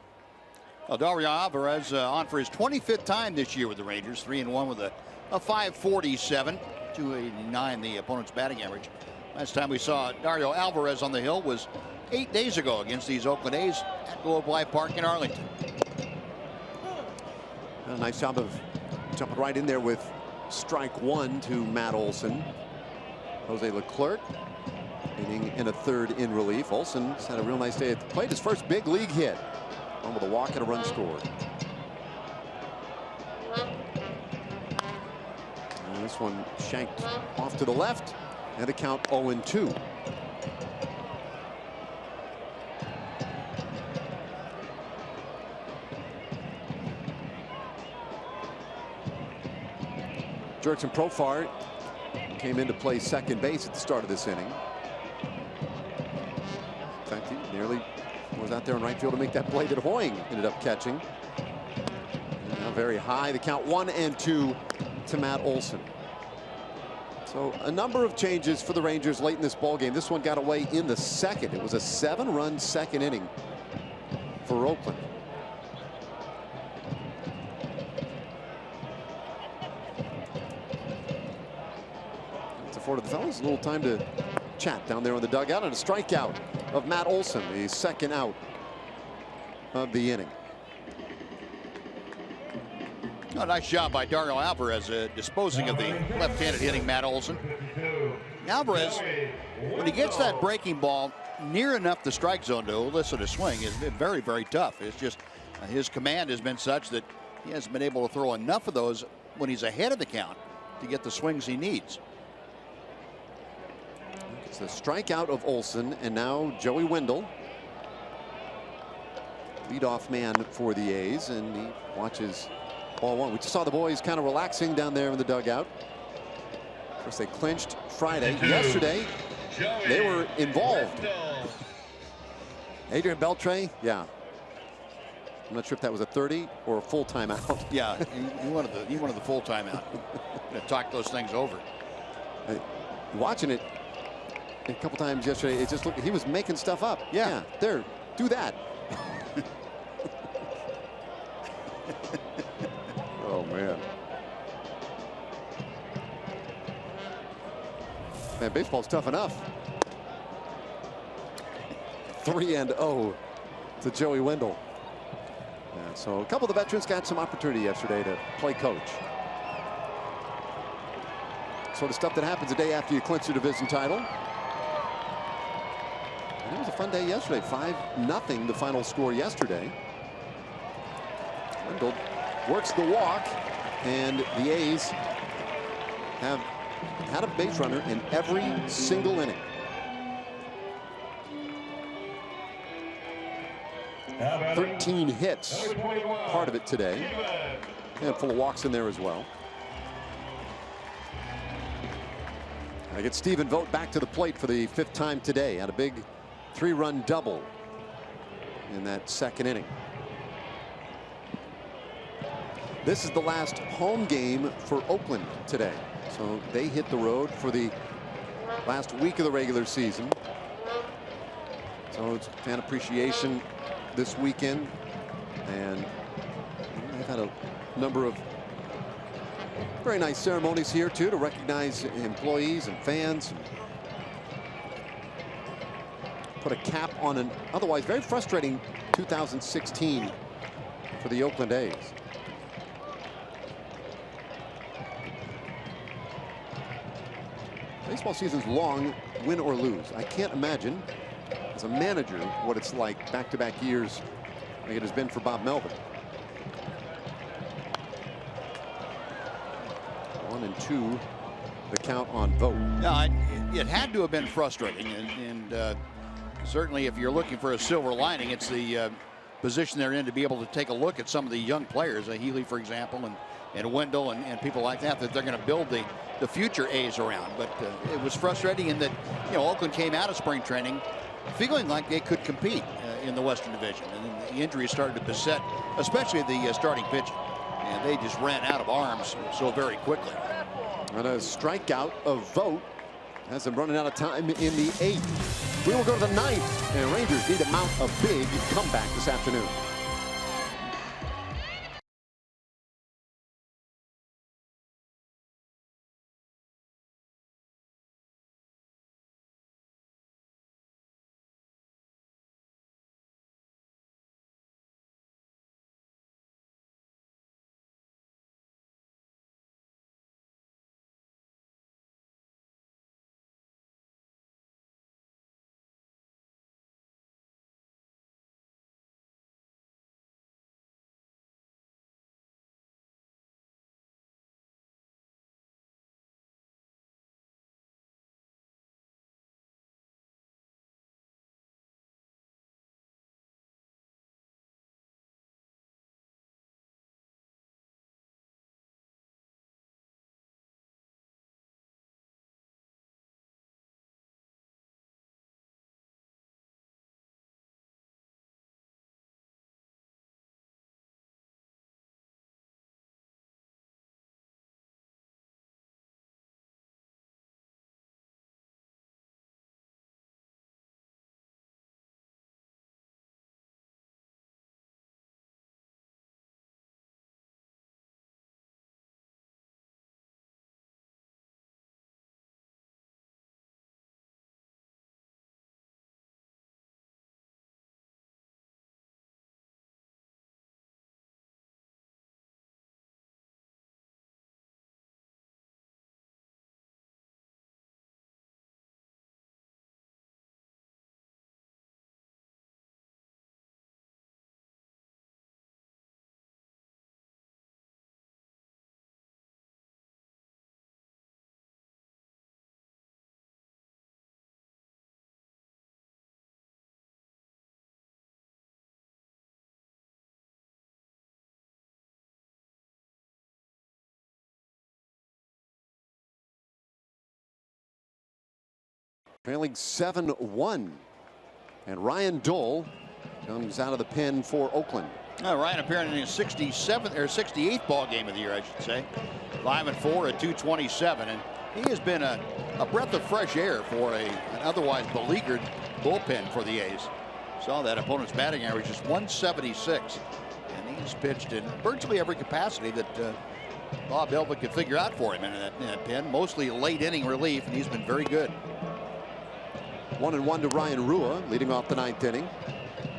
Well, Dario Alvarez on for his 25th time this year with the Rangers. 3-1 with a .547, .289 the opponent's batting average. Last time we saw Dario Alvarez on the hill was 8 days ago against these Oakland A's at Globe Life Park in Arlington. A nice job of jumping right in there with strike 1 to Matt Olson. Jose Leclerc inning and a third in relief. Olson's had a real nice day at the plate. His first big league hit. On with a walk and a run scored. And this one shanked off to the left, and a count 0-2. Jurickson Profar came in to play second base at the start of this inning. In fact, he nearly was out there in right field to make that play that Hoying ended up catching. And now very high. The count 1-2 to Matt Olson. So a number of changes for the Rangers late in this ball game. This one got away in the second. It was a 7-run second inning for Oakland. It's afforded the fellas a little time to chat down there on the dugout, and a strikeout of Matt Olson, the second out of the inning. A nice job by Dario Alvarez disposing of the left-handed hitting Matt Olson. Alvarez, when he gets that breaking ball near enough the strike zone to elicit a swing, is very, very tough. It's just his command has been such that he hasn't been able to throw enough of those when he's ahead of the count to get the swings he needs. It's the strikeout of Olson, and now Joey Wendell, leadoff man for the A's, and he watches ball one. We just saw the boys kind of relaxing down there in the dugout. Of course, they clinched Friday. Yesterday, they were involved. Adrian Beltre, yeah. I'm not sure if that was a 30 or a full timeout. Yeah, he wanted the full timeout. Talk those things over. Watching it a couple times yesterday, it just looked, he was making stuff up. Yeah, there, do that. Oh man. Man, baseball's tough enough. 3-0 to Joey Wendell. Yeah, so a couple of the veterans got some opportunity yesterday to play coach. Sort of stuff that happens a day after you clinch your division title. And it was a fun day yesterday. 5-0 the final score yesterday. Wendell works the walk, and the A's have had a base runner in every single inning. Now 13 hits, part of it today, and full of walks in there as well. I get Stephen Vogt back to the plate for the 5th time today. Had a big 3-run double in that second inning. This is the last home game for Oakland today. So they hit the road for the last week of the regular season. So it's fan appreciation this weekend. And they've had a number of very nice ceremonies here, too, to recognize employees and fans. And put a cap on an otherwise very frustrating 2016 for the Oakland A's. Baseball season's long, win or lose. I can't imagine, as a manager, what it's like back-to-back years like it has been for Bob Melvin. 1-2, the count on Vogt. Yeah, it had to have been frustrating, and certainly if you're looking for a silver lining, it's the position they're in to be able to take a look at some of the young players, Healy, for example, and Wendell and people like that they're going to build the future A's around. But it was frustrating in that, you know, Oakland came out of spring training feeling like they could compete in the Western Division, and then the injuries started to beset, especially the starting pitching, and they just ran out of arms so very quickly. And a strikeout of Vogt has them running out of time in the 8th. We will go to the 9th, and Rangers need to mount a big comeback this afternoon. Trailing 7-1. And Ryan Dole comes out of the pen for Oakland. Ryan appearing in his 67th or 68th ball game of the year, I should say. 5-4 at .227, and he has been a breath of fresh air for an otherwise beleaguered bullpen for the A's. Saw that opponent's batting average is 176, and he's pitched in virtually every capacity that Bob Elvin could figure out for him in that pen. Mostly late inning relief, and he's been very good. 1-1 to Ryan Rua, leading off the 9th inning.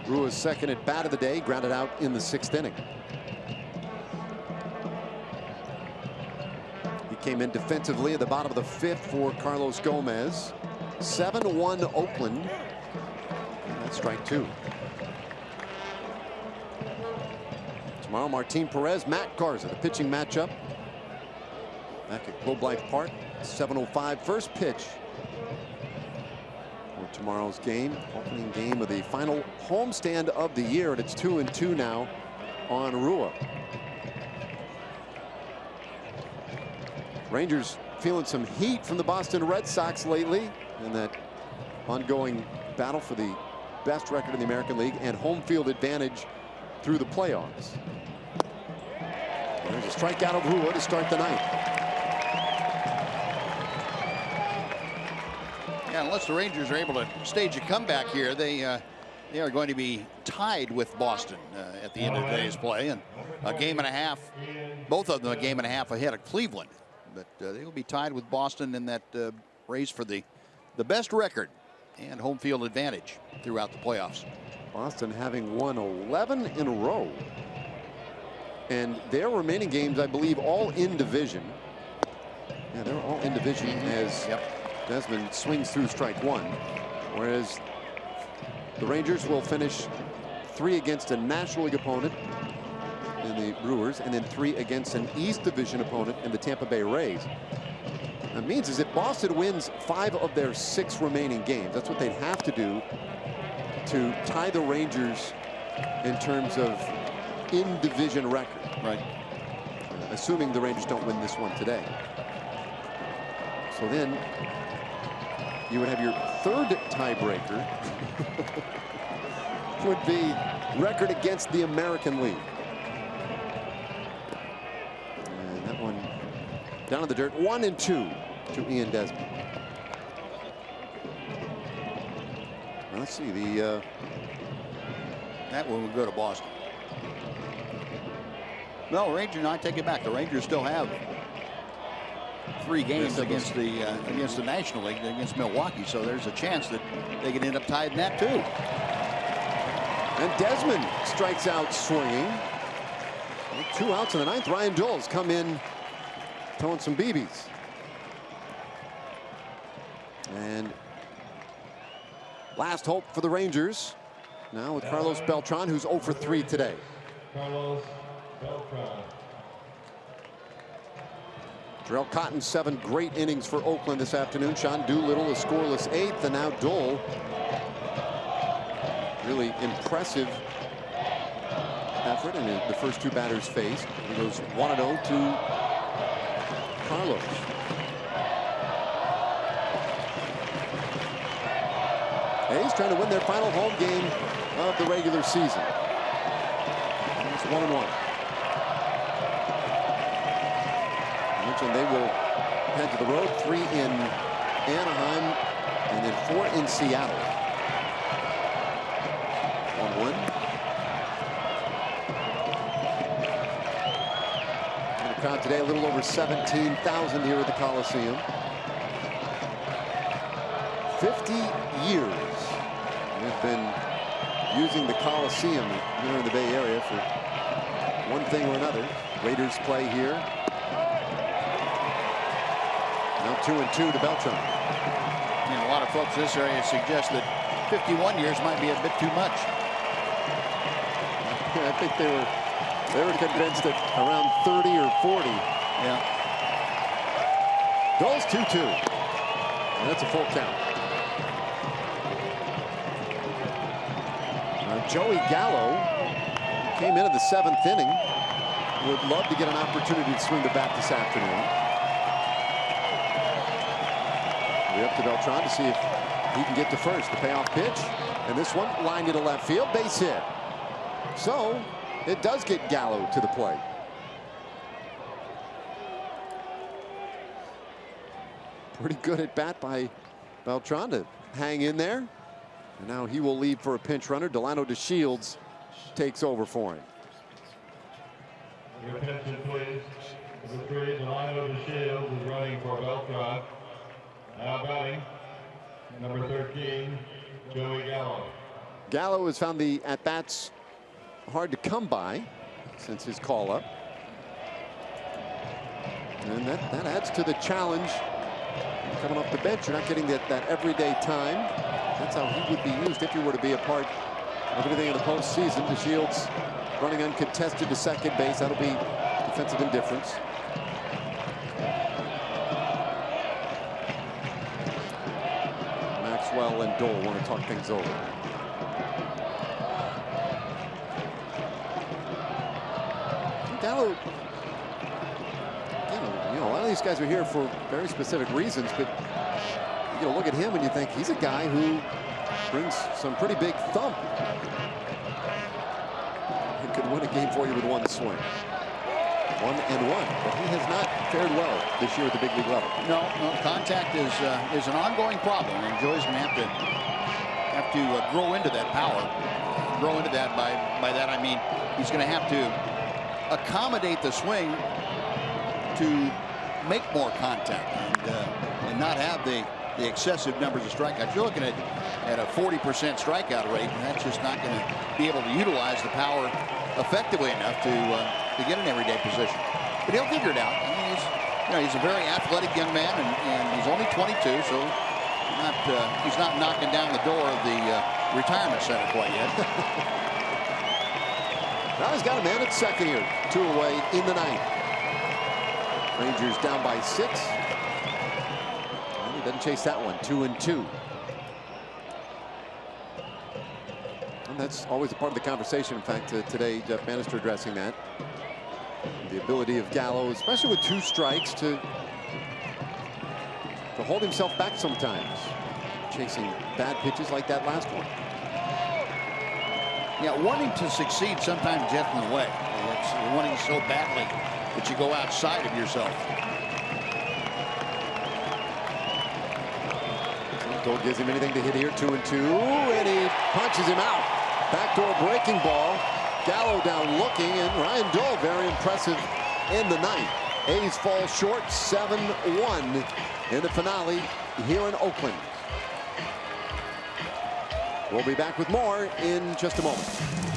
Rua's second at bat of the day, grounded out in the 6th inning. He came in defensively at the bottom of the 5th for Carlos Gomez. 7-1 Oakland. And that's strike 2. Tomorrow, Martin Perez, Matt Garza, the pitching matchup. Back at Globe Life Park, 7:05 first pitch. Tomorrow's game, opening game of the final homestand of the year, and it's 2-2 now on Rua. Rangers feeling some heat from the Boston Red Sox lately in that ongoing battle for the best record in the American League and home field advantage through the playoffs. There's a strikeout of Rua to start the 9th. Yeah, unless the Rangers are able to stage a comeback here, they are going to be tied with Boston at the end of today's play, and a game and a half, both of them a game and a half ahead of Cleveland. But they will be tied with Boston in that race for the best record and home field advantage throughout the playoffs. Boston having won 11 in a row, and their remaining games, I believe, all in division. Yeah, they're all in division as Desmond swings through strike 1, whereas the Rangers will finish 3 against a National League opponent in the Brewers, and then 3 against an East Division opponent in the Tampa Bay Rays. That means is if Boston wins 5 of their 6 remaining games, that's what they'd have to do to tie the Rangers in terms of in-division record. Right. Assuming the Rangers don't win this one today. So then you would have your 3rd tiebreaker would be record against the American League. And that one down in the dirt, 1-2 to Ian Desmond. Let's see, the that one would go to Boston. No, Rangers. No, I take it back. The Rangers still have 3 games against the National League, against Milwaukee. So there's a chance that they could end up tied in that too. And Desmond strikes out swinging. 2 outs in the 9th. Ryan Dole's come in throwing some BBs. And last hope for the Rangers now with Carlos Beltran, who's 0 for 3 today. Carlos Beltran. Terrell Cotton, 7 great innings for Oakland this afternoon. Sean Doolittle, a scoreless 8th, and now Dole. Really impressive effort in the first 2 batters faced. He goes 1-0 to Carlos. A's trying to win their final home game of the regular season. It's 1-1. I mentioned they will head to the road, 3 in Anaheim and then 4 in Seattle. 1-1. And the crowd today a little over 17,000 here at the Coliseum. 50 years we've been using the Coliseum here in the Bay Area for one thing or another. Raiders play here. Now 2-2 to Beltran. And a lot of folks in this area suggest that 51 years might be a bit too much. Yeah, I think they were convinced that around 30 or 40. Yeah. Dole's 2-2. And that's a full count. Joey Gallo came into the 7th inning. Would love to get an opportunity to swing the bat this afternoon. We're up to Beltran to see if he can get to first. The payoff pitch, and this one lined into left field, base hit. So it does get Gallo to the plate. Pretty good at bat by Beltran to hang in there. And now he will leave for a pinch runner. Delano DeShields takes over for him. Your attention, please. Number 3, Delano DeShields is running for Beltran. Now batting, number 13, Joey Gallo. Gallo has found the at-bats hard to come by since his call-up. And that adds to the challenge. Coming off the bench, you're not getting that everyday time. That's how he would be used if he were to be a part of anything in the postseason. DeShields running uncontested to second base. That'll be defensive indifference. Maxwell and Dole want to talk things over. Gallo, you know, a lot of these guys are here for very specific reasons, but you look at him and you think he's a guy who brings some pretty big thump. He could win a game for you with one swing. 1-1, but he has not fared well this year at the big league level. No, contact is an ongoing problem, and Joey's going to have to grow into that power. Grow into that. By that I mean he's going to have to accommodate the swing to make more contact and not have the excessive numbers of strikeouts. You're looking at a 40% strikeout rate, and that's just not going to be able to utilize the power effectively enough to get an everyday position. But he'll figure it out. I mean, he's a very athletic young man, and he's only 22, so he's not knocking down the door of the retirement center quite yet. Now he's got a man at second here, 2 away in the 9th. Rangers down by 6. And he doesn't chase that one. 2-2. And that's always a part of the conversation. In fact, today Jeff Bannister addressing that. The ability of Gallo, especially with 2 strikes, to hold himself back sometimes. Chasing bad pitches like that last one. Yeah, wanting to succeed sometimes gets in the way. You're wanting so badly that you go outside of yourself. Dole gives him anything to hit here. 2-2, and he punches him out. Backdoor breaking ball. Gallo down looking, and Ryan Dole very impressive in the ninth. A's fall short 7-1 in the finale here in Oakland. We'll be back with more in just a moment.